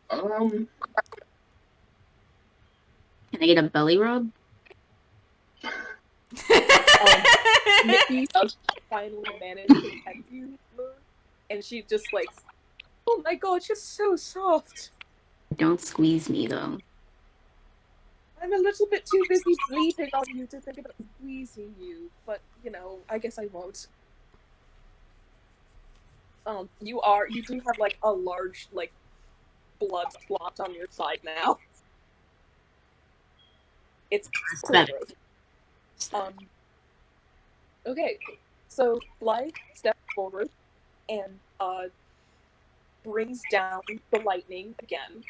Can I get a belly rub? Nikki finally managed to pet you, and she just like, oh my god, you're so soft. Don't squeeze me though. I'm a little bit too busy sleeping on you to think about squeezing you, but you know, I guess I won't. You do have like a large like blood spot on your side now. It's Better. gross. Okay, so Blythe steps forward and brings down the lightning again.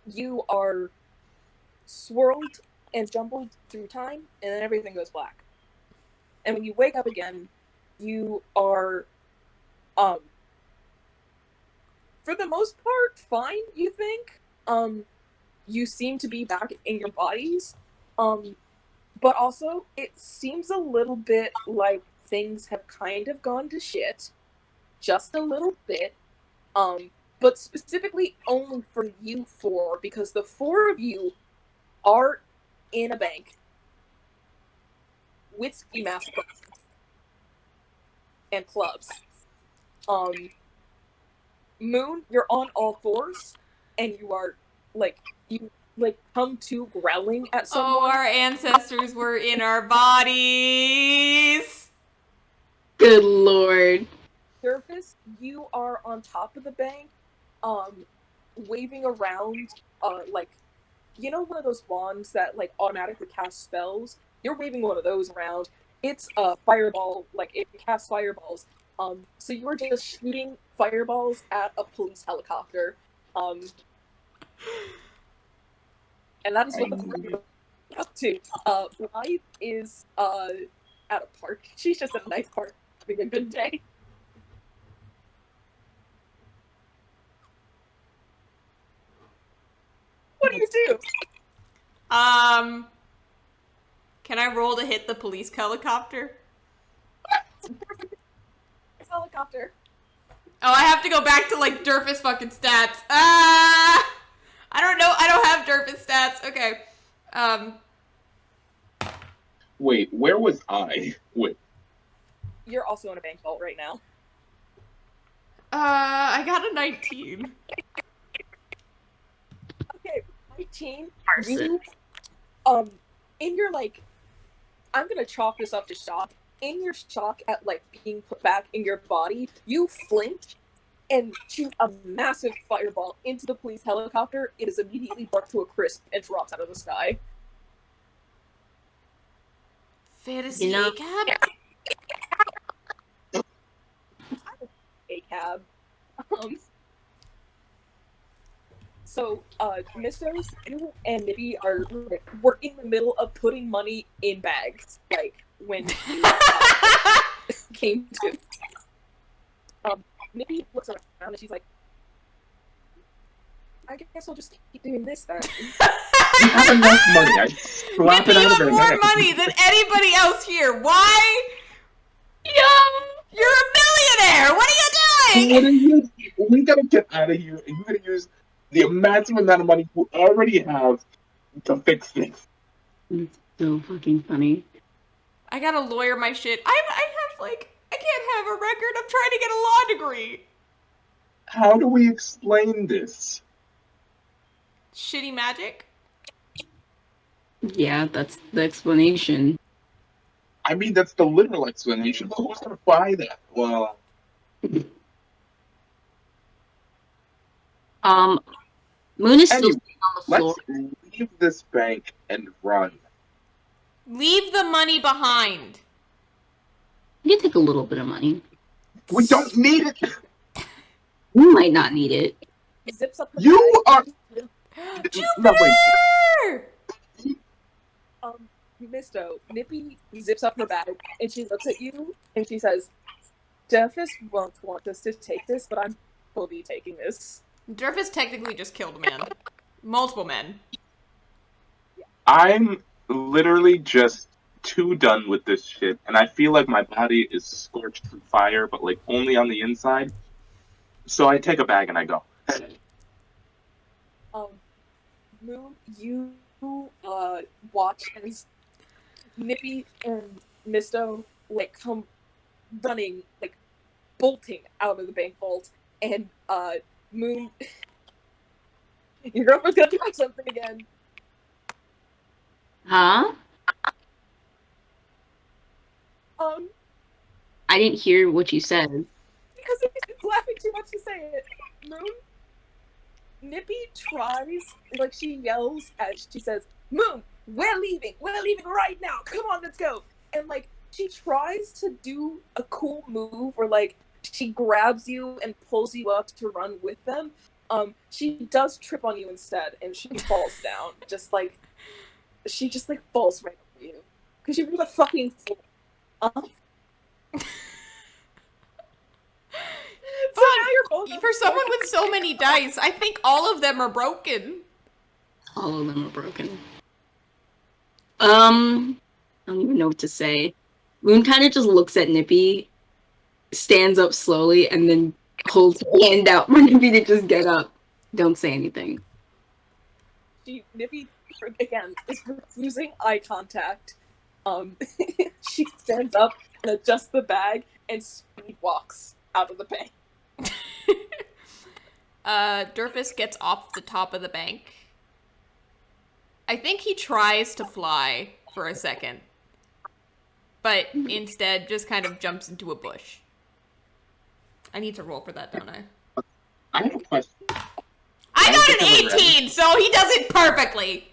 You are swirled and jumbled through time, and then everything goes black. And when you wake up again, you are, for the most part, fine, you think. You seem to be back in your bodies. But also, it seems a little bit like things have kind of gone to shit. Just a little bit. But specifically only for you four, because the four of you are in a bank with ski masks and clubs. Moon, you're on all fours, and you are, you come to growling at someone. Oh, our ancestors were in our bodies! Good lord. Surface, you are on top of the bank, waving around, you know one of those wands that, automatically cast spells? You're waving one of those around. It's a fireball, it casts fireballs. So you are just shooting fireballs at a police helicopter. And that is what the four of you are up to. Blythe is, at a park. She's just at a nice park, having a good day. What do you do? Can I roll to hit the police helicopter? It's helicopter. Oh, I have to go back to, Durfus fucking stats. I don't know. I don't have Durfus stats. Okay. Wait, where was I? Wait. You're also in a bank vault right now. I got a 19. Okay, 19. Arson. You, in your, I'm gonna chalk this up to shock. In your shock at, being put back in your body, you flinch and shoot a massive fireball into the police helicopter. It is immediately brought to a crisp and drops out of the sky. Fantasy You know- cab? A cab. So, Mistos, you and Nibby we're in the middle of putting money in bags, when you came to. Nibby looks around and she's like, I guess I'll just keep doing this then. You have enough money. I slap it Nippy, out you of have their more hand. money than anybody else here. Why? You're a millionaire. What are you doing? What are you? We gotta get out of here. You gotta use the massive amount of money you already have to fix this. It's so fucking funny. I gotta lawyer my shit. I can't have a record. I'm trying to get a law degree. How do we explain this? Shitty magic? Yeah, that's the explanation. I mean, that's the literal explanation. But who's gonna buy that? Well, Moon is still Anyway, sitting on the floor. let's leave this bank and run. Leave the money behind. You can take a little bit of money. We don't need it. You might not need it. Zips up the You bag. No, wait. Jupiter! Misto, Nippy zips up her bag, and she looks at you, and she says, Durfus won't want us to take this, but I'm will be taking this. Durfus technically just killed a man. Multiple men. I'm literally just too done with this shit, and I feel like my body is scorched from fire, but only on the inside. So I take a bag and I go. Moon, you watch as Nippy and Misto come running, bolting out of the bank vault, and Moon, your girlfriend's gonna try something again. Huh? I didn't hear what you said. Because it's laughing too much to say it. Moon, Nippy tries, she yells as she says, Moon, we're leaving right now, come on, let's go. And she tries to do a cool move where she grabs you and pulls you up to run with them. She does trip on you instead, and she falls down, just she just like falls right over you because you're the fucking fool. So now you're both For someone with so many dice, I think all of them are broken. All of them are broken. I don't even know what to say. Moon kind of just looks at Nippy, stands up slowly, and then holds her hand out for Nippy to just get up. Don't say anything. Nippy again is refusing eye contact. She stands up and adjusts the bag and speed walks out of the bank. Durfus gets off the top of the bank. I think he tries to fly for a second, but instead just kind of jumps into a bush. I need to roll for that, don't I? I have a question. I got an 18, so he does it perfectly.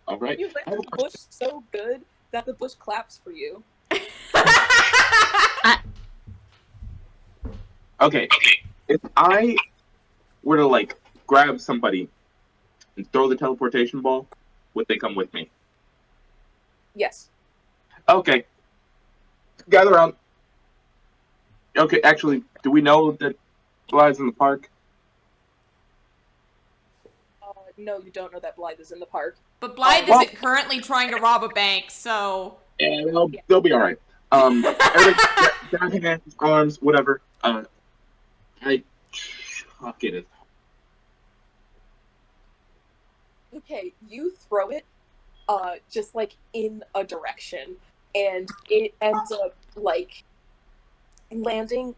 All right. You land the bush so good that the bush claps for you. Okay. If I were to like grab somebody and throw the teleportation ball, would they come with me? Yes. Okay. Gather around. Okay, actually, do we know that Blythe's in the park? No, you don't know that Blythe is in the park. But Blythe well- isn't currently trying to rob a bank, so... Yeah, they'll be alright. Everybody, grab hands, arms, whatever. Fuck it. Okay, you throw it, just like in a direction, and it ends up like landing,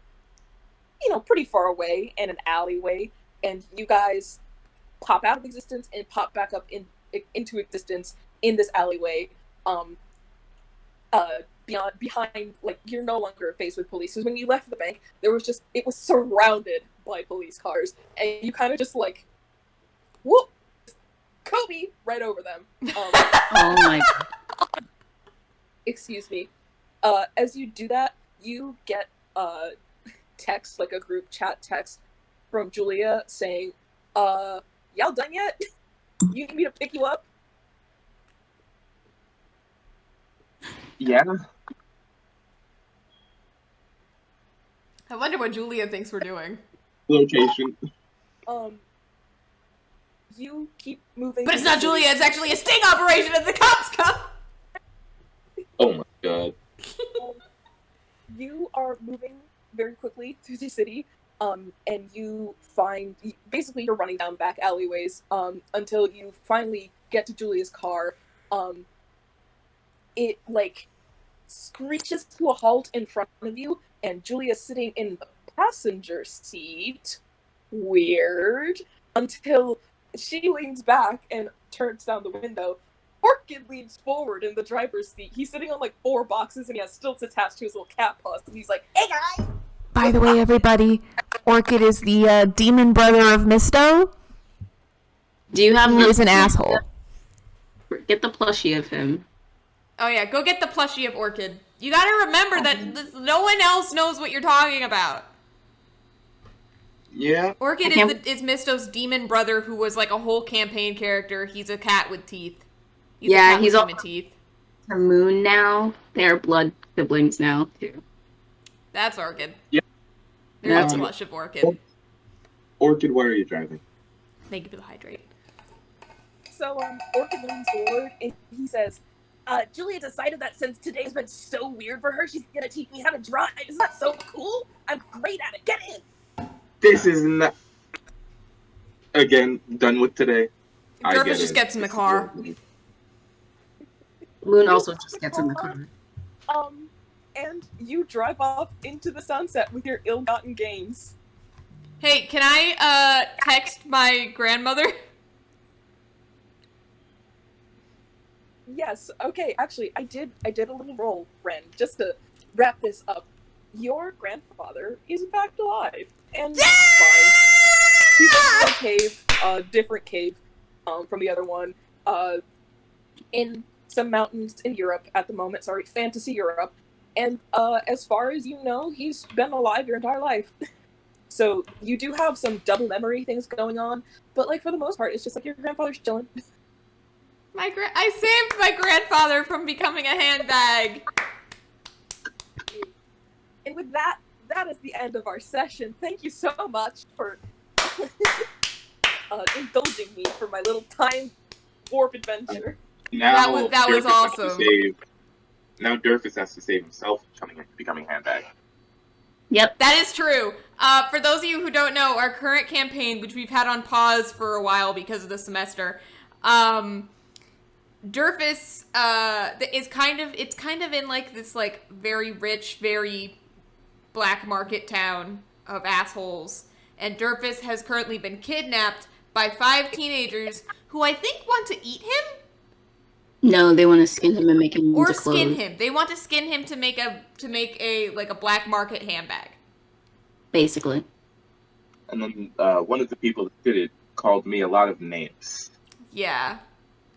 pretty far away in an alleyway, and you guys pop out of existence and pop back up into existence in this alleyway. Behind, like, you're no longer faced with police. Because when you left the bank, it was surrounded by police cars, and you kind of just like, whoop, Kobe right over them. Oh my god. Excuse me. As you do that, you get a text, like a group chat text from Julia saying, y'all done yet? You need me to pick you up? Yeah. I wonder what Julia thinks we're doing. Location. You keep moving. But it's not Julia, it's actually a sting operation and the cops come! Oh my god. You are moving very quickly through the city, and you find, basically you're running down back alleyways, until you finally get to Julia's car. It, like, screeches to a halt in front of you, and Julia's sitting in the passenger seat. Weird. Until she leans back and turns down the window. Orchid leans forward in the driver's seat. He's sitting on like 4 boxes and he has stilts attached to his little cat paws. And he's like, "Hey guys!" By the way, everybody, Orchid is the demon brother of Misto, Do you have who is an asshole. Get the plushie of him. Oh yeah, go get the plushie of Orchid. You gotta remember that no one else knows what you're talking about. Yeah. Orchid Okay. is Misto's demon brother who was like a whole campaign character. He's a cat with teeth. He's Yeah, a cat he's with all- human teeth. Her Moon now. They're blood siblings now, too. That's Orchid. Yeah. There's That's a it. plush of Orchid. Orchid, where are you driving? Thank you for the hydrate. So, Orchid leans forward and he says, Julia decided that since today's been so weird for her, she's gonna teach me how to drive. Isn't that so cool? I'm great at it. Get in! This is not. Again, done with today. I Durfus get just it. gets in the car. Moon also just gets in the car. And you drive off into the sunset with your ill-gotten gains. Hey, can I text my grandmother? Yes, okay, actually, I did a little roll, Ren, just to wrap this up. Your grandfather is in fact alive, and fine. He's in a cave, a different cave, from the other one, in some mountains in Europe at the moment, sorry, fantasy Europe, and, as far as you know, he's been alive your entire life. So, you do have some double memory things going on, but, like, for the most part, it's just like your grandfather's chilling. I saved my grandfather from becoming a handbag. And with that, that is the end of our session. Thank you so much for indulging me for my little time warp adventure. Now That was Durfus has to awesome. now Durfus has to save himself from becoming handbag. Yep. That is true. For those of you who don't know, our current campaign, which we've had on pause for a while because of the semester, Durfus is kind of in like this like very rich, very black market town of assholes, and Durfus has currently been kidnapped by 5 teenagers who I think want to eat him No, they want to skin him and make him or into clothes. skin him. They want to skin him to make a like a black market handbag. Basically. And then one of the people that did it called me a lot of names. Yeah.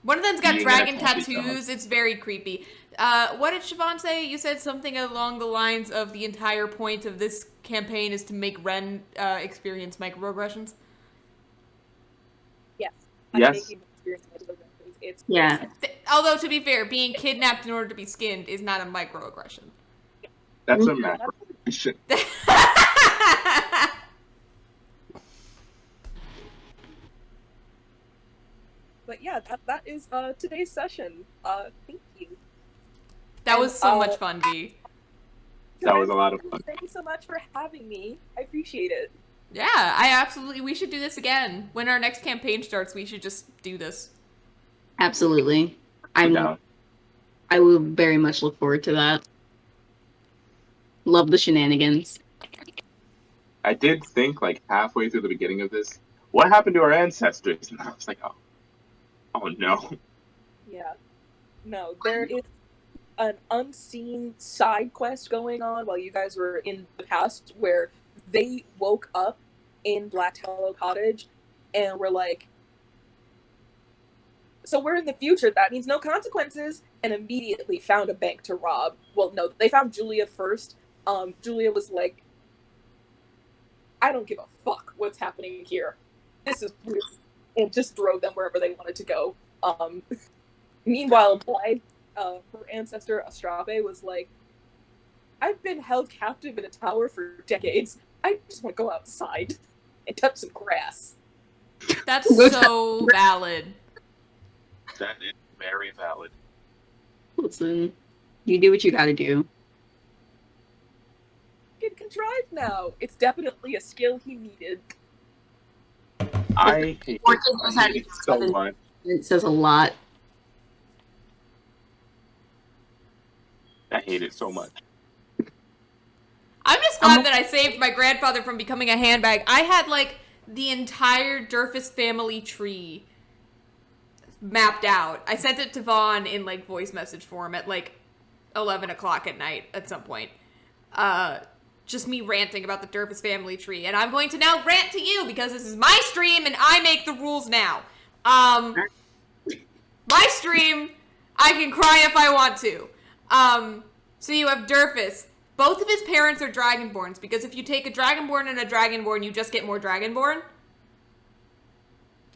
One of them's got Being dragon an athlete, tattoos. It's very creepy. What did Siobhan say? You said something along the lines of the entire point of this campaign is to make Ren experience microaggressions. Yes. Yes. Making experience it's Yeah. Although, to be fair, being kidnapped in order to be skinned is not a microaggression. That's a macroaggression. But yeah, that is today's session. Thank you. That was so much fun, V. That was a lot of fun. Thank you so much for having me. I appreciate it. Yeah, we should do this again. When our next campaign starts, we should just do this. Absolutely. down. I will very much look forward to that. Love the shenanigans. I did think like halfway through the beginning of this, what happened to our ancestors? And I was like, oh no. Yeah. No, there is an unseen side quest going on while you guys were in the past where they woke up in Black Hollow Cottage and were like, so we're in the future, that means no consequences, and immediately found a bank to rob. Well, no, they found Julia first. Julia was like, I don't give a fuck what's happening here. This is weird. And just drove them wherever they wanted to go. Meanwhile, Blythe, her ancestor Astrabe, was like, I've been held captive in a tower for decades. I just want to go outside and touch some grass. That's so valid. That is very valid. Listen, you do what you gotta do. Can contrive now. It's definitely a skill he needed. I hate it so much. It says a lot. I hate it so much. I'm just glad that I saved my grandfather from becoming a handbag. I had, like, the entire Durfus family tree mapped out. I sent it to Vaughn in, like, voice message form at, like, 11 o'clock at night at some point. Just me ranting about the Durfus family tree. And I'm going to now rant to you because this is my stream and I make the rules now. My stream, I can cry if I want to. So you have Durfus. Both of his parents are Dragonborns, because if you take a Dragonborn and a Dragonborn, you just get more Dragonborn.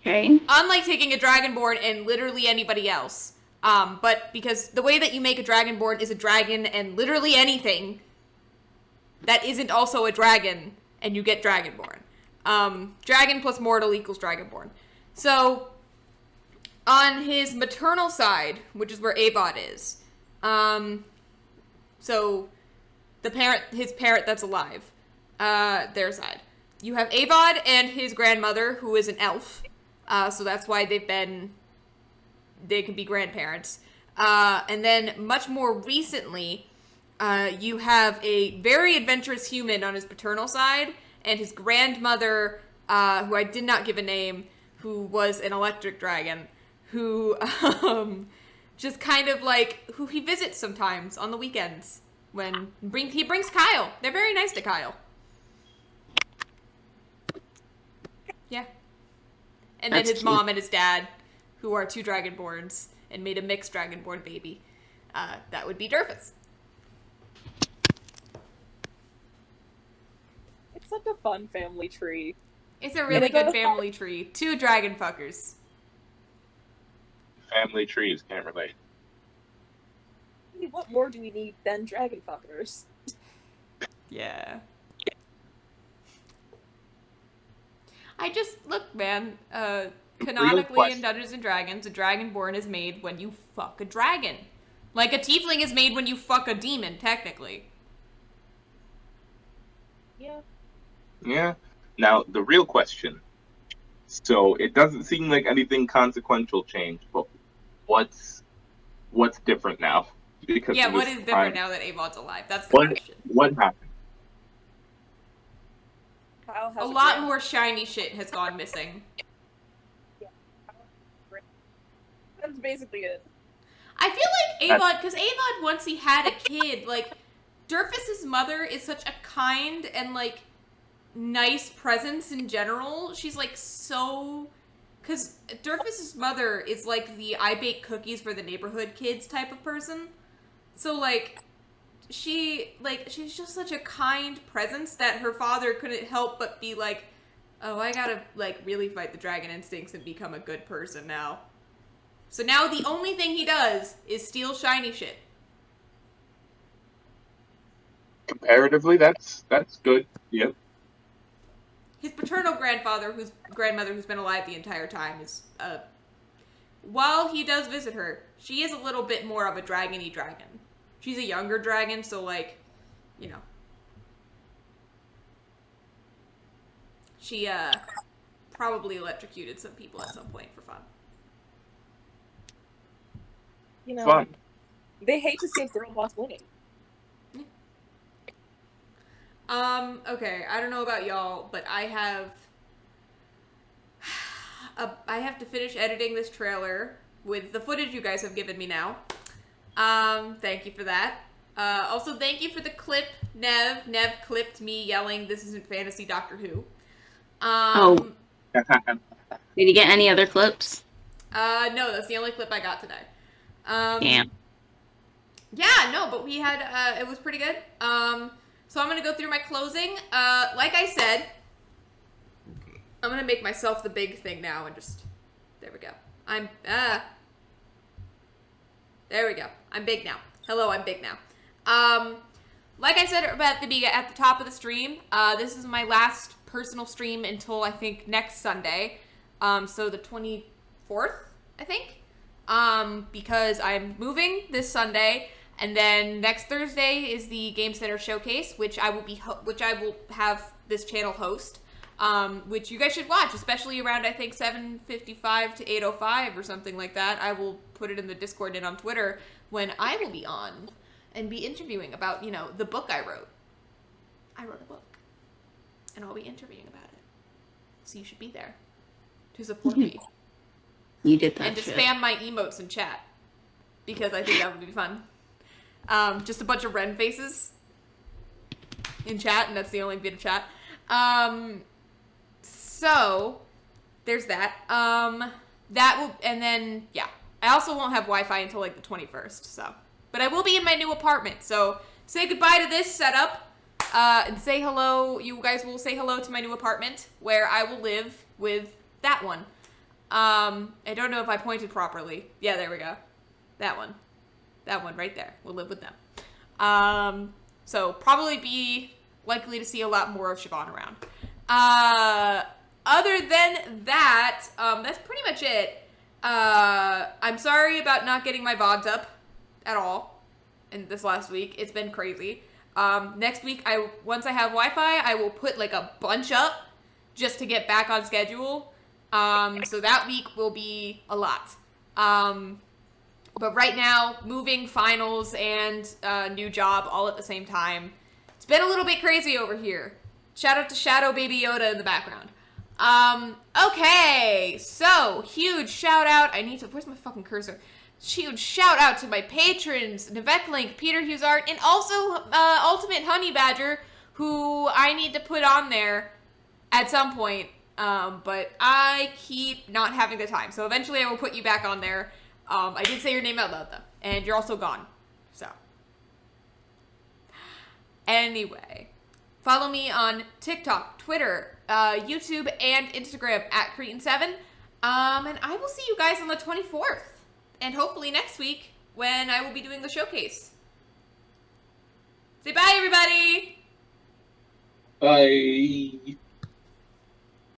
Okay. Unlike taking a Dragonborn and literally anybody else. But because the way that you make a Dragonborn is a dragon and literally anything that isn't also a dragon, and you get Dragonborn. Dragon plus mortal equals Dragonborn. So, on his maternal side, which is where Avod is, so his parent that's alive, their side. You have Avod and his grandmother, who is an elf, so that's why they can be grandparents. And then much more recently, you have a very adventurous human on his paternal side, and his grandmother, who I did not give a name, who was an electric dragon, who just kind of like, who he visits sometimes on the weekends when he brings Kyle. They're very nice to Kyle. Yeah. And then his mom and his dad, who are 2 Dragonborns, and made a mixed Dragonborn baby. That would be Durfus. It's such a fun family tree. It's a really good family tree. 2 dragon fuckers. family trees. Can't relate. I mean, what more do we need than dragon fuckers? Yeah. I just look, man. Canonically in question. Dungeons and Dragons, a dragonborn is made when you fuck a dragon. Like a tiefling is made when you fuck a demon, technically. Yeah. Yeah. Now the real question. So it doesn't seem like anything consequential changed, but what's different now? Because Yeah, of what this is different time? now that Avon's alive? That's the question. What happened? Kyle has A lot grand- more shiny shit has gone missing. That's basically it. I feel like Avon, because Avon, once he had a kid, like, Durfus's mother is such a kind and, like, nice presence in general. She's, like, so... Because Durfus's mother is, like, the I bake cookies for the neighborhood kids type of person. So, like, she's just such a kind presence that her father couldn't help but be like, oh, I gotta, like, really fight the dragon instincts and become a good person now. So now the only thing he does is steal shiny shit. Comparatively, that's good. Yep. His paternal grandmother, who's been alive the entire time, is while he does visit her, she is a little bit more of a dragon-y dragon. She's a younger dragon, so like, you know. She probably electrocuted some people at some point for fun. You know, Fun. they hate to see a girl boss winning. Okay, I don't know about y'all, but I have to finish editing this trailer with the footage you guys have given me now. Thank you for that. Also, thank you for the clip, Nev. Nev clipped me yelling, "This isn't fantasy Doctor Who." Did you get any other clips? No, that's the only clip I got today. Damn. Yeah, no, but we had, it was pretty good. So I'm gonna go through my closing. Like I said, I'm gonna make myself the big thing now and just, there we go. There we go. I'm big now. Hello, I'm big now. Like I said at the top of the stream, this is my last personal stream until I think next Sunday. So the 24th, I think. Because I'm moving this Sunday, and then next Thursday is the Game Center Showcase, which I will have this channel host. Which you guys should watch, especially around, I think, 7:55 to 8:05 or something like that. I will put it in the Discord and on Twitter when I will be on and be interviewing about, you know, the book I wrote. I wrote a book, and I'll be interviewing about it. So you should be there to support me. You did that And to shit. spam my emotes in chat, because I think that would be fun. Just a bunch of Ren faces in chat, and that's the only bit of chat. So there's that. And then yeah, I also won't have Wi-Fi until like the 21st. So, but I will be in my new apartment. So say goodbye to this setup, and say hello. You guys will say hello to my new apartment where I will live with that one. I don't know if I pointed properly. Yeah, there we go. That one right there. We'll live with them. So probably be likely to see a lot more of Siobhan around. Other than that, that's pretty much it. I'm sorry about not getting my VODs up at all in this last week. It's been crazy. Next week, once I have Wi-Fi, I will put like a bunch up just to get back on schedule. So that week will be a lot. But right now, moving, finals, and new job all at the same time. It's been a little bit crazy over here. Shout out to Shadow Baby Yoda in the background. Okay, so huge shout out. Where's my fucking cursor? Huge shout out to my patrons, Neveklink, Peter Hughes Art, and also Ultimate Honey Badger, who I need to put on there at some point. But I keep not having the time. So eventually I will put you back on there. I did say your name out loud though, and you're also gone. So anyway, follow me on TikTok, Twitter, YouTube, and Instagram at Cretan7. And I will see you guys on the 24th. and hopefully next week when I will be doing the showcase. Say bye, everybody! Bye.